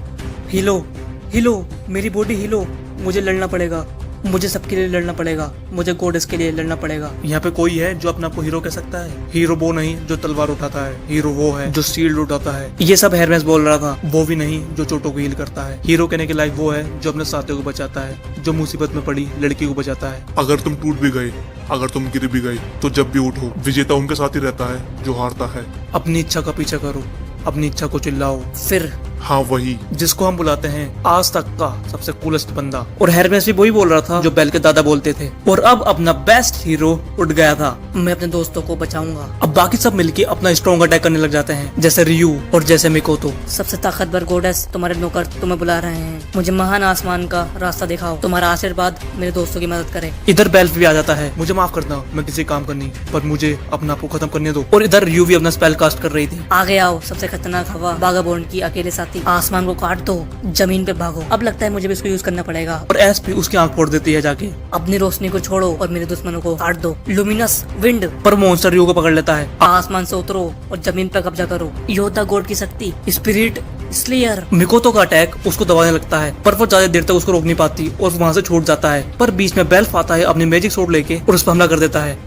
हिलो, मेरी बॉडी हिलो, मुझे लड़ना पड़ेगा, मुझे सबके लिए लड़ना पड़ेगा, मुझे गॉडेस के लिए लड़ना पड़ेगा। यहाँ पे कोई है जो अपने आप को हीरो कह सकता है? हीरो वो नहीं जो तलवार उठाता है, हीरो वो है जो शील्ड उठाता है। ये सब हेरमेस बोल रहा था, वो भी नहीं जो चोटों को हील करता है। हीरो कहने के लायक वो है जो अपने साथियों को बचाता है, जो मुसीबत में पड़ी लड़की को बचाता है। अगर तुम टूट भी गए, अगर तुम गिर भी गए, तो जब भी उठो, विजेता उनके साथ ही रहता है जो हारता है। अपनी इच्छा का पीछा करो, अपनी इच्छा को चिल्लाओ, फिर हाँ वही जिसको हम बुलाते हैं आज तक का सबसे कूलेस्ट बंदा। और हेरमेस भी वही बोल रहा था जो बेल के दादा बोलते थे। और अब अपना बेस्ट हीरो उठ गया था। मैं अपने दोस्तों को बचाऊंगा। अब बाकी सब मिलके अपना स्ट्रॉन्ग अटैक करने लग जाते हैं, जैसे रियू और जैसे मिकोतो। सबसे ताकतवर गॉडेस, तुम्हारे नौकर तुम्हें बुला रहे हैं, मुझे महान आसमान का रास्ता दिखाओ, तुम्हारा आशीर्वाद मेरे दोस्तों की मदद करे। इधर बेल भी आ जाता है, मुझे माफ करना, मैं किसी काम करनी, पर मुझे अपना आपको खत्म करने दो। और इधर रियू भी अपना स्पेल कास्ट कर रही थी। आगे आओ, सबसे खतरनाक हवा वागाबॉन्ड की अकेले साथी, आसमान को काट दो, जमीन पे भागो। अब लगता है मुझे भी इसको यूज करना पड़ेगा। और एसपी उसकी आंख फोड़ देती है जाके। अपनी रोशनी को छोड़ो और मेरे दुश्मनों को काट दो। लुमिनस विंड, पर मॉन्स्टर रियू को पकड़ लेता है। आसमान से उतरो और जमीन पर कब्जा करो। योद्धा गॉड की शक्ति, स्पिरिट स्लेयर। मिकोतो का अटैक उसको दबाने लगता है, पर वो ज्यादा देर तक उसको रोक नहीं पाती और वहाँ से छूट जाता है। पर बीच में बेल्फ आता है अपनी मैजिक सोर्ड लेके और उस पर हमला कर देता है।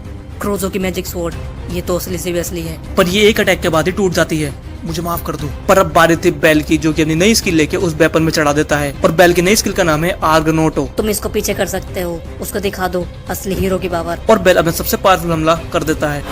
क्रोजो की मैजिक सोर्ड, ये तो असली से भी असली है। पर ये एक अटैक के बाद ही टूट जाती है। मुझे माफ कर दो। पर अब बारी थी बेल की, जो कि अपनी नई स्किल लेके उस वेपन में चढ़ा देता है। और बेल की नई स्किल का नाम है आर्गनोटो। तुम इसको पीछे कर सकते हो, उसको दिखा दो असली हीरो की पावर। और बेल अपना सबसे पावरफुल हमला कर देता है,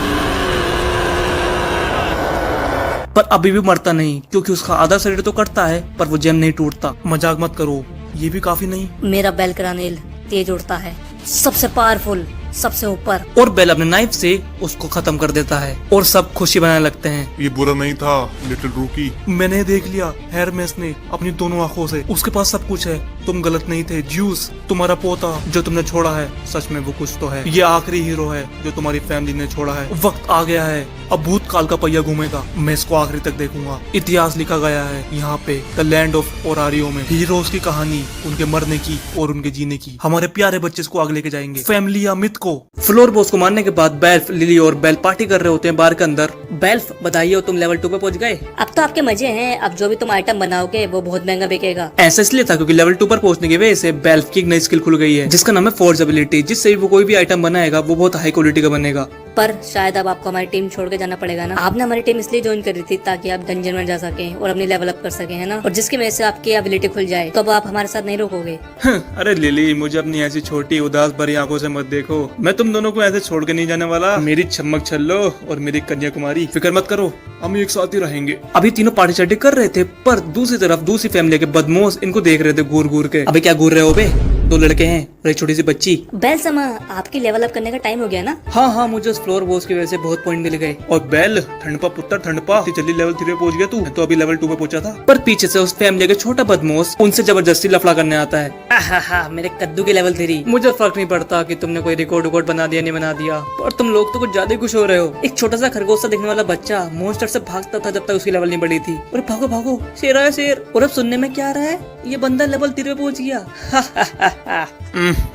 पर अभी भी मरता नहीं, क्योंकि उसका आधा शरीर तो कटता है पर वो जेम नहीं टूटता। मजाक मत करो, ये भी काफी नहीं। मेरा बेल क्रानेल तेज उड़ता है, सबसे पावरफुल, सबसे ऊपर। और बेल अपने नाइफ से उसको खत्म कर देता है और सब खुशी बनाने लगते हैं। ये बुरा नहीं था लिटिल रूकी। मैंने देख लिया हेरमेस ने अपनी दोनों आंखों से, उसके पास सब कुछ है। तुम गलत नहीं थे ज्यूस, तुम्हारा पोता जो तुमने छोड़ा है सच में वो कुछ तो है। ये आखिरी हीरो है जो तुम्हारी फैमिली ने छोड़ा है। वक्त आ गया है, अब भूतकाल का पहिया घूमेगा। मैं इसको आखिरी तक देखूंगा। इतिहास लिखा गया है यहाँ पे द लैंड ऑफ ओरारियो में। हीरोज की कहानी, उनके मरने की और उनके जीने की। हमारे प्यारे बच्चे इसको आगे लेके जाएंगे, फैमिली या मिथ को। फ्लोर बॉस को मारने के बाद बेल्फ, लिली और बेल पार्टी कर रहे होते हैं बार के अंदर। बेल्फ बधाई हो, तुम लेवल 2 पे पहुंच गए। अब तो आपके मजे हैं, अब जो भी तुम आइटम बनाओगे वो बहुत महंगा बिकेगा। ऐसा इसलिए था क्योंकि लेवल 2 पर पहुंचने की वजह से बेल्फ की एक नई स्किल खुल गई है जिसका नाम है फोर्जेबिलिटी, जिससे वो कोई भी आइटम बनाएगा वो बहुत हाई क्वालिटी का बनेगा। पर शायद अब आपको हमारी टीम छोड़ के जाना पड़ेगा ना। आपने हमारी टीम इसलिए ज्वाइन करी थी ताकि आप डंजन में जा सकें और अपनी लेवल अप कर सकें, है ना। और जिसकी वजह से आपकी एबिलिटी खुल जाए, तो अब आप हमारे साथ नहीं रोकोगे। अरे लिली, मुझे अपनी ऐसी छोटी उदास भरी आंखों से मत देखो। मैं तुम दोनों को ऐसे छोड़ के नहीं जाने वाला। मेरी चमक छल्लो और मेरी कन्याकुमारी, फिक्र मत करो, हम एक साथ ही रहेंगे। अभी तीनों पार्टी चार्टी कर रहे थे, पर दूसरी तरफ दूसरी फैमिली के बदमाश इनको देख रहे थे घूर घूर के। अभी क्या घूर रहे हो बे? 2 लड़के हैं और एक छोटी सी बच्ची। बेल समा, आपकी लेवल अप करने का टाइम हो गया ना। हाँ, मुझे उस फ्लोर बॉस की वजह से बहुत पॉइंट मिल गए। और बेल, ठंडपा पुत्र ठंडपा, जल्दी लेवल 3 पे पहुंच गया तू। मैं तो अभी लेवल 2 पे पहुंचा था। पर पीछे से उस फैमिली के छोटा बदमाश उनसे जबरदस्ती लफड़ा करने आता है। मेरे कद्दू के लेवल 3। मुझे फर्क नहीं पड़ता कि तुमने कोई रिकॉर्ड बना दिया नहीं बना दिया, पर तुम लोग तो कुछ ज्यादा खुश हो रहे हो। एक छोटा सा खरगोश सा दिखने वाला बच्चा मॉन्स्टर से भागता था जब तक उसकी लेवल नहीं बढ़ी थी। और भागो भागो, शेर आया शेर। और अब सुनने में क्या आ रहा है, ये बंदा लेवल 3 पे पहुंच गया।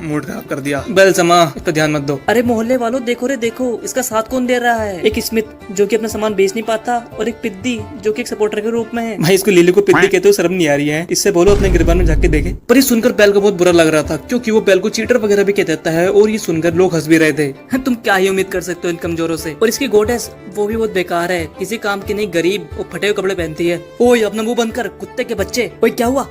मूड खराब कर दिया। बेल समा, इसका ध्यान मत दो। अरे मोहल्ले वालों, देखो रे देखो, इसका साथ कौन दे रहा है। एक स्मिथ जो कि अपना सामान बेच नहीं पाता, और एक पिद्दी जो कि एक सपोर्टर के रूप में है। भाई इसको लिली को पिद्दी कहते हो, शर्म नहीं आ रही है? इससे बोलो अपने गिरबान में जाके देखे। पर ये सुनकर बेल को बहुत बुरा लग रहा था, क्योंकि वो बेल को चीटर वगैरह भी कह देता है, और ये सुनकर लोग हंस भी रहे थे। तुम क्या ही उम्मीद कर सकते हो इन कमजोरों से। और इसकी गोडेस वो भी बहुत बेकार है, किसी काम की नहीं, गरीब और फटे हुए कपड़े पहनती है। ओए अपना मुंह बंद कर, कुत्ते के बच्चे। ओए क्या हुआ?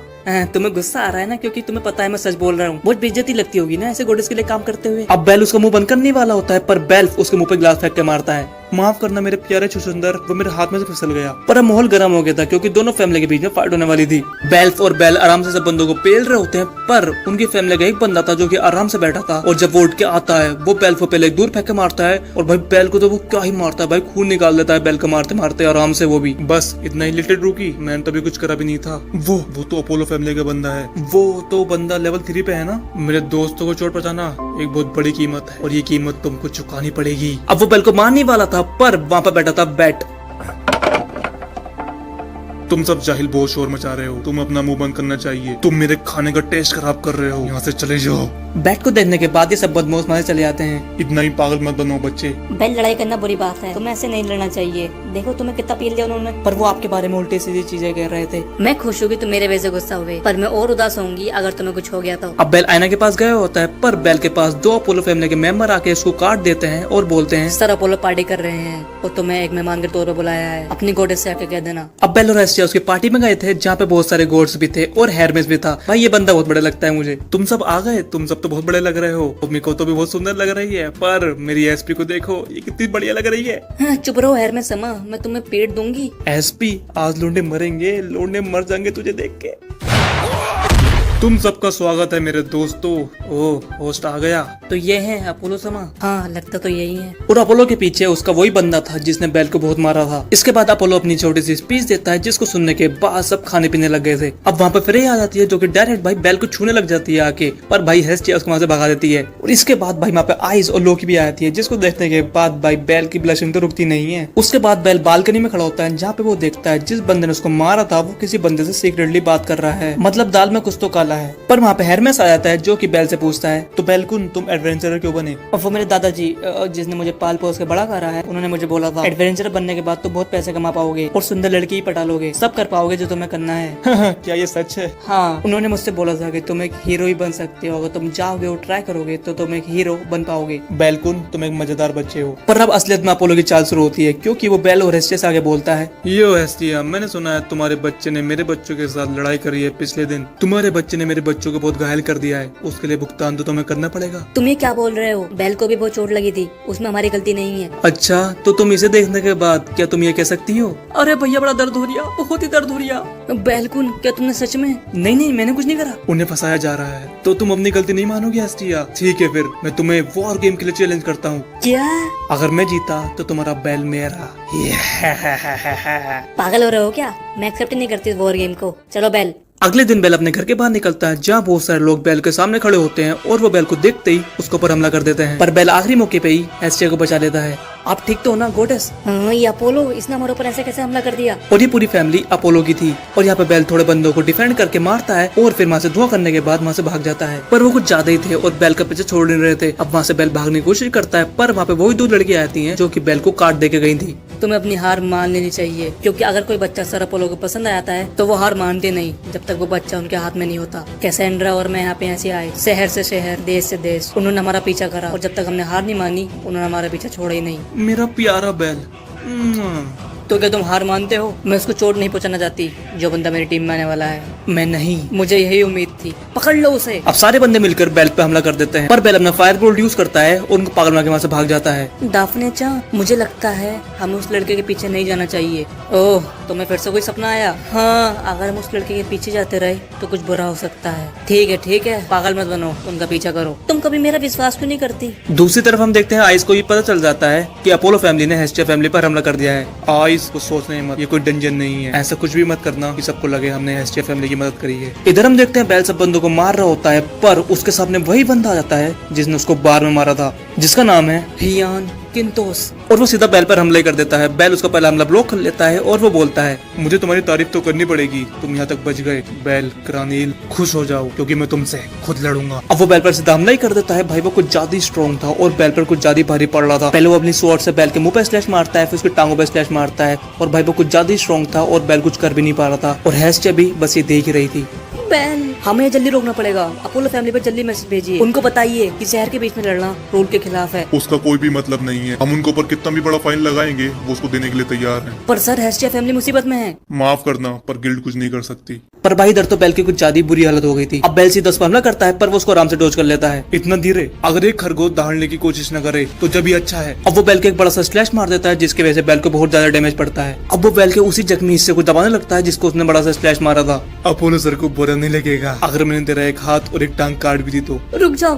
तुम्हें गुस्सा आ रहा है ना, क्योंकि तुम्हें पता है मैं सच बोल रहा हूँ। बहुत बेइज्जती लगती होगी ना ऐसे गोडेस के लिए काम करते हुए। अब बेल उसका मुंह बंद करने वाला होता है, पर बेल उसके मुंह पे ग्लास फेंक के मारता है। माफ करना मेरे प्यारे छुछुंदर, वो मेरे हाथ में से फिसल गया। पर अब माहौल गर्म हो गया था, क्योंकि दोनों फैमिली के बीच में फाइट होने वाली थी। बेल्फ और बेल आराम से सब बंदों को पेल रहे होते हैं, पर उनकी फैमिली का एक बंदा था जो कि आराम से बैठा था, और जब वो उठ के आता है वो बेल्फ को पहले दूर फेंक के मारता है। और भाई बेल को तो वो क्या ही मारता है भाई, खून निकाल देता है बेल को मारते मारते आराम से। वो भी बस इतना ही लिटिल रूकी, मैंने तभी कुछ करा भी नहीं था। वो तो अपोलो फैमिली का बंदा है, वो तो बंदा लेवल 3 पे है ना। मेरे दोस्तों को चोट पहुंचाना एक बहुत बड़ी कीमत है, और ये कीमत तुमको चुकानी पड़ेगी। अब वो बेल को मारने वाला था, पर वहां पर बैठा था बैट। तुम सब जाहिल बहुत शोर मचा रहे हो, तुम अपना मुंह बंद करना चाहिए। तुम मेरे खाने का टेस्ट खराब कर रहे हो, यहाँ से चले जाओ। बैट को देखने के बाद ये सब बदमाश मारे चले जाते हैं। इतना ही पागल मत बनो बच्चे। बेल, लड़ाई करना बुरी बात है, तुम्हें ऐसे नहीं लड़ना चाहिए। देखो तुम्हें कितना पील दिया उन्होंने। पर वो आपके बारे में उल्टी सीधी चीजें कह रहे थे। मैं खुश हूँ कि तुम मेरे वजह से गुस्सा हुए, पर मैं और उदास होंगी अगर तुम्हें कुछ हो गया तो। अब बेल आयना के पास गया होता है, पर बेल के पास 2 अपोलो फैमिली के मेंबर आके इसको काट देते हैं और बोलते हैं, सर अपोलो पार्टी कर रहे हैं और तुम्हें एक मेहमान के तौर पर बुलाया है, अपनी गोडेस से आके कह देना। अब बेल और एस्टिया उसकी पार्टी में गए थे, जहाँ पे बहुत सारे गोड्स भी थे और हेरमेस भी था। भाई ये बंदा बहुत बड़ा लगता है मुझे। तुम सब आ गए, तुम सब तो बहुत बड़े लग रहे हो। मम्मी को तो भी बहुत सुंदर लग रही है, पर मेरी एसपी को देखो, ये कितनी बढ़िया लग रही है। हाँ, चुप रहो हेर में समा, मैं तुम्हें पेट दूंगी। एसपी, आज लोंडे मरेंगे, लोंडे मर जाएंगे तुझे देख के। तुम सबका स्वागत है मेरे दोस्तों। ओह, होस्ट आ गया। तो ये है अपोलो समा। हाँ, लगता तो यही है। और अपोलो के पीछे उसका वही बंदा था जिसने बेल को बहुत मारा था। इसके बाद अपोलो अपनी छोटी सी स्पीच देता है, जिसको सुनने के बाद सब खाने पीने लग गए थे। अब वहाँ पे फ्रेया आ जाती है, जो कि डायरेक्ट भाई बेल को छूने लग जाती है आके, पर भाई हेस्टिया उसको वहाँ से भगा देती है। और इसके बाद भाई वहाँ पे आइस और लोकी भी आ जाती है, जिसको देखने के बाद भाई बेल की ब्लशिंग तो रुकती नहीं है। उसके बाद बेल बालकनी में खड़ा होता है, जहाँ पे वो देखता है जिस बंदे ने उसको मारा था वो किसी बंदे से सीक्रेटली बात कर रहा है। मतलब दाल में कुछ तो काला वाला है। पर वहाँ पे हेरमेस आ जाता है जो कि बेल से पूछता है, तो बेलकुन तुम एडवेंचरर क्यों बने? और वो मेरे दादाजी जिसने मुझे पाल पोस के बड़ा करा है, उन्होंने मुझे बोला था एडवेंचर बनने के बाद तो बहुत पैसे कमा पाओगे और सुंदर लड़की ही पटा लोगे, सब कर पाओगे जो तुम्हें करना है। क्या ये सच है? हाँ, उन्होंने मुझसे बोला था कि तुम एक हीरो ही बन सकते हो, अगर तुम जाओगे और ट्राई करोगे तो तुम एक हीरो बन पाओगे। बेलकुन तुम एक मजेदार बच्चे हो। पर अब असलियत में अपोलो की चाल शुरू होती है, क्योंकि वो बेल और हेस्टिया से आगे बोलता है, यो हेस्टिया, मैंने सुना है तुम्हारे बच्चे ने मेरे बच्चों के साथ लड़ाई करी है पिछले दिन। तुम्हारे बच्चे ने मेरे बच्चों को बहुत घायल कर दिया है, उसके लिए भुगतान तो तुम्हें करना पड़ेगा। तुम ये क्या बोल रहे हो? बेल को भी बहुत चोट लगी थी, उसमें हमारी गलती नहीं है। अच्छा, तो तुम इसे देखने के बाद क्या तुम ये कह सकती हो? अरे भैया बड़ा दर्द हो रिया, बहुत ही दर्द हो रिया। बेलकुन, क्या तुमने सच में? नहीं मैंने कुछ नहीं करा। उन्हें फंसाया जा रहा है, तो तुम अपनी गलती नहीं मानोगे हेस्टिया? ठीक है, फिर मैं तुम्हें वॉर गेम के लिए चैलेंज करता हूँ। क्या? अगर मैं जीता तो तुम्हारा बेल मेरा। पागल हो रहे हो क्या? मैं एक्सेप्ट नहीं करती वॉर गेम को। चलो बेल। अगले दिन बेल अपने घर के बाहर निकलता है, जहाँ बहुत सारे लोग बेल के सामने खड़े होते हैं और वो बेल को देखते ही उसके ऊपर हमला कर देते हैं। पर बेल आखिरी मौके पे ही हेस्टिया को बचा लेता है। आप ठीक तो हो ना गोडेस? हाँ, ये अपोलो, इसने हमारे ऊपर ऐसे कैसे हमला कर दिया? और ये पूरी फैमिली अपोलो की थी। और यहाँ पे बेल थोड़े बंदों को डिफेंड करके मारता है और फिर वहाँ से धुआं करने के बाद वहाँ से भाग जाता है। पर वो कुछ ज्यादा ही थे और बेल का पीछे छोड़ नहीं रहे थे। अब वहाँ से बेल भागने की कोशिश करता है, पर वहाँ पे वही 2 लड़कियां आती हैं जो कि बेल को काट दे के गई थी। तुम्हें अपनी हार मान लेनी चाहिए, क्योंकि अगर कोई बच्चा सर अपोलो को पसंद आ जाता है तो वो हार मानते नहीं जब तक वो बच्चा उनके हाथ में नहीं होता। कैसेंड्रा और मैं यहाँ पे ऐसे आए, शहर से शहर, देश से देश, उन्होंने हमारा पीछा करा और जब तक हमने हार नहीं मानी उन्होंने हमारा पीछा छोड़ा ही नहीं। मेरा प्यारा बेल। तो क्या तुम हार मानते हो? मैं उसको चोट नहीं पहुंचाना चाहती जो बंदा मेरी टीम में आने वाला है। मैं नहीं। मुझे यही उम्मीद थी। पकड़ लो उसे। अब सारे बंदे मिलकर बेल पे हमला कर देते हैं, पर बेल अपना फायर बोल्ट यूज करता है और उनको पागल बना के वहाँ से भाग जाता है। दाफने चा, मुझे लगता है हमें उस लड़के के पीछे नहीं जाना चाहिए। ओह, तुम्हें फिर से कोई सपना आया? हाँ, अगर हम उस लड़के के पीछे जाते रहे तो कुछ बुरा हो सकता है। ठीक है, पागल मत बनो, उनका पीछा करो। तुम कभी मेरा विश्वास क्यों नहीं करती? दूसरी तरफ हम देखते हैं आइस को ये पता चल जाता है कि अपोलो फैमिली ने हेस्टिया फैमिली पर हमला कर दिया है। आइस को सोचने मत, ये कोई डंजन नहीं है, ऐसा कुछ भी मत करना कि सबको लगे हमने हेस्टिया फैमिली की मदद करी है। इधर हम देखते हैं बेल सब बंदों को मार रहा होता है, पर उसके सामने वही बंदा आ जाता है जिसने उसको बार में मारा था, जिसका नाम है हियान किंतोस। और वो सीधा बेल पर हमले कर देता है। बेल उसका पहला हमला ब्लॉक कर लेता है और वो बोलता है, मुझे तुम्हारी तारीफ तो करनी पड़ेगी, तुम यहाँ तक बच गए। बेल, क्रानील, खुश हो जाओ क्योंकि मैं तुमसे खुद लड़ूंगा। अब वो बेल पर सीधा हमला ही कर देता है। भाई वो कुछ ज्यादा स्ट्रॉन्ग था और बेल पर कुछ ज्यादा भारी पड़ रहा था। पहले वो अपनी स्वॉर्ड से बेल के मुंह पे स्लैश मारता है, फिर उसकी टांगों पे स्लैश मारता है और भाई वो कुछ ज्यादा स्ट्रॉन्ग था और बेल कुछ कर भी नहीं पा रहा था। और हेस्टिया भी बस ये देख ही रही थी। बेल, हमें जल्दी रोकना पड़ेगा। अपोलो फैमिली पर जल्दी मैसेज भेजिए, उनको बताइए कि शहर के बीच में लड़ना रूल के खिलाफ है। उसका कोई भी मतलब नहीं है, हम उनके ऊपर कितना भी बड़ा फाइन लगाएंगे वो उसको देने के लिए तैयार है। पर सर, हेस्टिया फैमिली मुसीबत में है। माफ करना, पर गिल्ड कुछ नहीं कर सकती। पर भाई इधर तो बेल की कुछ ज्यादा बुरी हालत हो गई थी। अब बेल सीधा उस पर हमला करता है, पर वो उसको आराम से डोज कर लेता है। इतना धीरे, अगर एक खरगोश दहाड़ने की कोशिश न करे तो जब भी अच्छा है। अब वो बेल के एक बड़ा सा स्लैश मार देता है, जिसकी वजह से बेल को बहुत ज्यादा डैमेज पड़ता है। अब वो बेल के उसी जख्मी हिस्से को दबाने लगता है जिसको उसने बड़ा सा स्लैश मारा था। अपोलो सर को बुरा नहीं लगेगा अगर मैंने तेरा एक हाथ और एक टांग काट भी दी तो। रुक जाओ।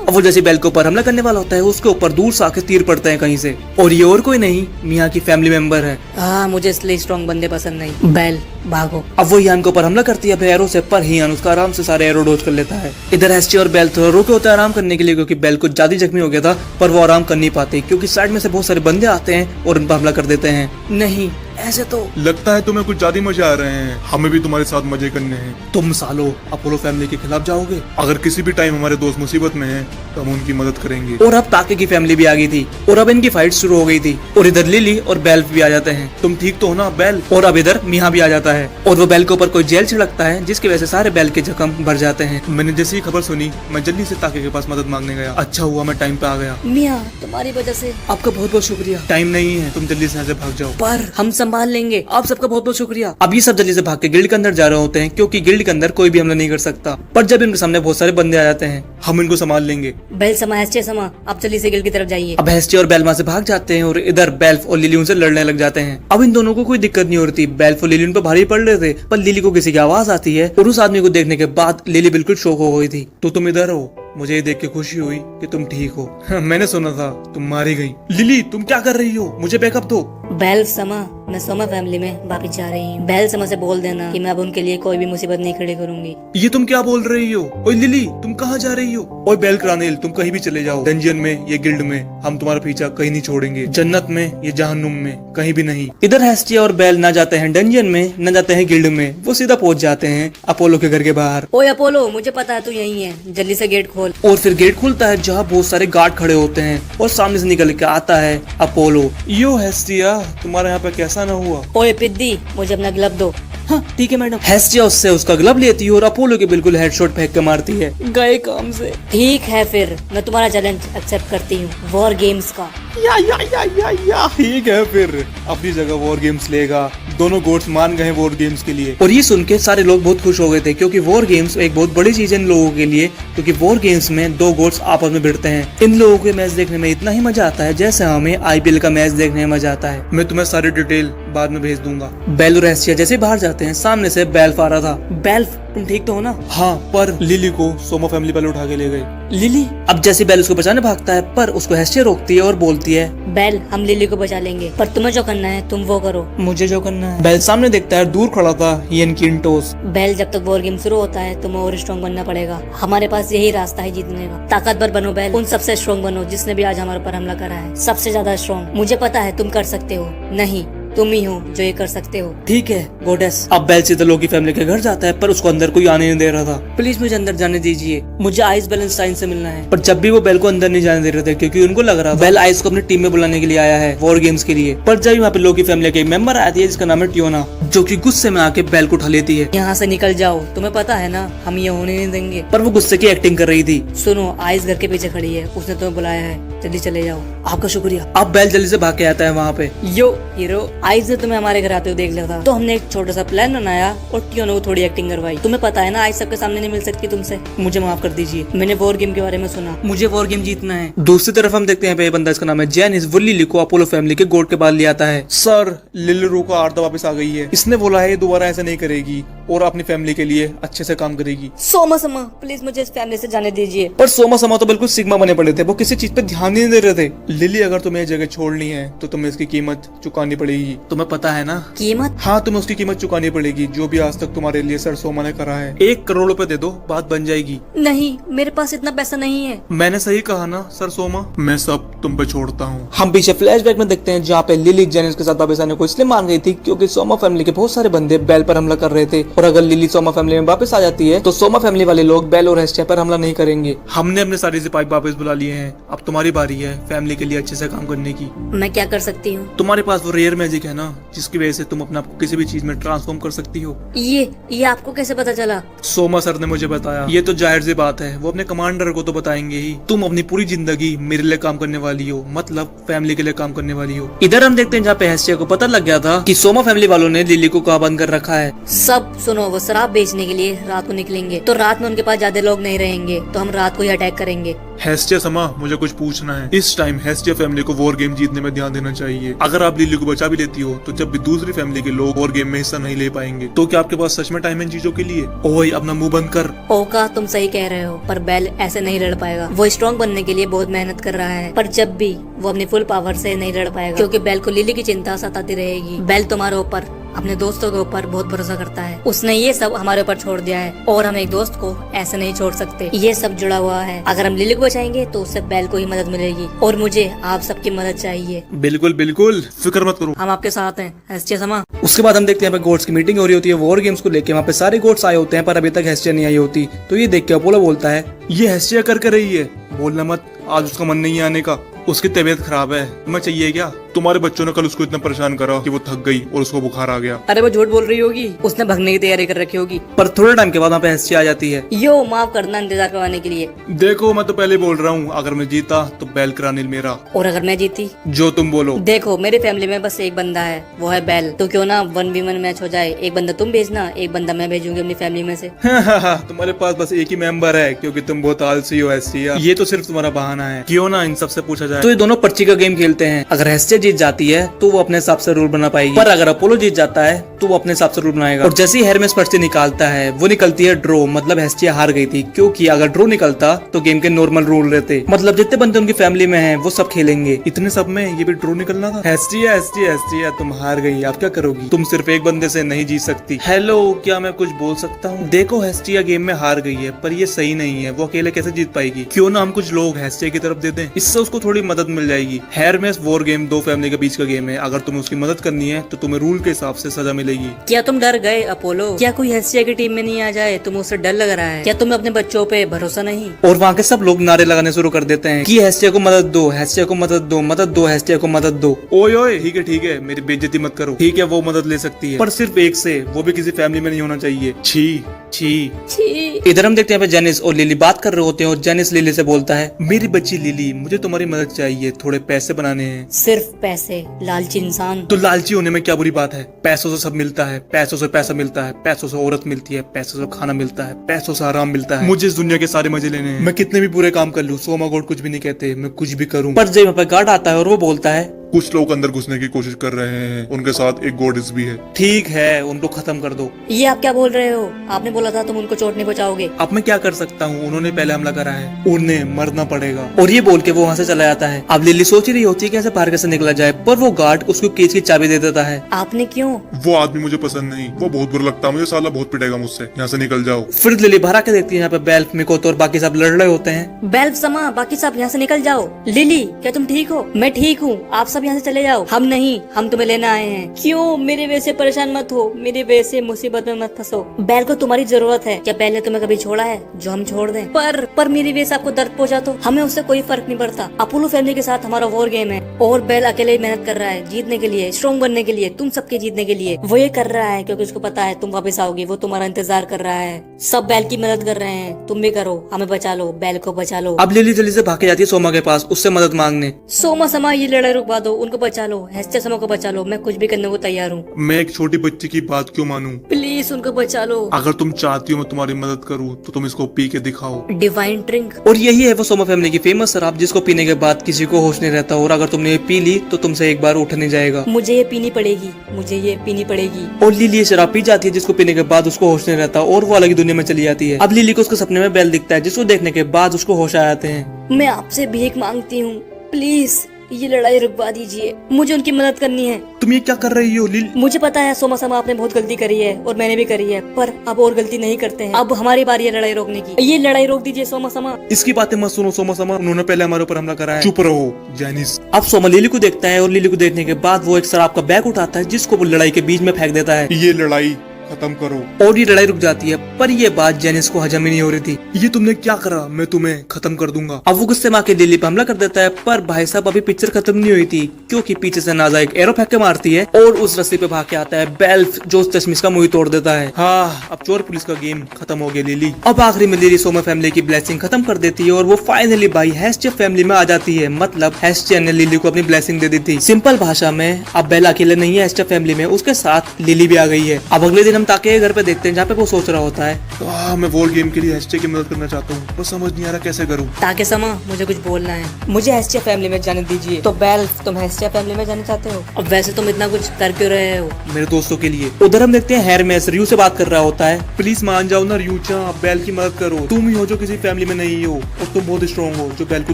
अब वो जैसे बेल के ऊपर हमला करने वाला होता है, उसके ऊपर दूर से आके तीर पड़ते हैं कहीं से, और ये और कोई नहीं, मियाँ की फैमिली मेंबर है। हाँ, मुझे इसलिए स्ट्रॉन्ग बंदे पसंद नहीं। बेल, भागो। अब वो हियान के ऊपर हमला करती है अपने एरो से, पर हियान उसका आराम से सारे एरो डोज कर लेता है। इधर हेस्टिया और बेल थोड़ा रुके होते हैं आराम करने के लिए, क्योंकि बेल कुछ ज्यादा जख्मी हो गया था, पर वो आराम कर नहीं पाते क्योंकि साइड में से बहुत सारे बंदे आते हैं और उन पर हमला कर देते हैं। नहीं, ऐसे तो लगता है तुम्हें कुछ ज्यादा मजे आ रहे हैं, हमें भी तुम्हारे साथ मजे करने हैं। तुम सालो अपोलो फैमिली के खिलाफ जाओगे? अगर किसी भी टाइम हमारे दोस्त मुसीबत में हैं, तो हम उनकी मदद करेंगे। और अब ताके की फैमिली भी आ गई थी और अब इनकी फाइट शुरू हो गई थी। और इधर लिली और बेल भी आ जाते हैं। तुम ठीक तो हो ना बेल? और अब इधर मिया भी आ जाता है और वो बेल के ऊपर कोई जेल छिड़कता है, जिसकी वजह से सारे बेल के जख्म भर जाते हैं। मैंने जैसे ही खबर सुनी, मैं जल्दी से ताके के पास मदद मांगने गया। अच्छा हुआ मैं टाइम पे आ गया। मियाँ, तुम्हारी वजह से। आपका बहुत बहुत शुक्रिया। टाइम नहीं है, तुम जल्दी से यहाँ से भाग जाओ। पर हम संभाल लेंगे। आप सबका बहुत बहुत शुक्रिया। अब ये सब जल्दी से भाग के गिल्ड के अंदर जा रहे होते हैं, क्योंकि गिल्ड के अंदर कोई भी हमला नहीं कर सकता। पर जब इनके सामने बहुत सारे बंदे आ जाते हैं, हम इनको संभाल लेंगे। बेल समा, हेस्टिया समा, आप जल्दी से गिल्ड की तरफ जाइए। अब हेस्टिया और बेल वहाँ से भाग जाते हैं और इधर बेल्फ और लिली उनसे लड़ने लग जाते हैं। अब इन दोनों को कोई दिक्कत नहीं होती। बेल्फ और लिली उन पर भारी पड़ रहे थे, पर लिली को किसी की आवाज आती है और उस आदमी को देखने के बाद लिली बिल्कुल शॉक हो गई थी। तो तुम इधर हो, मुझे ये देख के खुशी हुई कि तुम ठीक हो। मैंने सुना था तुम मारी गई। लिली तुम क्या कर रही हो? मुझे बैकअप दो। बेल समा, मैं सोमा फैमिली में वापस जा रही हूँ। बेल समा से बोल देना कि मैं अब उनके लिए कोई भी मुसीबत नहीं खड़ी करूंगी। ये तुम क्या बोल रही हो? ओए लिली तुम कहाँ जा रही हो? ओए बेल क्रानेल तुम कहीं भी चले जाओ, डंजन में ये गिल्ड में हम तुम्हारा पीछा कहीं नहीं छोड़ेंगे, जन्नत में ये जहन्नुम में कहीं भी नहीं। इधर हेस्टिया और बेल ना जाते हैं डंजन में न जाते हैं गिल्ड में, वो सीधा पहुंच जाते हैं अपोलो के घर के बाहर। ओए अपोलो, मुझे पता है तू यहीं है, जल्दी से गेट खोल। और फिर गेट खुलता है जहाँ बहुत सारे गार्ड खड़े होते हैं और सामने से निकल के आता है अपोलो। यो हेस्टिया तुम्हारे यहाँ पे कैसा ना हुआ? ओए पिद्दी, मुझे अपना ग्लव दो। हाँ ठीक है मैडम। हेस्टिया उससे उसका ग्लव लेती है और अपोलो के बिल्कुल हेडशॉट फेंक के मारती है। गए काम से। ठीक है फिर मैं तुम्हारा चैलेंज एक्सेप्ट करती हूँ, वॉर गेम्स का। या ठीक है फिर अपनी जगह वॉर गेम्स लेगा। दोनों गोट्स मान गए वॉर गेम्स के लिए और ये सुन के सारे लोग बहुत खुश हो गए थे क्योंकि वॉर गेम्स एक बहुत बड़ी चीज है इन लोगों के लिए, क्योंकि वॉर गेम्स में दो गोट्स आपस में भिड़ते हैं। इन लोगों के मैच देखने में इतना ही मजा आता है जैसे हमें आईपीएल का मैच देखने में मजा आता है। मैं तुम्हें सारी डिटेल बाद में भेज दूंगा। बेल और एशिया जैसे बाहर जाते हैं सामने से बेल्फ आ रहा था। बेल्फ तुम ठीक तो हो ना? हाँ, पर लिली को सोमा फैमिली वाले उठा के ले गए। लिली? अब जैसे बेल उसको बचाने भागता है पर उसको हेस्टिया रोकती है और बोलती है बेल हम लिली को बचा लेंगे, पर तुम्हें जो करना है तुम वो करो। मुझे जो करना है। बेल सामने देखता है दूर खड़ा था यन किंटोस। बेल जब तक वॉर गेम शुरू होता है तुम्हें और स्ट्रॉन्ग बनना पड़ेगा। हमारे पास यही रास्ता है जीतने का। ताकतवर बनो बेल, उन सबसे स्ट्रॉन्ग बनो जिसने भी आज हमारे ऊपर हमला करा है, सबसे ज्यादा स्ट्रॉन्ग। मुझे पता है तुम कर सकते हो। नहीं, तुम ही हो जो ये कर सकते हो। ठीक है गोडेस। अब बेल सीधा लोकी फैमिली के घर जाता है पर उसको अंदर कोई आने नहीं दे रहा था। प्लीज मुझे अंदर जाने दीजिए, मुझे आइस बैलेंस्टाइन से मिलना है। पर जब भी वो बेल को अंदर नहीं जाने दे रहे थे क्योंकि उनको लग रहा था बेल आइस को अपनी टीम में बुलाने के लिए आया है वॉर गेम्स के लिए। पर जब वहाँ पे लोकी फैमिली के एक मेंबर आती है जिसका नाम है टियोना, जो कि गुस्से में आके बेल को उठा लेती है। यहाँ से निकल जाओ, तुम्हें पता है ना हम ये होने नहीं देंगे। पर वो गुस्से की एक्टिंग कर रही थी। सुनो, आइस घर के पीछे खड़ी है, उसने तुम्हें बुलाया है, जल्दी चले जाओ। आपका शुक्रिया। अब बेल जल्दी से भाग के आता है वहाँ पे। यो हीरो, आइस ने तुम्हें हमारे घर आते हुए देख लिया था तो हमने एक छोटा सा प्लान बनाया और टियोना को थोड़ी एक्टिंग करवाई। तुम्हें पता है ना आइस सबके सामने नहीं मिल सकती तुमसे। मुझे माफ कर दीजिए, मैंने वॉर गेम के बारे में सुना, मुझे वॉर गेम जीतना है। दूसरी तरफ हम देखते हैं पे बंदा इसका नाम है जैनिस, वो लिली को अपोलो फैमिली के गोट के बाद ले आता है। सर लिली को आर्ता वापस आ गई है, इसने बोला है दोबारा ऐसा नहीं करेगी और अपनी फैमिली के लिए अच्छे से काम करेगी। सोमा समा प्लीज मुझे इस फैमिली से जाने दीजिए। पर सोमा समा तो बिल्कुल सिग्मा बने पड़े थे, वो किसी चीज पे ध्यान ही नहीं दे रहे थे। लिली अगर तुम्हें जगह छोड़नी है तो तुम्हें इसकी कीमत चुकानी पड़ेगी, तुम्हें पता है ना? कीमत? हाँ, तुम्हें उसकी कीमत चुकानी पड़ेगी जो भी आज तक तुम्हारे लिए सर सोमा ने करा है। 1 करोड़ रुपए दे दो, बात बन जाएगी। नहीं, मेरे पास इतना पैसा नहीं है। मैंने सही कहा ना सर सोमा? मैं सब तुम पे छोड़ता हूँ। हम पीछे फ्लैशबैक में देखते हैं जहाँ पे लिली जेनिस के साथ वापस आने को इसलिए मान गई थी क्योंकि सोमा फैमिली के बहुत सारे बंदे बेल पर हमला कर रहे थे और अगर लिली सोमा फैमिली में वापस आ जाती है तो सोमा फैमिली वाले लोग बेल और हेस्टिया पर हमला नहीं करेंगे। हमने अपने सारे सिपाही वापस बुला लिए हैं, अब तुम्हारी बारी है फैमिली के लिए अच्छे से काम करने की। मैं क्या कर सकती हूँ? तुम्हारे पास वो रेयर मैजिक है ना जिसकी वजह से तुम अपने आप को किसी भी चीज में ट्रांसफॉर्म कर सकती हो। ये आपको कैसे पता चला? सोमा सर ने मुझे बताया। ये तो जाहिर सी बात है, वो अपने कमांडर को तो बताएंगे ही। तुम अपनी पूरी जिंदगी मेरे लिए काम करने वाली हो, मतलब फैमिली के लिए काम करने वाली हो। इधर हम देखते हैं जहाँ पे हेस्टिया को पता लग गया था कि सोमा फैमिली वालों ने लिली को कहाँ बंद कर रखा है। सब सुनो, वो शराब बेचने के लिए रात को निकलेंगे तो रात में उनके पास ज्यादा लोग नहीं रहेंगे तो हम रात को ही अटैक करेंगे। हेस्टिया समा, मुझे कुछ पूछना है। इस टाइम हेस्टिया फैमिली को वॉर गेम जीतने में ध्यान देना चाहिए। अगर आप लिली को बचा भी लेती हो तो जब भी दूसरी फैमिली के लोग वॉर गेम में हिस्सा नहीं ले पाएंगे तो क्या आपके पास सच में टाइम है इन चीजों के लिए? ओए अपना मुंह बंद कर। ओका तुम सही कह रहे हो, पर बेल ऐसे नहीं लड़ पाएगा। वो स्ट्रॉन्ग बनने के लिए बहुत मेहनत कर रहा है पर जब भी वो अपनी फुल पावर से नहीं लड़ पाएगा क्योंकि बेल को लिली की चिंता सताती रहेगी। बेल तुम्हारे ऊपर, अपने दोस्तों के ऊपर बहुत भरोसा करता है। उसने ये सब हमारे ऊपर छोड़ दिया है और हम एक दोस्त को ऐसे नहीं छोड़ सकते। ये सब जुड़ा हुआ है। अगर हम लिली को बचाएंगे तो उससे बेल को ही मदद मिलेगी और मुझे आप सबकी मदद चाहिए। बिल्कुल बिल्कुल, फिक्र मत करो, हम आपके साथ हैं हेस्टिया समा। उसके बाद हम देखते हैं गोट्स की मीटिंग हो रही होती है वॉर गेम्स को लेके। वहाँ पे सारे गोट्स आए होते हैं पर अभी तक हेस्टिया नहीं आई होती। तो ये देख के अपोलो बोलता है ये हेस्टिया कर रही है, बोलना मत, आज उसका मन नहीं आने का, उसकी तबीयत खराब है, तुम्हें चाहिए क्या? तुम्हारे बच्चों ने कल उसको इतना परेशान करा कि वो थक गई और उसको बुखार आ गया। अरे वो झूठ बोल रही होगी, उसने भगने की तैयारी कर रखी होगी। पर थोड़े टाइम के बाद वहाँ पे हेस्टिया आ जाती है। यो माफ करना इंतजार करवाने के लिए। देखो मैं तो पहले बोल रहा हूँ, अगर मैं जीता तो बेल क्रानिल मेरा, और अगर मैं जीती? जो तुम बोलो। देखो मेरी फैमिली में बस एक बंदा है, वो है बेल। तो क्यों ना 1v1 मैच हो जाए। एक बंदा तुम भेजना, एक बंदा मैं भेजूंगी अपनी फैमिली में से। तुम्हारे पास बस एक ही मेंबर है क्योंकि तुम बहुत आलसी हो हेस्टिया। ये तो सिर्फ तुम्हारा बहाना है। क्यों ना इन सबसे पूछा जाए। तो ये दोनों पर्ची का गेम खेलते हैं। अगर हेस्टिया जीत जाती है तो वो अपने हिसाब से रूल बना पाएगी, पर अगर अपोलो जीत जाता है तो वो अपने हिसाब से रूल बनाएगा। और जैसे ही हेरमेस पर्ची निकालता है वो निकलती है ड्रॉ, मतलब हेस्टिया हार गई थी, क्योंकि अगर ड्रॉ निकलता तो गेम के नॉर्मल रूल रहते, मतलब जितने बंदे उनकी फैमिली में हैं वो सब खेलेंगे। इतने सब में ये भी ड्रॉ निकलना था। हेस्टिया हेस्टिया हेस्टिया तुम हार गई, आप क्या करोगी? तुम सिर्फ एक बंदे से नहीं जीत सकती। हेलो, क्या मैं कुछ बोल सकता हूँ? देखो हेस्टिया गेम में हार गई है, पर ये सही नहीं है, वो अकेले कैसे जीत पाएगी? क्यों ना हम कुछ लोग हेस्टिया की तरफ दे दें, इससे उसको थोड़ी मदद मिल जाएगी। हेरमेस वॉर गेम दो फैमिली के बीच का गेम है, अगर तुम्हें उसकी मदद करनी है तो तुम्हें रूल के हिसाब से सजा मिलेगी। क्या तुम डर गए अपोलो? क्या कोई हेस्टिया की टीम में नहीं आ जाए? तुम्हें उससे डर लग रहा है? क्या तुम्हें अपने बच्चों पे भरोसा नहीं? और वहाँ के सब लोग नारे लगाने शुरू कर देते हैं कि हेस्टिया को मदद दो, हेस्टिया को मदद दो, मदद दो, हेस्टिया को मदद दो। ओए ओए ठीक है, मेरी बेइज्जती मत करो। ठीक है, वो मदद ले सकती है, पर सिर्फ एक से, वो भी किसी फैमिली में नहीं होना चाहिए। छी छी। छी। इधर हम देखते हैं जेनिस और लिली बात कर रहे होते हैं और जेनिस लिली से बोलता है, मेरी बच्ची लिली, मुझे तुम्हारी मदद चाहिए, थोड़े पैसे बनाने हैं। सिर्फ पैसे? लालची इंसान। तो लालची होने में क्या बुरी बात है? पैसों से सब मिलता है, पैसों से पैसा मिलता है, पैसों से औरत मिलती है, पैसों से खाना मिलता है, पैसों से आराम मिलता है। मुझे इस दुनिया के सारे मजे लेने हैं। मैं कितने भी बुरे काम कर लूं, सोमा गॉड कुछ भी नहीं कहते, मैं कुछ भी करूं। पर जब यहाँ पे गार्ड आता है और वो बोलता है, कुछ लोग अंदर घुसने की कोशिश कर रहे हैं, उनके साथ एक गॉडेस भी है। ठीक है, उनको खत्म कर दो। ये आप क्या बोल रहे हो? आपने बोला था तुम उनको चोट नहीं पहुंचाओगे। अब मैं क्या कर सकता हूँ, उन्होंने पहले हमला करा है, उन्हें मरना पड़ेगा। और ये बोल के वो वहाँ से चला जाता है। अब लिली सोच रही होती है कैसे बाहर कैसे निकला जाए, पर वो गार्ड उसको केज की चाबी दे देता है। आपने क्यों? वो आदमी मुझे पसंद नहीं, वो बहुत बुरा लगता है मुझे, साला बहुत पिटेगा मुझसे, यहाँ से निकल जाओ। फिर लिली बाहर आके देखती है यहाँ पे बेल्फ, मिकोतो और बाकी सब लड़ रहे होते हैं। बेल्फ समा, बाकी सब यहाँ से निकल जाओ। लिली, क्या तुम ठीक हो? मैं ठीक हूँ, आप सब यहाँ से चले जाओ। हम नहीं, हम तुम्हें लेना आए हैं। क्यों? मेरे वजह से परेशान मत हो, मेरे वजह से मुसीबत में मत फंसो। बेल को तुम्हारी जरूरत है। क्या बेल ने तुम्हें कभी छोड़ा है जो हम छोड़ दें? पर मेरी वजह से आपको दर्द पहुंचा तो हमें उससे कोई फर्क नहीं पड़ता। अपोलो फैमिली के साथ हमारा वॉर गेम है और बेल अकेले ही मेहनत कर रहा है जीतने के लिए, स्ट्रॉन्ग बनने के लिए, तुम सबके जीतने के लिए। वो ये कर रहा है क्योंकि उसको पता है तुम वापस आओगी, वो तुम्हारा इंतजार कर रहा है। सब बेल की मदद कर रहे हैं, तुम भी करो, हमें बचा लो, बेल को बचा लो। अब लिली जल्दी से भाग के जाती है सोमा के पास, उससे मदद मांगने। सोमा समा, ये लड़ाई रुकवा दो, उनको बचा लो, हेस्टिया समा को बचा लो, मैं कुछ भी करने को तैयार हूँ। मैं एक छोटी बच्ची की बात क्यों मानूं? प्लीज उनको बचा लो। अगर तुम चाहती हो मैं तुम्हारी मदद करूं तो तुम इसको पी के दिखाओ। Divine drink. और यही है वो सोमा फैमिली की फेमस शराब, जिसको पीने के बाद किसी को होश नहीं रहता, और अगर तुमने ये पी ली तो तुमसे एक बार उठ नहीं जाएगा। मुझे ये पीनी पड़ेगी, मुझे ये पीनी पड़ेगी। और लिली ये शराब पी जाती है, जिसको पीने के बाद उसको होश नहीं रहता और वो अलग ही दुनिया में चली जाती है। अब लिली को उसके सपने में बेल दिखता है, जिसको देखने के बाद उसको होश आ जाते हैं। मैं आपसे भीख मांगती हूँ, प्लीज ये लड़ाई रुकवा दीजिए, मुझे उनकी मदद करनी है। तुम ये क्या कर रही हो लिली? मुझे पता है सोमा समा, आपने बहुत गलती करी है और मैंने भी करी है, पर अब और गलती नहीं करते हैं। अब हमारी बारी है लड़ाई रोकने की। ये लड़ाई रोक दीजिए सोमा समा। इसकी बातें मत सुनो सोमा समा, उन्होंने पहले हमारे ऊपर हमला करा है। चुप रहो जेनिस। अब सोमा लिली को देखता है और लिली को देखने के बाद वो एक शराब का बैग उठाता है, जिसको वो लड़ाई के बीच में फेंक देता है। ये लड़ाई खत्म करो। और ये लड़ाई रुक जाती है, पर ये बात जेनिस को हजम ही नहीं हो रही थी। ये तुमने क्या करा? मैं तुम्हें खत्म कर दूंगा। अब वो गुस्से में आके लिली पे हमला कर देता है, पर भाई साहब अभी पिक्चर खत्म नहीं हुई थी, क्योंकि पीछे से नाजा एक एरो फेंक के मारती है और उस रस्सी पे भाग के आता है बेल्फ, जो उस चश्मिश का मुंह तोड़ देता है। हाँ, अब चोर पुलिस का गेम खत्म हो गया लिली। अब आखिरी में लिली सोमा फैमिली की ब्लेसिंग खत्म कर देती है और वो फाइनली भाई हेस्टिया फैमिली में आ जाती है। मतलब हेस्टिया ने लिली को अपनी ब्लेसिंग दे दी थी। सिंपल भाषा में अब बेल अकेले नहीं है हेस्टिया फैमिली में, उसके साथ लिली भी आ गई है। अब अगले दिन हम ताके के घर पे देखते हैं, जहाँ पे वो सोच रहा होता है, मैं वॉर गेम के लिए हेस्टिया की मदद करना चाहता हूँ, पर समझ नहीं आ रहा कैसे करूँ। ताकि समा, मुझे कुछ बोलना है। मुझे हेस्टिया फैमिली में जाने दीजिए। तो बेल्फ, तुम हेस्टिया फैमिली में जाना चाहते हो? अब वैसे तुम इतना कुछ कर क्यों रहे हो? मेरे दोस्तों के लिए। उधर हम देखते हैं हेरमेस रियू से बात कर रहा होता है। प्लीज मान जाओ ना रियूचा, बेल की मदद करो। तुम ही हो जो किसी फैमिली में नहीं हो, और तुम बहुत स्ट्रॉन्ग हो जो बेल को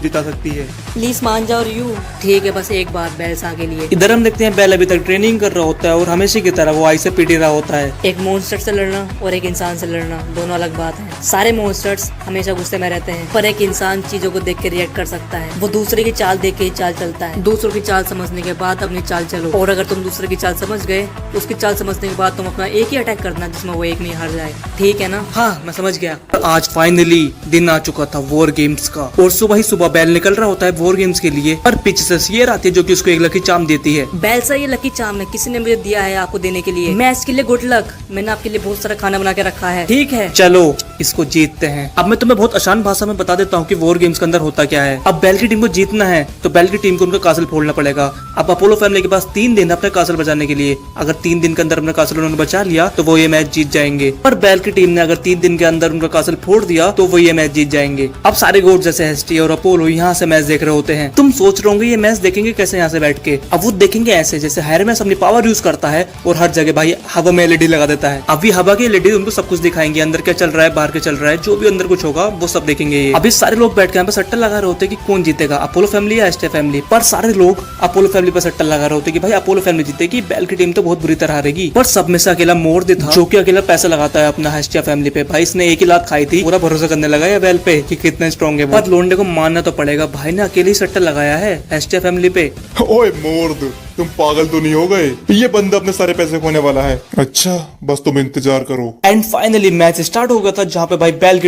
जिता सकती है। प्लीज मान जाओ रियू। ठीक है, बस एक बार बेल सा के लिए। इधर हम देखते हैं बेल अभी तक ट्रेनिंग कर रहा होता है और हमेशा की तरह वो आई से पीट रहा होता है। एक मॉन्स्टर से लड़ना और एक इंसान से लड़ना दोनों अलग बात है। सारे मॉन्स्टर्स हमेशा गुस्से में रहते हैं, पर एक इंसान चीजों को देख के रिएक्ट कर सकता है। वो दूसरे की चाल देख के ही चाल चलता है। दूसरों की चाल समझने के बाद अपनी चाल चलो, और अगर तुम दूसरे की चाल समझ गए, उसकी चाल समझने के बाद तुम अपना एक ही अटैक करना जिसमें वो एक में हार जाए। ठीक है ना? हाँ, मैं समझ गया। आज फाइनली दिन आ चुका था वॉर गेम्स का, और सुबह ही सुबह बेल निकल रहा होता है वॉर गेम्स के लिए, पर पीछे से सियर आती है जो कि उसको एक लकी चार्म देती है। बेल सा, ये लकी चार्म है, किसी ने मुझे दिया है आपको देने के लिए। मैं इसके लिए गुड लक, मैंने आपके लिए बहुत सारा खाना बना के रखा है। ठीक है, चलो इसको जीतते हैं। अब मैं तुम्हें बहुत आसान भाषा में बता देता हूँ कि वॉर गेम्स के अंदर होता क्या है। अब बेल की टीम को जीतना है तो बेल की टीम को उनका कासल फोड़ना पड़ेगा। अब अपोलो फैमिली के पास 3 दिन अपने कासल बचाने के लिए, अगर 3 दिन के अंदर अपना कासल उन्होंने बचा लिया तो वो ये मैच जीत जाएंगे। पर बेल की टीम ने अगर 3 दिन के अंदर उनका कासल फोड़ दिया तो वो ये मैच जीत जाएंगे। अब सारे गोड जैसे एसटी और अपोलो यहाँ से मैच देख रहे होते हैं। तुम सोच रहे होंगे ये मैच देखेंगे कैसे यहाँ से बैठ के। अब वो देखेंगे ऐसे जैसे हेरमेस अपनी पावर यूज करता है और हर जगह भाई हवा में एलईडी लगा देता है। अभी हवा की एलईडी उनको सब कुछ दिखाएंगे, अंदर क्या चल रहा है, बाहर क्या चल रहा है, जो भी अंदर कुछ होगा वो सब देखेंगे ये। अभी सारे लोग बैठ के यहाँ पे सट्टा लगा रहे होते कि कौन जीतेगा, अपोलो फैमिली या एसटी फैमिली। पर सारे लोग अपोलो फैमिली पर सट्टा लगा रहे होते कि भाई अपोलो फैमिली जीतेगी, बेल की टीम तो बहुत बुरी तरह हारेगी। पर सब में से अकेला मोर्द था जो कि अकेला पैसा लगाता है अपना एसटी फैमिली पे। भाई इसने एक ही लात खाई थी, पूरा भरोसा करने लगा है बेल पे कि कितना स्ट्रॉन्ग है। पर लोंडे को मानना तो पड़ेगा, भाई ने अकेले ही सट्टा लगाया है एसटी फैमिली पे। ओए मोर्द, तुम पागल तो नहीं हो गए? ये बंदा अपने सारे पैसे खोने वाला है। अच्छा, बस तुम इंतजार करो। एंड फाइनली मैच स्टार्ट हो गया था जहाँ पे भाई बेल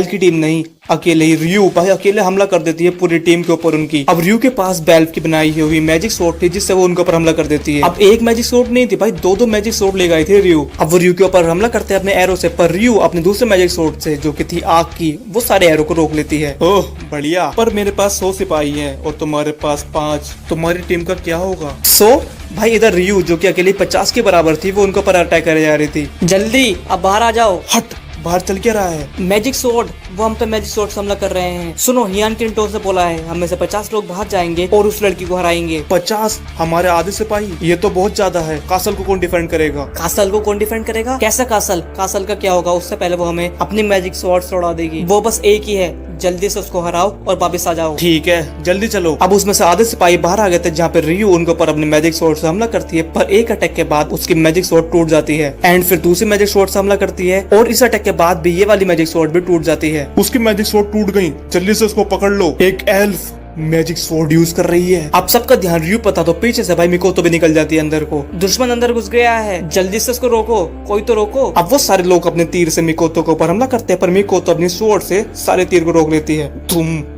की टीम नहीं, अकेले ही रियू भाई अकेले हमला कर देती है पूरी टीम के ऊपर उनकी। अब रियू के पास बेल्व की बनाई हुई मैजिक सोर्ड थी जिससे वो उनके ऊपर हमला कर देती है। अब एक मैजिक सोर्ड नहीं थी भाई, 2 मैजिक सोर्ड ले गए थे रियू। अब वो रियू के ऊपर हमला करते हैं अपने एरो से, पर रियू अपने दूसरे मैजिक सोर्ड से जो कि थी आग की, वो सारे एरो को रोक लेती है। ओह बढ़िया, पर मेरे पास 100 सिपाही है और तुम्हारे पास 5, तुम्हारी टीम का क्या होगा? भाई इधर रियू जो कि अकेले 50 के बराबर थी वो उनके ऊपर अटैक करे जा रही थी। जल्दी अब बाहर आ जाओ। हट, बाहर चल क्या रहा है? मैजिक सोर्ड, वो हम पे मैजिक सोर्ड से हमला कर रहे हैं। सुनो, हियान किंटो से बोला है हम में से 50 लोग बाहर जाएंगे और उस लड़की को हराएंगे। 50? हमारे आधे सिपाही? ये तो बहुत ज्यादा है। कासल को कौन डिफेंड करेगा? कासल को कौन डिफेंड करेगा? कैसा कासल? कासल का क्या होगा? उससे पहले वो हमें अपनी मैजिक सोर्ड से उड़ा देगी। वो बस एक ही है, जल्दी से उसको हराओ और वापस आ जाओ। ठीक है, जल्दी चलो। अब उसमें से आधे सिपाही बाहर आ गए थे जहाँ पे रियू उनके ऊपर अपने मैजिक सोर्ड से हमला करती है, पर एक अटैक के बाद उसकी मैजिक सोर्ड टूट जाती है। एंड फिर दूसरी मैजिक सोर्ड से हमला करती है और इस अटैक के बाद भी ये वाली मैजिक सोर्ड भी टूट जाती है। उसकी मैजिक सोर्ड टूट गई, जल्दी से उसको पकड़ लो। एक एल्फ मैजिक सोर्ड यूज कर रही है। अब सबका ध्यान रियू पता तो पीछे से भाई मिकोतो भी निकल जाती है अंदर को। दुश्मन अंदर घुस गया है, जल्दी से उसको रोको, कोई तो रोको। अब वो सारे लोग अपने तीर से मिकोतो के ऊपर हमला करते हैं, पर मिकोतो अपनी सोर्ड से सारे तीर को रोक लेती है।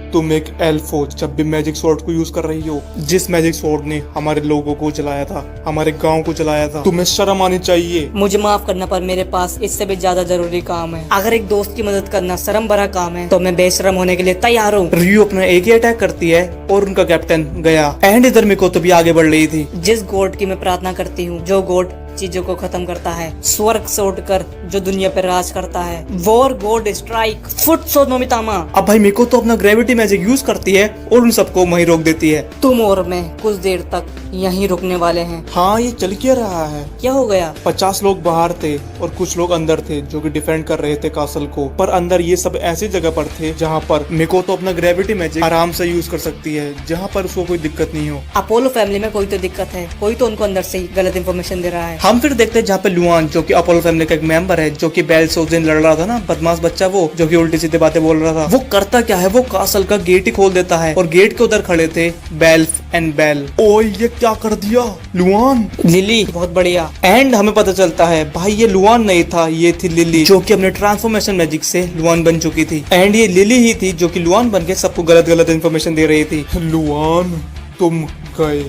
तुम एक एल्फ हो, जब भी मैजिक सोर्ड को यूज कर रही हो, जिस मैजिक सोर्ड ने हमारे लोगों को जलाया था, हमारे गांव को जलाया था, तुम्हें शर्म आनी चाहिए। मुझे माफ करना, पर मेरे पास इससे भी ज्यादा जरूरी काम है। अगर एक दोस्त की मदद करना शर्म भरा काम है तो मैं बेशरम होने के लिए तैयार हूँ। रियू अपना एक ही अटैक करती है और उनका कैप्टन गया। एंड इधर मिकोतो भी आगे बढ़ रही थी। जिस गॉड की मैं प्रार्थना करती हूँ, जो गॉड चीजों को खत्म करता है, स्वर्ग से उठकर जो दुनिया पर राज करता है, वॉर गॉड स्ट्राइक फुट सो नोमितामा। अब भाई मिकोतो अपना ग्रेविटी मैजिक यूज करती है और उन सबको वहीं रोक देती है। तुम और मैं कुछ देर तक यहीं रुकने वाले हैं। हाँ, ये चल क्या रहा है? क्या हो गया? 50 लोग बाहर थे और कुछ लोग अंदर थे जो कि डिफेंड कर रहे थे कासल को। पर अंदर ये सब ऐसी जगह पर थे जहाँ पर मिकोतो अपना ग्रेविटी मैजिक आराम से यूज कर सकती है, जहाँ पर उसको कोई दिक्कत नहीं हो। अपोलो फैमिली में कोई तो दिक्कत है, कोई तो उनको अंदर से ही गलत इन्फॉर्मेशन दे रहा है। हम फिर देखते हैं जहाँ पे लुआन जो कि अपोलो फैमिली का एक मेंबर है, जो कि बेल से उस दिन लड़ रहा था ना, बदमाश बच्चा वो जो कि उल्टी सीधी बातें बोल रहा था, वो करता क्या है, वो कासल का गेट ही खोल देता है और गेट के उधर खड़े थे बेल्फ एंड बेल। ओए ये क्या कर दिया लुआन? लिली बहुत बढ़िया। एंड हमें पता चलता है भाई ये लुआन नहीं था, ये थी लिली जो कि अपने ट्रांसफॉर्मेशन मैजिक से लुआन बन चुकी थी। एंड ये लिली ही थी जो कि लुआन बन के सबको गलत गलत इन्फॉर्मेशन दे रही थी। लुआन, तुम गए।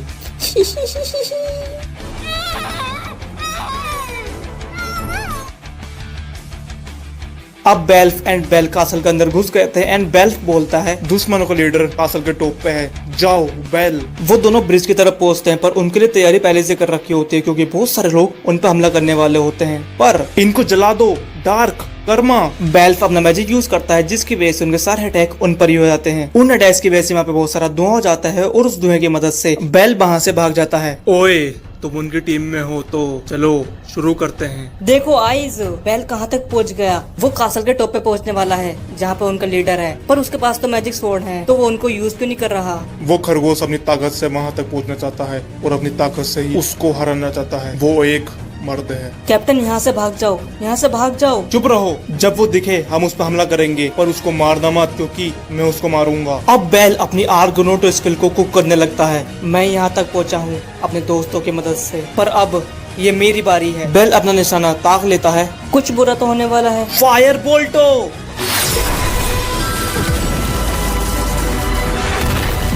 अब बेल्फ एंड बेल कासल के अंदर घुस गए थे एंड बेल्फ बोलता है दुश्मनों का लीडर कासल के टॉप पे है, जाओ बेल। वो दोनों ब्रिज की तरफ पहुंचते हैं, पर उनके लिए तैयारी पहले से कर रखी होती है क्योंकि बहुत सारे लोग उन पर हमला करने वाले होते हैं। पर इनको जला दो, डार्क कर्मा। बेल्फ अपना मैजिक यूज करता है जिसकी वजह से उनके सारे अटैक उन पर ही हो जाते हैं। उन अटैक्स की वजह से वहाँ पे बहुत सारा धुआं हो जाता है और उस धुएं की मदद से बेल वहाँ से भाग जाता है। ओए तुम उनकी टीम में हो तो चलो शुरू करते हैं। देखो आइज, बेल कहाँ तक पहुँच गया। वो कासल के टॉप पे पहुँचने वाला है जहाँ पे उनका लीडर है, पर उसके पास तो मैजिक स्वॉर्ड है, तो वो उनको यूज क्यों नहीं कर रहा? वो खरगोश अपनी ताकत से वहां तक पहुंचना चाहता है और अपनी ताकत से ही उसको हराना चाहता है। वो एक मर्द है। कैप्टन यहाँ से भाग जाओ, यहाँ से भाग जाओ। चुप रहो, जब वो दिखे हम उस पर हमला करेंगे, पर उसको मारना मत क्योंकि मैं उसको मारूंगा। अब बेल अपनी आर्गोनोटो स्किल को कुक करने लगता है। मैं यहाँ तक पहुँचा हूँ अपने दोस्तों की मदद से, पर अब ये मेरी बारी है। बेल अपना निशाना ताक लेता है। कुछ बुरा तो होने वाला है। फायर बोल्टो।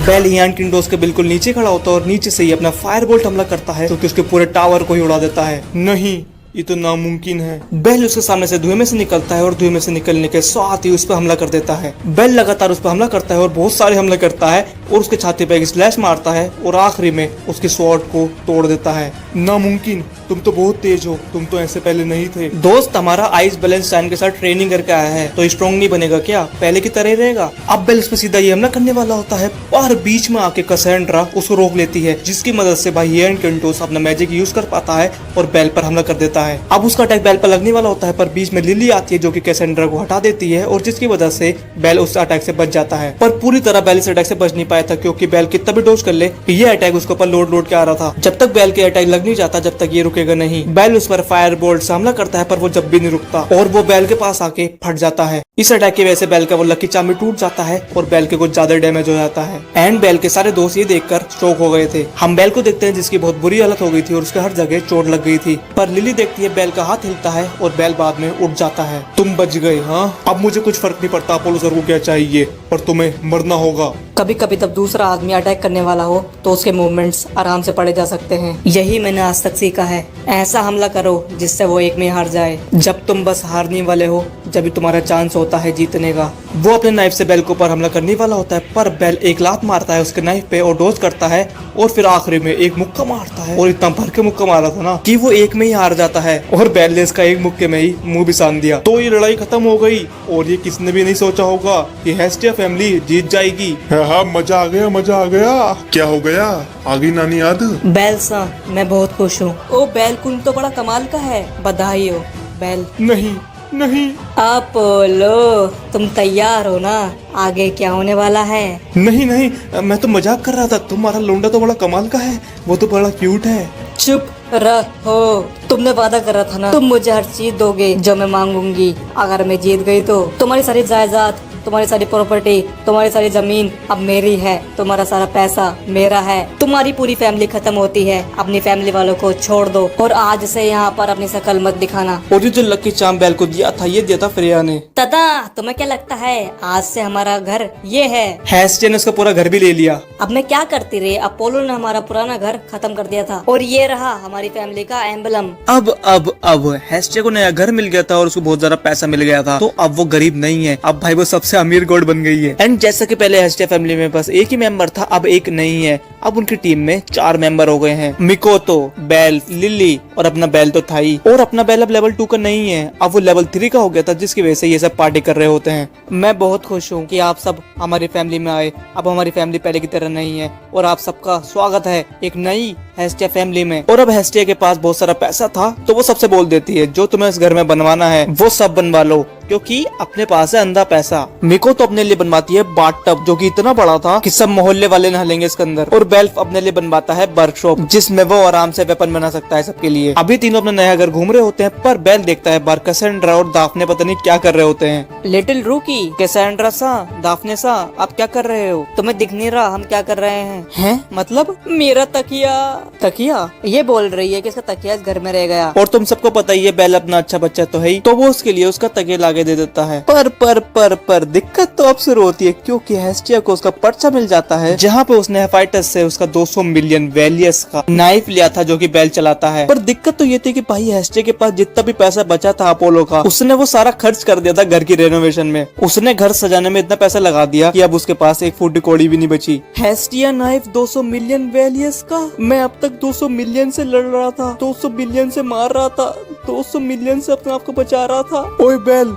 बेल हियान किंडोस के बिल्कुल नीचे खड़ा होता है और नीचे से ही अपना फायर बोल्ट हमला करता है क्योंकि उसके पूरे टावर को ही उड़ा देता है। नहीं, ये तो नामुमकिन है। बेल उसके सामने से धुएं में से निकलता है और धुएं में से निकलने के साथ ही उस पर हमला कर देता है। बेल लगातार उस पर हमला करता है और बहुत सारे हमले करता है और उसके छाती पे एक स्लैश मारता है और आखिरी में उसके स्वॉर्ड को तोड़ देता है। नामुमकिन, तुम तो बहुत तेज हो, तुम तो ऐसे पहले नहीं थे। दोस्त हमारा आइस बैलेंस्टाइन के साथ ट्रेनिंग करके आया है तो स्ट्रॉन्ग नहीं बनेगा क्या, पहले की तरह ही रहेगा। अब बेल उस पर सीधा ये हमला करने वाला होता है पर बीच में आके कैसेंड्रा उसको रोक लेती है, जिसकी मदद से भाई एंड केंटोस अपना मैजिक यूज कर पाता है और बेल पर हमला कर देता है। अब उसका अटैक बेल पर लगने वाला होता है पर बीच में लिली आती है जो कि कैसेंड्रा को हटा देती है और जिसकी वजह से बेल उस अटैक से बच जाता है। पर पूरी तरह बेल इस अटैक से बच नहीं पाया था क्योंकि बेल कितना भी डोज कर ले ये अटैक उसके ऊपर लोड के आ रहा था। जब तक बेल के अटैक लग नहीं जाता जब तक ये रुकेगा नहीं। बेल उस पर फायर बोल्ट से हमला करता है पर वो जब भी नहीं रुकता और वो बेल के पास आके फट जाता है। इस अटैक की वजह से बेल का वो लकी चार्म टूट जाता है और बेल के कुछ ज्यादा डैमेज हो जाता है। एंड बेल के सारे दोस्त ये देखकर शॉक हो गए थे। हम बेल को देखते हैं जिसकी बहुत बुरी हालत हो गई थी और उसके हर जगह चोट लग गई थी। पर लिली देखती है बेल का हाथ हिलता है और बेल बाद में उठ जाता है। तुम बच गए, हाँ अब मुझे कुछ फर्क नहीं पड़ता अपोलो सर को क्या चाहिए, पर तुम्हें मरना होगा। कभी कभी जब दूसरा आदमी अटैक करने वाला हो तो उसके मूवमेंट्स आराम से पढ़े जा सकते हैं। यही मैंने आज तक सीखा है, ऐसा हमला करो जिससे वो एक में हार जाए। जब तुम बस हारने वाले हो जब भी तुम्हारा चांस होता है जीतने का। वो अपने नाइफ से बेल के ऊपर हमला करने वाला होता है पर बेल एक लात मारता है उसके नाइफ पे और डोज करता है और फिर आखिरी में एक मुक्का मारता है और इतना भर के मुक्का मारा था ना कि वो एक में ही हार जाता है और बेल ने इसका एक मुक्के में ही मुंह भी सान दिया। तो ये लड़ाई खत्म हो गई और ये किसने भी नहीं सोचा होगा कि हेस्टिया फैमिली जीत जाएगी। हाँ, मजा आ गया, मजा आ गया। क्या हो गया, आ गई नानी याद? बेल सा मैं बहुत खुश हूँ। ओ बेल कुन तो बड़ा कमाल का है, बधाई हो बेल। नहीं नहीं अपोलो तुम तैयार हो ना, आगे क्या होने वाला है? नहीं नहीं, मैं तो मजाक कर रहा था। तुम्हारा लोंडा तो बड़ा कमाल का है, वो तो बड़ा क्यूट है। चुप रहो, तुमने वादा करा था ना तुम मुझे हर चीज दोगे जो मैं मांगूंगी। अगर मैं जीत गई तो तुम्हारी सारी जायदाद, तुम्हारी सारी प्रॉपर्टी, तुम्हारी सारी जमीन अब मेरी है, तुम्हारा सारा पैसा मेरा है। तुम्हारी पूरी फैमिली खत्म होती है, अपनी फैमिली वालों को छोड़ दो और आज से यहाँ पर अपनी शकल मत दिखाना। और ये जो लकी चार्म बेल को दिया था ये दिया था फ्रेया ने। तथा तुम्हें क्या लगता है आज से हमारा घर ये है? हेस्टिया ने उसका पूरा घर भी ले लिया। अब मैं क्या करती रही, अपोलो ने हमारा पुराना घर खत्म कर दिया था और ये रहा हमारी फैमिली का एम्बलम। अब हेस्टिया को नया घर मिल गया था और उसको बहुत ज्यादा पैसा मिल गया था तो अब वो गरीब नहीं है, अब भाई वो सबसे अमीर गॉड बन गई है। एंड जैसा कि पहले हेस्टिया फैमिली में बस एक ही मेंबर था अब एक नहीं है, अब उनकी टीम में 4 मेंबर हो गए हैं। मिकोतो, बेल, लिली और अपना बेल तो था ही और अपना बेल अब लेवल 2 का नहीं है, अब वो लेवल 3 का हो गया था जिसकी वजह से ये सब पार्टी कर रहे होते हैं। मैं बहुत खुश हूँ कि आप सब हमारी फैमिली में आए। अब हमारी फैमिली पहले की तरह नहीं है और आप सबका स्वागत है एक नई हेस्टिया फैमिली में। और अब हेस्टिया के पास बहुत सारा पैसा था तो वो सबसे बोल देती है जो तुम्हें इस घर में बनवाना है वो सब बनवा लो क्योंकि अपने पास है अंधा पैसा। मिको तो अपने लिए बनवाती है बाथटब जो कि इतना बड़ा था कि सब मोहल्ले वाले नहालेंगे इसके अंदर। और बेल्फ अपने लिए बनवाता है वर्कशॉप जिसमें वो आराम से वेपन बना सकता है सबके लिए। अभी तीनों अपना नया घर घूम रहे होते हैं पर बेल देखता है बाहर कैसेंड्रा और दाफने पता नहीं क्या कर रहे होते हैं। लिटिल रूकी, कैसेंड्रा सा, दाफने सा, आप क्या कर रहे हो? तुम्हें दिख नहीं रहा हम क्या कर रहे हैं? हैं मतलब? मेरा तकिया तकिया? ये बोल रही है कि इसका तकिया इस घर में रह गया। और तुम सबको पता ही है बेल अपना अच्छा बच्चा तो है ही तो वो उसके लिए उसका तकिया लाके दे देता है। पर दिक्कत तो अब शुरू होती है क्योंकि हेस्टिया को उसका पर्चा मिल जाता है जहाँ पे उसने हेफाइटस से उसका 200 मिलियन वैलियस का नाइफ लिया था जो कि बेल चलाता है। पर दिक्कत तो ये थी कि भाई हेस्टिया के पास जितना भी पैसा बचा था अपोलो का उसने वो सारा खर्च कर दिया था घर की रेनोवेशन में। उसने घर सजाने में इतना पैसा लगा दिया कि अब उसके पास एक फूटी कौड़ी भी नहीं बची। हेस्टिया नाइफ 200 मिलियन वैलियस का, मैं अब तक 200 मिलियन से लड़ रहा था, 200 बिलियन से मार रहा था, 200 मिलियन से अपने आप को बचा रहा था। ओए बेल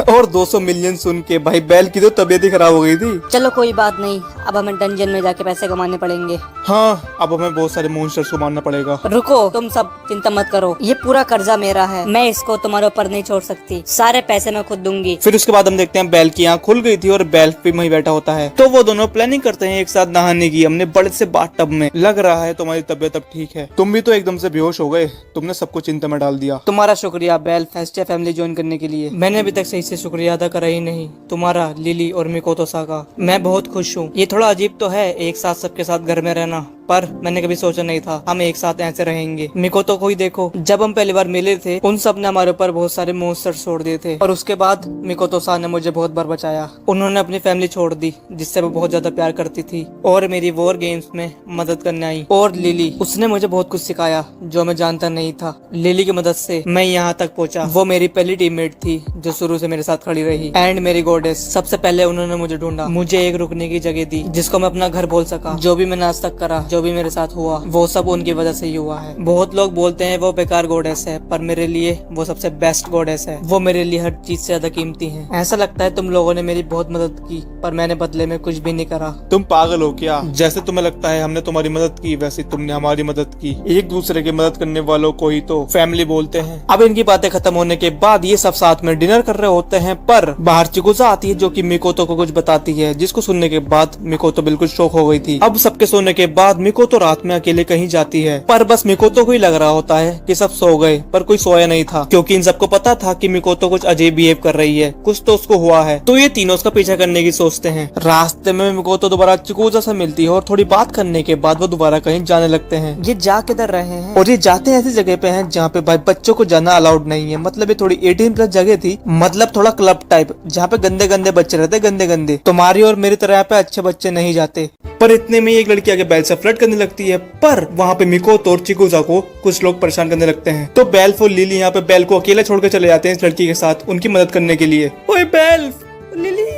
और 200 मिलियन सुन के भाई बेल की तो तबीयत ही खराब हो गई थी। चलो कोई बात नहीं, अब हमें डंजन में जाके पैसे कमाने पड़ेंगे। हाँ अब हमें बहुत सारे मॉन्स्टर्स को मारना पड़ेगा। रुको, तुम सब चिंता मत करो, ये पूरा कर्जा मेरा है, मैं इसको तुम्हारे ऊपर नहीं छोड़ सकती, सारे पैसे मैं खुद दूंगी। फिर उसके बाद हम देखते हैं बेल की आँख खुल गई थी और बेल भी वहीं बैठा होता है तो वो दोनों प्लानिंग करते हैं एक साथ नहाने की। हमने बड़े से बाथटब में। लग रहा है तुम्हारी तबीयत अब ठीक है, तुम भी तो एकदम से बेहोश हो गए, तुमने सबको चिंता में डाल दिया। तुम्हारा शुक्रिया बेल हेस्टिया फैमिली ज्वाइन करने के लिए। मैंने अभी तक सही से शुक्रिया अदा करा ही नहीं तुम्हारा, लिली और मिकोतो सा का। मैं बहुत खुश हूँ। ये थोड़ा अजीब तो है एक साथ सबके साथ घर में रहना पर मैंने कभी सोचा नहीं था हम एक साथ ऐसे रहेंगे। मिकोतो को ही देखो, जब हम पहली बार मिले थे उन सब ने हमारे ऊपर बहुत सारे मॉन्स्टर छोड़ दिए थे और उसके बाद मिकोतो सान ने मुझे बहुत बार बचाया। उन्होंने अपनी फैमिली छोड़ दी जिससे वो बहुत ज्यादा प्यार करती थी और मेरी वॉर गेम्स में मदद करने आई। और लिली, उसने मुझे बहुत कुछ सिखाया जो मैं जानता नहीं था। लिली की मदद से मैं यहाँ तक पहुँचा। वो मेरी पहली टीममेट थी जो शुरू से मेरे साथ खड़ी रही एंड मेरी गॉडेस। सबसे पहले उन्होंने मुझे ढूंढा, मुझे एक रुकने की जगह दी जिसको मैं अपना घर बोल सका। जो भी मैंने आज तक करा, जो भी मेरे साथ हुआ, वो सब उनकी वजह से ही हुआ है। बहुत लोग बोलते हैं वो बेकार गॉडेस है, पर मेरे लिए वो सबसे बेस्ट गॉडेस है। वो मेरे लिए हर चीज से ज्यादा कीमती है। ऐसा लगता है तुम लोगों ने मेरी बहुत मदद की पर मैंने बदले में कुछ भी नहीं करा। तुम पागल हो क्या? जैसे तुम्हें लगता है हमने तुम्हारी मदद की वैसे तुमने हमारी मदद की। एक दूसरे की मदद करने वालों को ही तो फैमिली बोलते हैं। अब इनकी बातें खत्म होने के बाद ये सब साथ में डिनर कर रहे होते हैं, पर बाहर चिकुजा आती है जो कि मिकोतो को कुछ बताती है, जिसको सुनने के बाद मिकोतो बिल्कुल शॉक हो गई थी। अब सबके सोने के बाद मिकोतो रात में अकेले कहीं जाती है, पर बस मिकोतो को ही लग रहा होता है कि सब सो गए, पर कोई सोया नहीं था क्योंकि इन सबको पता था कि मिकोतो कुछ अजीब बिहेव कर रही है, कुछ तो उसको हुआ है। तो ये तीनों उसका पीछा करने की सोचते हैं। रास्ते में मिकोतो दोबारा चिकुजा से मिलती है और थोड़ी बात करने के बाद वो दोबारा कहीं जाने लगते हैं। ये जा किधर रहे हैं और ये जाते ऐसी जगह पे हैं जहाँ पे भाई बच्चों को जाना अलाउड नहीं है। मतलब ये थोड़ी 18+ जगह थी, मतलब थोड़ा क्लब टाइप जहाँ पे गंदे गंदे बच्चे रहते, गंदे गंदे। तुम्हारी और मेरी तरह यहाँ पे अच्छे बच्चे नहीं जाते। पर इतने में एक लड़की आगे बेल से फ्लर्ट करने लगती है, पर वहाँ पे मिकोतो और चिकुजा को कुछ लोग परेशान करने लगते हैं। तो बेल्फ और लिली यहाँ पे बेल को अकेला छोड़ के चले जाते हैं इस लड़की के साथ उनकी मदद करने के लिए। ओए बेल्फ, लिली,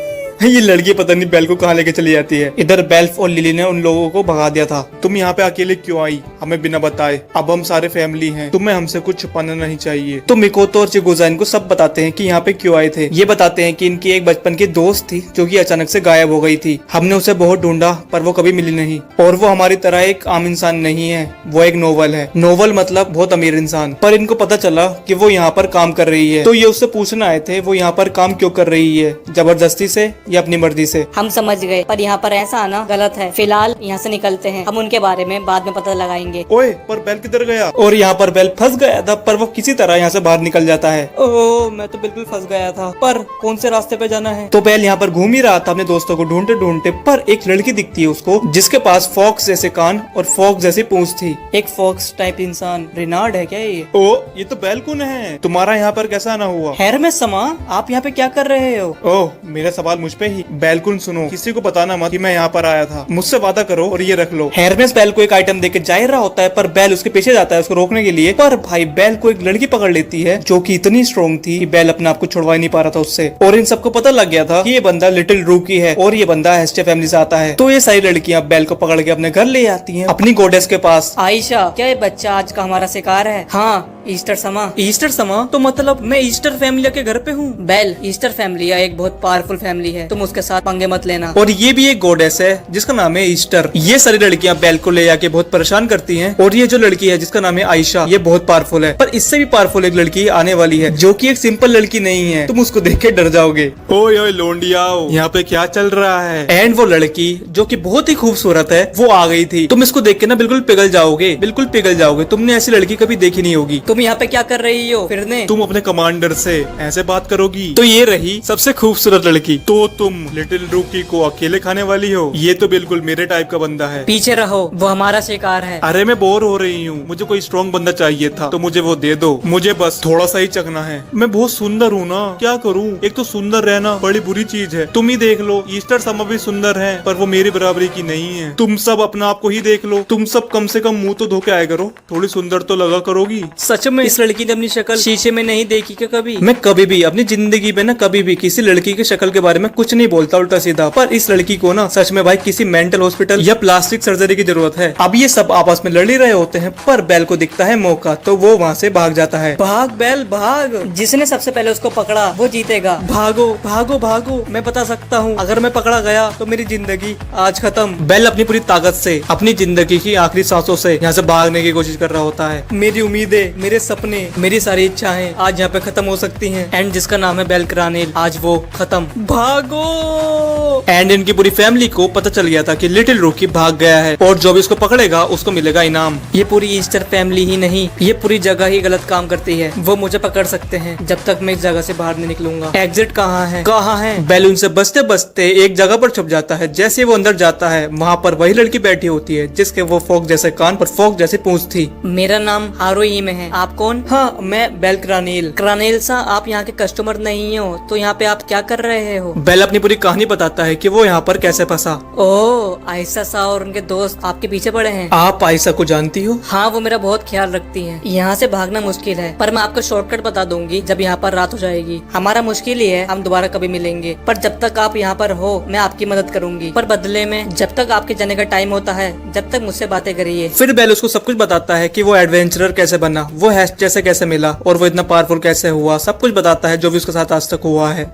ये लड़की पता नहीं बेल को कहाँ लेके चली जाती है। इधर बेल्फ और लिली ने उन लोगों को भगा दिया था। तुम यहाँ पे अकेले क्यों आई हमें बिना बताए? अब हम सारे फैमिली हैं, तुम्हें हमसे कुछ छुपाना नहीं चाहिए। तो मिकोतो और चिकुजा इनको सब बताते हैं कि यहाँ पे क्यों आए थे। ये बताते हैं कि इनकी एक बचपन की दोस्त थी जो कि अचानक से गायब हो गई थी। हमने उसे बहुत ढूंढा पर वो कभी मिली नहीं और वो हमारी तरह एक आम इंसान नहीं है, वो एक नोबल है। नोबल मतलब बहुत अमीर इंसान। पर इनको पता चला कि वो यहाँ पर काम कर रही है, तो ये उससे पूछना आए थे वो यहाँ पर काम क्यों कर रही है, जबरदस्ती से या अपनी मर्जी से। हम समझ गए, पर यहाँ पर ऐसा आना गलत है। फिलहाल यहाँ से निकलते हैं, हम उनके बारे में बाद में पता लगाएंगे। ओए, पर बेल किधर गया? और यहाँ पर बेल फंस गया था, पर वो किसी तरह यहाँ से बाहर निकल जाता है। ओह, मैं तो बिल्कुल फंस गया था, पर कौन से रास्ते पे जाना है? तो बेल यहाँ पर घूम ही रहा था अपने दोस्तों को ढूंढते ढूंढते, पर एक लड़की दिखती है उसको जिसके पास फॉक्स जैसे कान और फॉक्स जैसी पूंछ थी। एक फॉक्स टाइप इंसान। रिनार्ड है क्या ये? ओ, ये तो बेलकुन है। तुम्हारा यहाँ पर कैसा आना हुआ? खैर में समा, आप यहाँ पे क्या कर रहे हो? ओह, मेरा सवाल मुझ पे ही। बेलकुन सुनो, किसी को बताना मत कि मैं यहाँ पर आया था। मुझसे वादा करो और ये रख लो। हेरमेस बेल को एक आइटम देके जा रहा होता है, पर बेल उसके पीछे जाता है उसको रोकने के लिए। पर भाई बेल को एक लड़की पकड़ लेती है जो कि इतनी स्ट्रॉन्ग थी कि बेल अपने आप को छुड़वा ही नहीं पा रहा था उससे। और इन सबको पता लग गया था कि ये बंदा लिटिल रूकी है और ये बंदा हेस्टे फैमिली से आता है। तो ये सारी लड़कियां बेल को पकड़ के अपने घर ले आती हैं अपनी गॉडेस के पास। आयशा, क्या ये बच्चा आज का हमारा शिकार है? हाँ, ईस्टर समा। ईस्टर समा? तो मतलब मैं ईस्टर फैमिली के घर पे हूँ? बेल, ईस्टर फैमिली एक बहुत पावरफुल फैमिली है, तुम उसके साथ पंगे मत लेना। और ये भी एक गॉडेस है जिसका नाम है ईस्टर। ये सारी लड़कियां बेल को ले आके बहुत परेशान करती हैं। और ये जो लड़की है जिसका नाम है आयशा, ये बहुत पावरफुल है। पर इससे भी पावरफुल एक लड़की आने वाली है जो कि एक सिंपल लड़की नहीं है। तुम उसको देख के डर जाओगे। ओए ओए लोंडियाओ, यहाँ पे क्या चल रहा है? एंड वो लड़की जो कि बहुत ही खूबसूरत है वो आ गई थी। तुम इसको देख के ना बिल्कुल पिघल जाओगे, बिल्कुल पिघल जाओगे। तुमने ऐसी लड़की कभी देखी नहीं होगी। तुम यहाँ पे क्या कर रही हो फिरने? तुम अपने कमांडर से ऐसे बात करोगी? तो ये रही सबसे खूबसूरत लड़की। तो तुम लिटिल रूकी को अकेले खाने वाली हो? ये तो बिल्कुल मेरे टाइप का बंदा है। पीछे रहो, वो हमारा शिकार है। अरे मैं बोर हो रही हूँ, मुझे कोई स्ट्रॉन्ग बंदा चाहिए था, तो मुझे वो दे दो। मुझे बस थोड़ा सा ही चखना है। मैं बहुत सुंदर हूँ ना, क्या करूँ? एक तो सुंदर रहना बड़ी बुरी चीज है। तुम ही देख लो, ईस्टर समा भी सुंदर है पर वो मेरी बराबरी की नहीं है। तुम सब अपना आप को ही देख लो। तुम सब कम से कम मुंह तो धो के आया करो, थोड़ी सुंदर तो लगा करोगी। सच में इस लड़की ने अपनी शक्ल शीशे में नहीं देखी क्या कभी? मैं कभी भी अपनी जिंदगी में ना कभी भी किसी लड़की की शक्ल के बारे में कुछ नहीं बोलता उल्टा सीधा। पर इस लड़की को ना सच में भाई किसी मेंटल हॉस्पिटल या प्लास्टिक सर्जरी की जरूरत है। अब ये सब आपस में लड़ ही रहे होते हैं, पर बेल को दिखता है मौका तो वो वहाँ से भाग जाता है। भाग बेल भाग, जिसने सबसे पहले उसको पकड़ा वो जीतेगा। भागो भागो भागो, मैं बता सकता हूँ अगर मैं पकड़ा गया तो मेरी जिंदगी आज खत्म। बेल अपनी पूरी ताकत से अपनी जिंदगी की आखिरी सांसों से यहाँ से भागने की कोशिश कर रहा होता है। मेरी उम्मीदें, मेरे सपने, मेरी सारी इच्छाएं आज यहाँ पे खत्म हो सकती हैं। एंड जिसका नाम है बेल क्रानिल, आज वो खत्म। भागो रुको। एंड इनकी पूरी फैमिली को पता चल गया था कि लिटिल रोकी भाग गया है और जो भी इसको पकड़ेगा उसको मिलेगा इनाम। ये पूरी ईस्टर फैमिली ही नहीं, ये पूरी जगह ही गलत काम करती है। वो मुझे पकड़ सकते हैं जब तक मैं इस जगह से बाहर नहीं निकलूंगा। एग्जिट कहाँ है, कहाँ है? बैलून से बचते बचते एक जगह पर छुप जाता है। जैसे वो अंदर जाता है वहाँ पर वही लड़की बैठी होती है जिसके वो फोक जैसे कान पर फोक जैसी पूंछ थी। मेरा नाम हारोई में है, आप कौन? हाँ, मैं बेल क्रानील। क्रानेल सा, आप यहाँ के कस्टमर नहीं हो तो यहाँ पे आप क्या कर रहे हो? बेल अपनी पूरी कहानी बताता है कि वो यहाँ पर कैसे फंसा। ओह, आयशा सा और उनके दोस्त आपके पीछे पड़े हैं। आप आयशा को जानती हो? हाँ, वो मेरा बहुत ख्याल रखती हैं। यहाँ से भागना मुश्किल है पर मैं आपको शॉर्टकट बता दूंगी जब यहाँ पर रात हो जाएगी। हमारा मुश्किल ही है, हम दोबारा कभी मिलेंगे, पर जब तक आप यहाँ पर हो मैं आपकी मदद करूंगी। पर बदले में जब तक आपके जाने का टाइम होता है जब तक मुझसे बातें करिए। फिर बेल उसको सब कुछ बताता है कि वो एडवेंचरर कैसे बना, वो हैश जैसे कैसे मिला और वो इतना पावरफुल कैसे हुआ। सब कुछ बताता है जो भी उसके साथ आज तक हुआ है।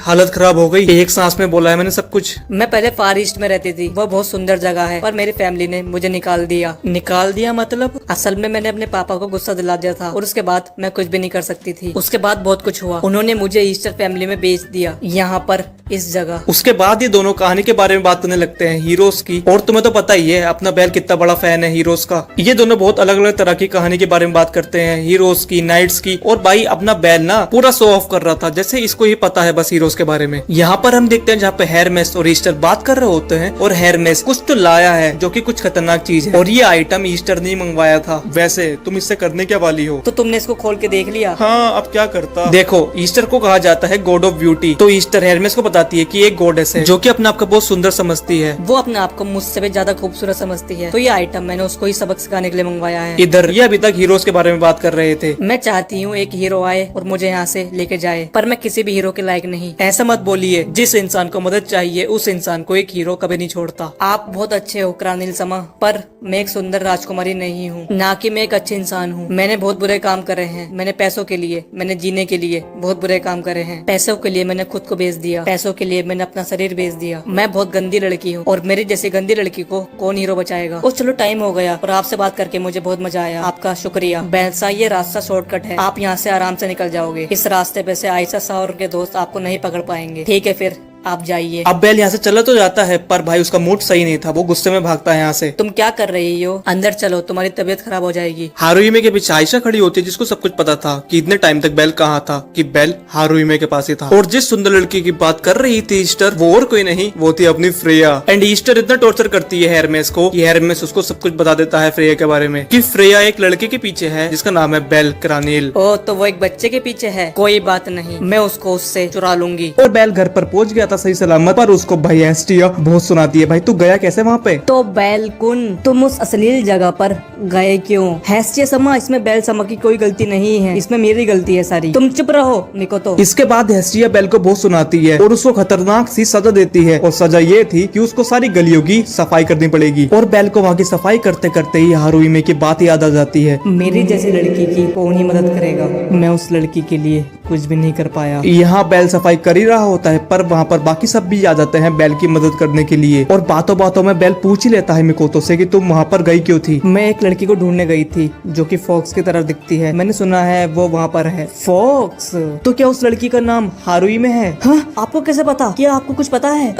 हालत खराब हो गई, एक सांस में बोला है मैंने सब कुछ। मैं पहले फार ईस्ट में रहती थी, वो बहुत सुंदर जगह है, पर मेरी फैमिली ने मुझे निकाल दिया। निकाल दिया मतलब? असल में मैंने अपने पापा को गुस्सा दिला दिया था और उसके बाद मैं कुछ भी नहीं कर सकती थी। उसके बाद बहुत कुछ हुआ, उन्होंने मुझे ईस्टर फैमिली में बेच दिया, यहाँ पर इस जगह। उसके बाद ये दोनों कहानी के बारे में बात करने लगते हैं, हीरोज की। और तुम्हें तो पता ही है अपना बैल कितना बड़ा फैन है हीरोज का। ये दोनों बहुत अलग अलग तरह की कहानी के बारे में बात करते हैं, हीरोज की, नाइट्स की। और भाई अपना बैल ना पूरा शो ऑफ कर रहा था जैसे इसको ही पता है बस हीरोज के बारे में। यहाँ पर हम देखते हैं जहाँ पे हेरमेस और ईस्टर बात कर रहे होते हैं और हेरमेस कुछ तो लाया है जो कि कुछ खतरनाक चीज है और ये आइटम ईस्टर नहीं मंगवाया था। वैसे तुम इससे करने क्या वाली हो? तो तुमने इसको खोल के देख लिया? हाँ, अब क्या करता। देखो, ईस्टर को कहा जाता है गॉड ऑफ ब्यूटी। तो ईस्टर हेरमेस को बताती है कि एक गॉडेस है जो कि अपने आप को बहुत सुंदर समझती है। वो अपने आप को मुझसे भी ज्यादा खूबसूरत समझती है, तो ये आइटम मैंने उसको ही सबक सिखाने के लिए मंगवाया है। इधर ये अभी तक हीरोज के बारे में बात कर रहे थे। मैं चाहती हूँ एक हीरो आए और मुझे यहाँ से लेके जाए, पर मैं किसी भी हीरो के लायक नहीं। ऐसा मत बोलिए, जिस इंसान को मदद चाहिए उस इंसान को एक हीरो कभी नहीं छोड़ता। आप बहुत अच्छे हो क्रानिल समा, पर मैं एक सुंदर राजकुमारी नहीं हूँ, ना कि मैं एक अच्छे इंसान हूँ। मैंने बहुत बुरे काम करे हैं। मैंने पैसों के लिए, मैंने जीने के लिए बहुत बुरे काम करे हैं। पैसों के लिए मैंने खुद को बेच दिया, पैसों के लिए मैंने अपना शरीर बेच दिया। मैं बहुत गंदी लड़की हूँ और मेरी जैसी गंदी लड़की को कौन हीरो बचाएगा। ओ चलो, टाइम हो गया और आपसे बात करके मुझे बहुत मजा आया। आपका शुक्रिया। बैलसा, ये रास्ता शॉर्टकट है, आप यहाँ से आराम से निकल जाओगे। इस रास्ते पे से आयशा सा और के दोस्त आपको नहीं पकड़ पाएंगे। ठीक है, फिर आप जाइए। अब बैल यहाँ से चला तो जाता है पर भाई उसका मूड सही नहीं था, वो गुस्से में भागता है यहाँ से। तुम क्या कर रही हो? अंदर चलो, तुम्हारी तबीयत खराब हो जाएगी। हारुइमे के पीछे आयशा खड़ी होती है जिसको सब कुछ पता था कि इतने टाइम तक बैल कहाँ था, कि बैल हारुइमे के पास ही था। और जिस सुंदर लड़की की बात कर रही थी ईस्टर, वो और कोई नहीं, वो थी अपनी फ्रेया। एंड ईस्टर इतना टॉर्चर करती है हेरमेस को कि हेरमेस उसको सब कुछ बता देता है फ्रेया के बारे में, कि फ्रेया एक लड़के के पीछे है जिसका नाम है बेल क्रानील। ओ, तो वो एक बच्चे के पीछे है। कोई बात नहीं, मैं उसको उससे चुरा लूंगी। और बैल घर पर पहुंच गया था सही सलामत, पर उसको भाई एस्टिया बहुत सुनाती है, भाई तू गया कैसे वहाँ पे? तो बैलकुन, तुम उस अश्लील जगह पर गए क्यों? हैस्टिया समा, इसमें बैल समा की कोई गलती नहीं है, इसमें मेरी गलती है सारी। तुम चुप रहो निको। तो इसके बाद हेस्टिया बैल को बहुत सुनाती है और उसको खतरनाक सी सजा देती है। और सजा ये थी कि उसको सारी गलियों की सफाई करनी पड़ेगी। और बैल को वहाँ की सफाई करते करते ही हारुइमे की बात याद आ जाती है। मेरी जैसी लड़की की कौन ही मदद करेगा? मैं उस लड़की के लिए कुछ भी नहीं कर पाया। यहाँ बैल सफाई कर ही रहा होता है पर वहाँ पर बाकी सब भी आ जाते हैं बैल की मदद करने के लिए। और बातों बातों में बैल पूछ ही लेता है मिकोतो से कि तुम वहाँ पर गई क्यों थी? मैं एक लड़की को ढूंढने गई थी जो कि फॉक्स की तरह दिखती है, मैंने सुना है वो वहाँ पर है। फॉक्स? तो क्या उस लड़की का नाम हारुइमे है? हाँ, आपको कैसे पता? क्या आपको कुछ पता है?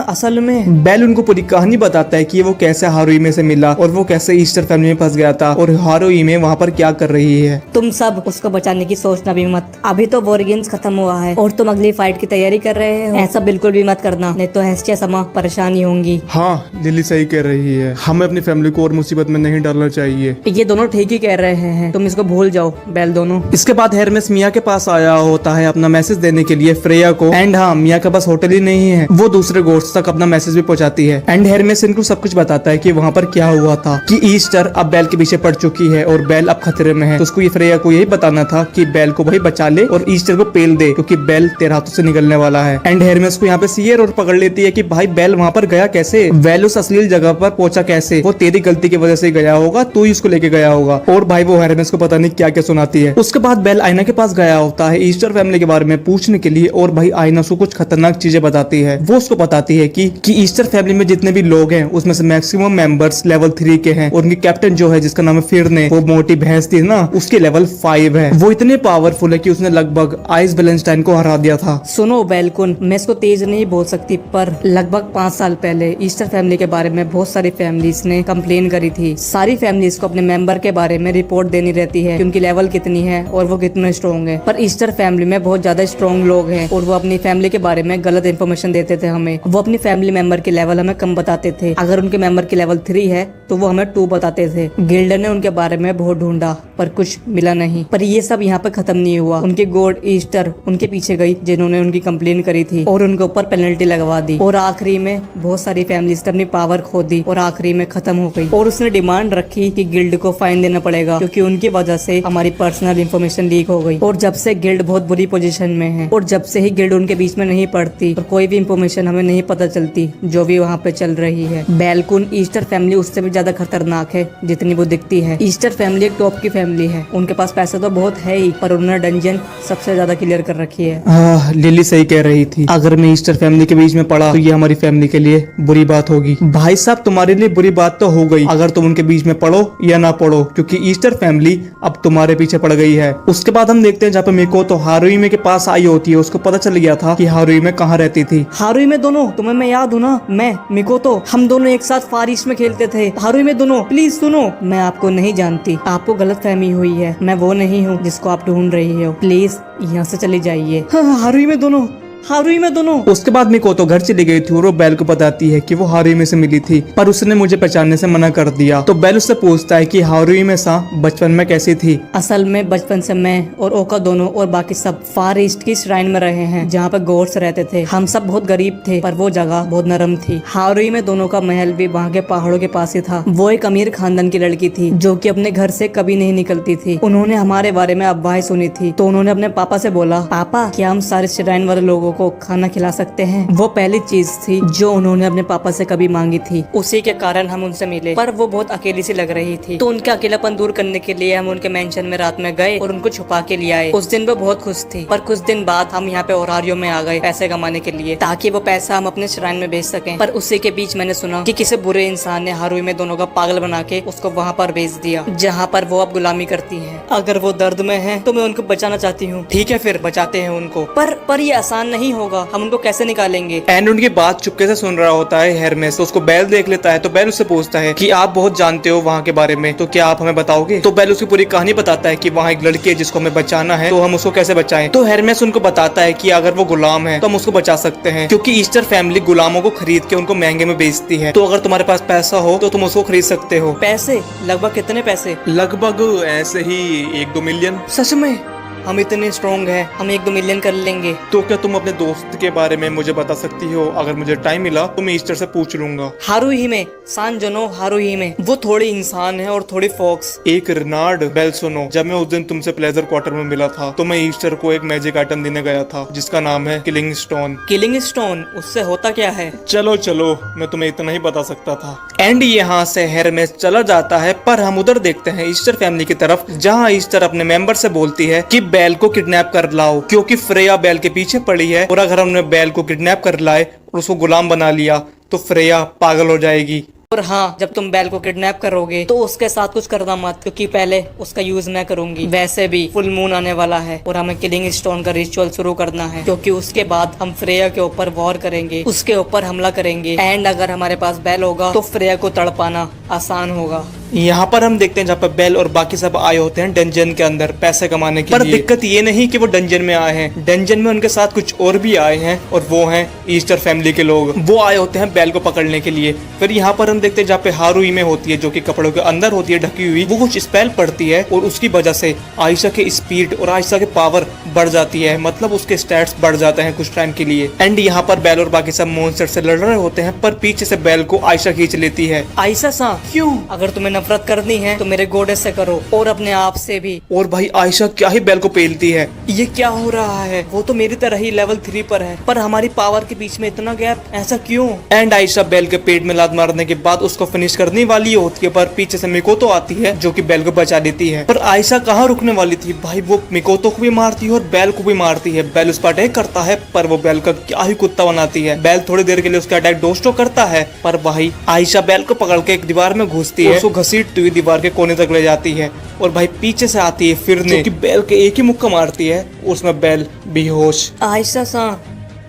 असल में बैल उनको पूरी कहानी बताता है कि वो कैसे हारुइमे से मिला और वो कैसे ईस्टर फैमिली में फंस गया था और हारुइमे वहाँ पर क्या कर रही है। तुम सब उसको बचाने की सोचना भी मत, अभी तो वॉरगेम्स खत्म हुआ है और तुम अगली फाइट की तैयारी कर रहे हो। ऐसा बिल्कुल भी मत करना, नहीं तो हेस्टिया समा परेशानी होंगी। हाँ, लिली सही कह रही है, हमें अपनी फैमिली को और मुसीबत में नहीं डालना चाहिए। ये दोनों ठीक ही कह रहे हैं, तुम इसको भूल जाओ बैल दोनों। इसके बाद हेरमेस मिया के पास आया होता है अपना मैसेज देने के लिए फ्रेया को। एंड हाँ, मिया के पास होटल ही नहीं है, वो दूसरे गोट्स तक अपना मैसेज भी पहुंचाती है। एंड हेरमेस इनको सब कुछ बताता है कि वहाँ पर क्या हुआ था, कि ईस्टर अब बैल के पीछे पड़ चुकी है और बैल अब खतरे में है। तो उसको ये फ्रेया को यही बताना था कि बैल को वही बचा ले और ईस्टर को पेल दे क्योंकि बैल तेरे हाथों से निकलने वाला है। एंड हेरमेस को यहाँ पे सीयर और पकड़ लेती है कि भाई बैल वहाँ पर गया कैसे, बैल उस अश्लील जगह पर पहुंचा कैसे, वो तेरी गलती की वजह से गया होगा, तू ही उसको लेके गया होगा। और भाई वो हेरमेस को पता नहीं क्या क्या सुनाती है। उसके बाद बैल आयना के पास गया होता है ईस्टर फैमिली के बारे में पूछने के लिए और भाई आयना उसको कुछ खतरनाक चीजें बताती है। वो उसको बताती है कि ईस्टर फैमिली में जितने भी लोग हैं उसमें से मैक्सिमम मेंबर्स लेवल 3 के हैं और उनकी कैप्टन जो है जिसका नाम है फिरने, वो मोटी भैंस थी ना, उसके लेवल 5 है। वो इतने पावरफुल है कि उसने लगभग आइस बैलेंस्टाइन को हरा दिया था। सुनो बैलकुन, मैं इसको उसको तेज नहीं बोल सकती, पर लगभग 5 साल पहले ईस्टर फैमिली के बारे में बहुत सारी फैमिलीज ने कंप्लेन करी थी। सारी फैमिलीज को अपने मेंबर के बारे में रिपोर्ट देनी रहती है कि उनकी लेवल कितनी है और वो कितने स्ट्रॉन्ग है। पर ईस्टर फैमिली में बहुत ज्यादा स्ट्रॉन्ग लोग हैं और वो अपनी फैमिली के बारे में गलत इन्फॉर्मेशन देते थे हमें। वो अपनी फैमिली मेंबर की लेवल हमें कम बताते थे। अगर उनके मेंबर की लेवल 3 है तो वो हमें 2 बताते थे। गिल्ड ने उनके बारे में बहुत ढूंढा पर कुछ मिला नहीं। पर ये सब यहाँ पे खत्म नहीं हुआ। उनके गॉड ईस्टर उनके पीछे गई जिन्होंने उनकी कंप्लेन करी थी और उनके ऊपर पेनल्टी लगवा दी। और आखिरी में बहुत सारी फैमिलीज ने अपनी पावर खो दी और आखिरी में खत्म हो गई। और उसने डिमांड रखी कि गिल्ड को फाइन देना पड़ेगा क्योंकि उनकी वजह से हमारी पर्सनल इंफॉर्मेशन लीक हो गई। और जब से गिल्ड बहुत बुरी पोजीशन में है और जब से ही गिल्ड उनके बीच में नहीं पड़ती और कोई भी इंफॉर्मेशन हमें नहीं पता चलती जो भी वहाँ पे चल रही है। बेलकुन ईस्टर फैमिली उससे भी ज्यादा खतरनाक है जितनी वो दिखती है। ईस्टर फैमिली एक टॉप की फैमिली है। उनके पास पैसा तो बहुत है ही पर उन्होंने डंजन सबसे ज्यादा क्लियर कर रखी है। लिली सही कह रही थी, अगर मैं ईस्टर फैमिली के बीच में पड़ा तो ये हमारी फैमिली के लिए बुरी बात होगी। भाई साहब तुम्हारे लिए बुरी बात तो हो गई अगर तुम उनके बीच में पड़ो या ना पड़ो, क्योंकि ईस्टर फैमिली अब तुम्हारे पीछे पड़ गई है। उसके बाद हम देखते हैं जहाँ पे मिको तो हारुइमे के पास आई होती है। उसको पता चल गया था कि हारुइमे कहाँ रहती थी। हारुइमे दोनों तुम्हें मैं याद हूँ ना, मैं मिको तो हम दोनों एक साथ फार ईस्ट में खेलते थे। हारुइमे दोनों प्लीज सुनो, मैं आपको नहीं जानती, आपको गलतफहमी हुई है। मैं वो नहीं हूँ जिसको आप ढूंढ रही हो। प्लीज यहाँ से चले जाइए। हारुइमे दोनों, हारुइमे दोनों। उसके बाद मिको तो घर चली गई थी और वो बेल को बताती है कि वो हारुइमे से मिली थी पर उसने मुझे पहचानने से मना कर दिया। तो बेल उससे पूछता है कि हारुइमे सा बचपन में कैसी थी। असल में बचपन से मैं और ओका दोनों और बाकी सब फार ईस्ट की श्राइन में रहे हैं जहाँ पे गॉड्स रहते थे। हम सब बहुत गरीब थे पर वो जगह बहुत नरम थी। हारुइमे दोनों का महल भी वहाँ के पहाड़ों के पास ही था। वो एक अमीर खानदान की लड़की थी जो कि अपने घर से कभी नहीं निकलती थी। उन्होंने हमारे बारे में अफवाहें सुनी थी तो उन्होंने अपने पापा से बोला, पापा क्या हम सारे श्राइन वाले लोगों को खाना खिला सकते हैं। वो पहली चीज थी जो उन्होंने अपने पापा से कभी मांगी थी। उसी के कारण हम उनसे मिले पर वो बहुत अकेली सी लग रही थी। तो उनका अकेलापन दूर करने के लिए हम उनके मेंशन में रात में गए और उनको छुपा के ले आए। उस दिन वो बहुत खुश थी पर कुछ दिन बाद हम यहाँ पे ओरारियो में आ गए पैसे कमाने के लिए ताकि वो पैसा हम अपने श्राइन में भेज सकें। पर उसी के बीच मैंने सुना कि किसी बुरे इंसान ने हारुइमे दोनों का पागल बना के उसको वहाँ पर भेज दिया जहाँ पर वो अब गुलामी करती है। अगर वो दर्द में है तो मैं उनको बचाना चाहती हूँ। ठीक है फिर बचाते हैं उनको, पर ये आसान नहीं होगा। हम उनको कैसे निकालेंगे? एंड उनकी बात चुपके से सुन रहा होता है हेरमेस। तो उसको बेल देख लेता है तो बेल उससे पूछता है कि आप बहुत जानते हो वहाँ के बारे में तो क्या आप हमें बताओगे। तो बेल उसकी पूरी कहानी बताता है कि वहाँ एक लड़की है जिसको हमें बचाना है तो हम उसको कैसे बचाएं। तो हेरमेस उनको बताता है कि अगर वो गुलाम है तो हम उसको बचा सकते हैं क्योंकि ईस्टर फैमिली गुलामों को खरीद के उनको महंगे में बेचती है। तो अगर तुम्हारे पास पैसा हो तो तुम उसको खरीद सकते हो। पैसे? लगभग कितने पैसे? लगभग ऐसे ही 1-2 मिलियन। सच में? हम इतने स्ट्रॉन्ग हैं, हम 1-2 मिलियन कर लेंगे। तो क्या तुम अपने दोस्त के बारे में मुझे बता सकती हो? अगर मुझे टाइम मिला तो मैं ईस्टर से पूछ लूंगा। हारुहिमे, सांजोनो हारुहिमे, वो थोड़ी इंसान है और थोड़ी फॉक्स। एक रिनार्ड, बेल सुनो, जब मैं उस दिन तुमसे प्लेजर क्वार्टर में मिला था तो मैं ईस्टर को एक मैजिक आइटम देने गया था जिसका नाम है किलिंग स्टोन। Killing stone? उससे होता क्या है? चलो चलो, मैं तुम्हें इतना ही बता सकता था। एंड यहाँ से हेरमेस चला जाता है पर हम उधर देखते हैं ईस्टर फैमिली की तरफ जहाँ ईस्टर अपने मेंबर से बोलती है कि बेल को किडनैप कर लाओ क्योंकि फ्रेया बेल के पीछे पड़ी है और अगर हमने बेल को किडनैप कर लाए और उसको गुलाम बना लिया तो फ्रेया पागल हो जाएगी। और हाँ, जब तुम बेल को किडनैप करोगे तो उसके साथ कुछ करना मत क्योंकि पहले उसका यूज मैं करूंगी। वैसे भी फुल मून आने वाला है और हमें किलिंग स्टोन का रिचुअल शुरू करना है क्योंकि उसके बाद हम फ्रेया के ऊपर वॉर करेंगे, उसके ऊपर हमला करेंगे। एंड अगर हमारे पास बेल होगा तो फ्रेया को तड़पाना आसान होगा। यहाँ पर हम देखते हैं जहाँ पर बेल और बाकी सब आए होते हैं डंजन के अंदर पैसे कमाने के लिए। पर दिक्कत ये नहीं कि वो डंजन में आए हैं, डंजन में उनके साथ कुछ और भी आए हैं और वो हैं ईस्टर फैमिली के लोग। वो आए होते हैं बेल को पकड़ने के लिए। फिर यहाँ पर हम देखते हैं जहाँ पे हारुइमे होती है जो कि कपड़ों के अंदर होती है ढकी हुई, वो कुछ स्पेल पड़ती है और उसकी वजह से आयशा के स्पीड और आयशा के पावर बढ़ जाती है, मतलब उसके स्टैट्स बढ़ जाते हैं कुछ टाइम के लिए। एंड यहाँ पर बेल और बाकी सब मॉन्स्टर से लड़ रहे होते हैं पर पीछे से बेल को आयशा खींच लेती है। आयशा सा क्यों? अगर तुम्हें नफरत करनी है तो मेरे गोडेस से करो और अपने आप से भी। और भाई आयशा क्या ही बेल को पेलती है। ये क्या हो रहा है? वो तो मेरी तरह ही लेवल 3 पर है पर हमारी पावर के बीच में इतना गैप, ऐसा क्यों? एंड आयशा बेल के पेट में लात मारने के बाद उसको फिनिश करने वाली होती है पर पीछे से मिकोतो आती है जो कि बेल को बचा देती है। पर आयशा कहाँ रुकने वाली थी भाई, वो मिकोतो को भी मारती है और बेल को भी मारती है। बेल उस पर अटैक करता है पर वो बेल का क्या ही कुत्ता बनाती है। बेल थोड़ी देर के लिए उसका अटैक दोस्तों करता है पर भाई आयशा बेल को पकड़ के एक दीवार में घुसती है, उसको घसीटती हुई दीवार के कोने तक ले जाती है और भाई पीछे से आती है फिरने जो कि बेल के एक ही मुक्का मारती है, उसमें बेल बेहोश। आयशा सा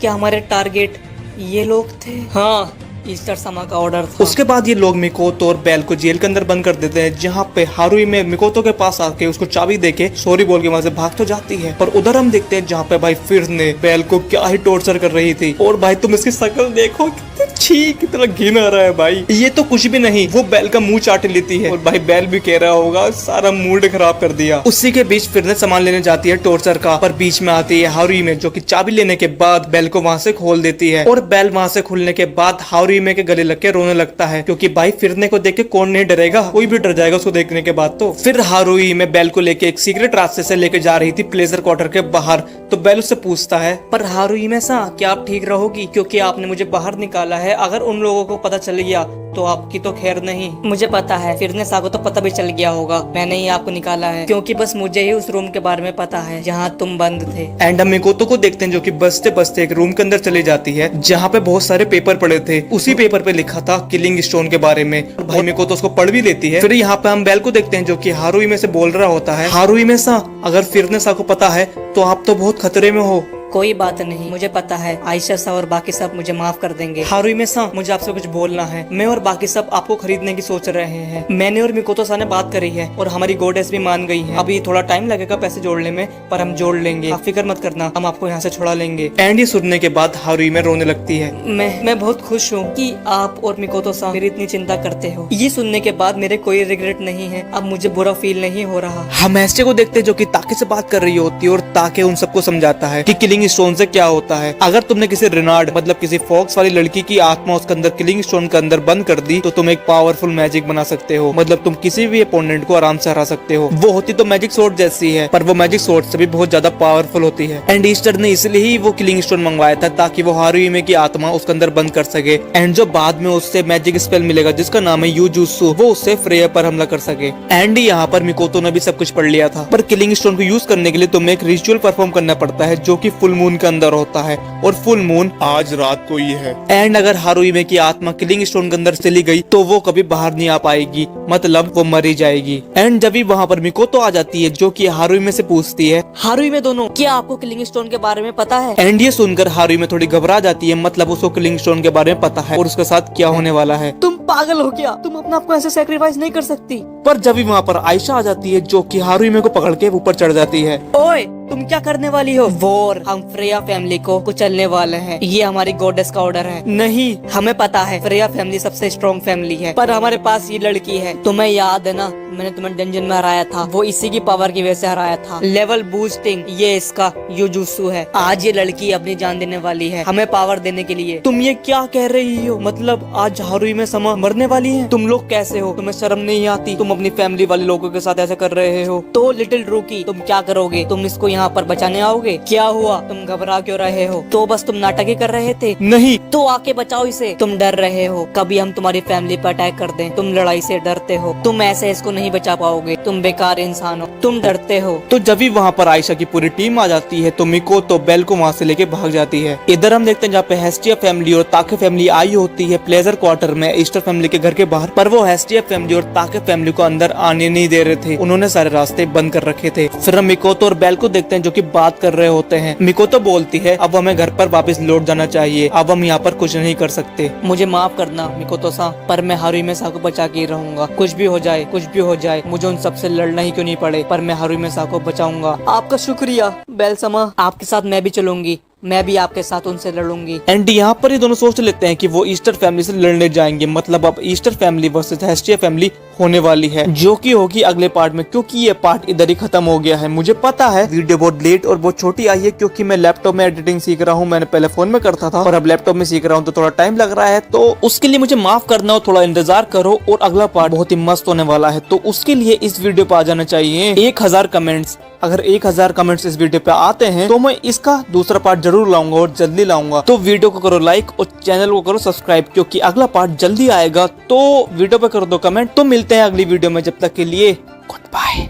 क्या हमारे टारगेट ये लोग थे? हाँ, ईस्टर समा का ऑर्डर था। उसके बाद ये लोग मिकोतो और बेल को जेल के अंदर बंद कर देते हैं, जहाँ पे हारुई में मिकोतो के पास आके उसको चाबी देके सॉरी बोल के वहाँ से भाग तो जाती है। पर उधर हम देखते हैं जहाँ पे भाई फिर ने बेल को क्या ही टॉर्चर कर रही थी। और भाई तुम इसकी शक्ल देखो, कितनी छी, कितना घिन आ रहा है भाई। ये तो कुछ भी नहीं, वो बेल का मुंह चाट लेती है। और भाई बेल भी कह रहा होगा सारा मूड खराब कर दिया। उसी के बीच फिर ने सामान लेने जाती है टॉर्चर का, पर बीच में आती है हारुई में, जो की चाबी लेने के बाद बेल को वहाँ से खोल देती है। और बेल वहाँ से खुलने के बाद हारुई में के गले लग के रोने लगता है, क्योंकि भाई फिरने को देख के कौन नहीं डरेगा, कोई भी डर जाएगा उसको देखने के बाद। तो फिर हारुई में बेल को लेके एक सीक्रेट रास्ते से लेके जा रही थी प्लेजर क्वार्टर के बाहर। तो बेल उससे पूछता है, पर हारुई में सा क्या आप ठीक रहोगी, क्योंकि आपने मुझे बाहर निकाला है, अगर उन लोगों को पता चल गया तो आपकी तो खैर नहीं। मुझे पता है, फिरने सागो तो पता भी चल गया होगा, मैंने ही आपको निकाला है, क्योंकि बस मुझे ही उस रूम के बारे में पता है जहाँ तुम बंद थे। एंड हम मिकोतो को देखते हैं जो कि बसते बसते एक रूम के अंदर चली जाती है, जहाँ पे बहुत सारे पेपर पड़े थे। उसी पेपर पे लिखा था किलिंग स्टोन के बारे में। भाई मिकोतो उसको पढ़ भी लेती है। फिर यहाँ पे हम बेल को देखते हैं जो कि हारुई में से बोल रहा होता है, हारुई में सा अगर फिरने सा को पता है तो आप तो बहुत खतरे में हो। कोई बात नहीं, मुझे पता है आयशा सा और बाकी सब मुझे माफ कर देंगे। हारुई में सा मुझे आपसे कुछ बोलना है, मैं और बाकी सब आपको खरीदने की सोच रहे हैं। मैंने और मिकोतो सा ने बात करी है और हमारी गोडेस भी मान गई है। अभी थोड़ा टाइम लगेगा पैसे जोड़ने में, पर हम जोड़ लेंगे, आप फिक्र मत करना, हम आपको यहाँ से छुड़ा लेंगे। एंड ये सुनने के बाद हारुई में रोने लगती है। मैं बहुत खुश हूँ कि आप और मिकोतो सा मेरी इतनी चिंता करते हो। ये सुनने के बाद मेरे कोई रिग्रेट नहीं है, अब मुझे बुरा फील नहीं हो रहा। हम एस्टे को देखते हैं जो कि ताके से बात कर रही होती है और ताके उन सबको समझाता है कि किलिंग स्टोन से क्या होता है। अगर तुमने किसी रिनार्ड मतलब किसी फॉक्स वाली लड़की की आत्मा उसके अंदर किलिंग स्टोन के अंदर बंद कर दी तो तुम एक पावरफुल मैजिक बना सकते हो, मतलब तुम किसी भी अपोनेंट को आराम से हरा सकते हो। वो होती तो मैजिक स्वॉर्ड जैसी है, पर वो मैजिक स्वॉर्ड से भी बहुत ज्यादा पावरफुल होती है। एंड ईस्टर ने इसलिए ही वो किलिंग स्टोन मंगवाया था ताकि वो हारुई में की आत्मा उसके अंदर बंद कर सके। एंड जो बाद में उससे मैजिक स्पेल मिलेगा जिसका नाम है यूजुत्सु, वो उससे फ्रेया पर हमला कर सके। एंड यहाँ पर मिकोतो ने भी सब कुछ पढ़ लिया था, पर किलिंग स्टोन को यूज करने के लिए तुम्हें एक रिचुअल परफॉर्म करना पड़ता है जो कि फुल मून के अंदर होता है, और फुल मून आज रात को ये है। एंड अगर हारुई में की आत्मा किलिंग स्टोन के अंदर चली गई तो वो कभी बाहर नहीं आ पाएगी, मतलब वो मरी जाएगी। एंड जब भी वहाँ पर मिकोतो आ जाती है जो कि हारुई में से पूछती है, हारुई में दोनों, क्या आपको किलिंग स्टोन के बारे में पता है? एंड ये सुनकर हारुई में थोड़ी घबरा जाती है, मतलब उसको किलिंग स्टोन के बारे में पता है और उसके साथ क्या होने वाला है। तुम पागल हो क्या? तुम अपने आप को ऐसे सेक्रीफाइस नहीं कर सकती। पर जब भी वहाँ पर आयशा आ जाती है जो कि हारुई में को पकड़ के ऊपर चढ़ जाती है। ओए, तुम क्या करने वाली हो? वॉर, हम फ्रेया फैमिली को कुचलने वाले हैं, ये हमारी गॉडेस का ऑर्डर है। नहीं, हमें पता है फ्रेया फैमिली सबसे स्ट्रॉन्ग फैमिली है, पर हमारे पास ये लड़की है। तुम्हें याद है ना, मैंने तुम्हें डंजन में हराया था, वो इसी की पावर की वजह से हराया था। लेवल बूस्टिंग, ये इसका यूजुत्सु है। आज ये लड़की अपनी जान देने वाली है हमें पावर देने के लिए। तुम ये क्या कह रही हो? मतलब आज हारुई में समा मरने वाली है? तुम लोग कैसे हो? तुम्हें शर्म नहीं आती? तुम अपनी फैमिली वाले लोगों के साथ ऐसा कर रहे हो? तो लिटिल रूकी, तुम क्या करोगे? तुम इसको यहाँ पर बचाने आओगे? क्या हुआ, तुम घबरा क्यों रहे हो? तो बस तुम नाटक ही कर रहे थे? नहीं, तो आके बचाओ इसे। तुम डर रहे हो कभी हम तुम्हारी फैमिली पर अटैक कर दें, तुम लड़ाई से डरते हो, तुम ऐसे इसको नहीं बचा पाओगे, तुम बेकार इंसान हो, तुम डरते हो। तो जब भी वहाँ पर आयशा की पूरी टीम आ जाती है तो मिकोतो बेल को वहाँ से लेके भाग जाती है। इधर हम देखते हैं जहाँ पे हेस्टिया फैमिली और ताके फैमिली आई होती है प्लेजर क्वार्टर में ईस्टर फैमिली के घर के बाहर, पर वो हेस्टिया फैमिली और ताके फैमिली को अंदर आने नहीं दे रहे थे, उन्होंने सारे रास्ते बंद कर रखे थे। फिर हम मिकोतो और बेल को देखते हैं जो कि बात कर रहे होते हैं। मिकोतो बोलती है, अब हमें घर पर वापस लौट जाना चाहिए, अब हम यहाँ पर कुछ नहीं कर सकते। मुझे माफ करना मिकोतो सा, पर मैं हारुई में सा को बचा के ही रहूंगा। कुछ भी हो जाए, कुछ भी हो जाए, मुझे उन सबसे लड़ना ही क्यों नहीं पड़े, पर मैं हारुई में सा को बचाऊंगा। आपका शुक्रिया बेल समा, आपके साथ मैं भी चलूंगी, मैं भी आपके साथ उनसे लड़ूंगी। एंड यहाँ पर ये दोनों सोच लेते हैं कि वो ईस्टर फैमिली से लड़ने जाएंगे, मतलब अब Easter family versus Hestia family होने वाली है, जो कि होगी अगले पार्ट में, क्योंकि ये पार्ट इधर ही खत्म हो गया है। मुझे पता है वीडियो बहुत लेट और बहुत छोटी आई है, क्योंकि मैं लैपटॉप में एडिटिंग सीख रहा हूँ। मैंने पहले फोन में करता था और अब लैपटॉप में सीख रहा हूँ, तो थोड़ा टाइम लग रहा है, तो उसके लिए मुझे माफ करना और थोड़ा इंतजार करो। और अगला पार्ट बहुत ही मस्त होने वाला है, तो उसके लिए इस वीडियो पे आ जाना चाहिए 1000 कमेंट्स। अगर 1000 कमेंट्स इस वीडियो पे आते हैं तो मैं इसका दूसरा पार्ट जरूर लाऊंगा और जल्दी लाऊंगा। तो वीडियो को करो लाइक और चैनल को करो सब्सक्राइब, क्योंकि अगला पार्ट जल्दी आएगा। तो वीडियो पे कर दो कमेंट। तो मिलते हैं अगली वीडियो में, जब तक के लिए गुड बाय।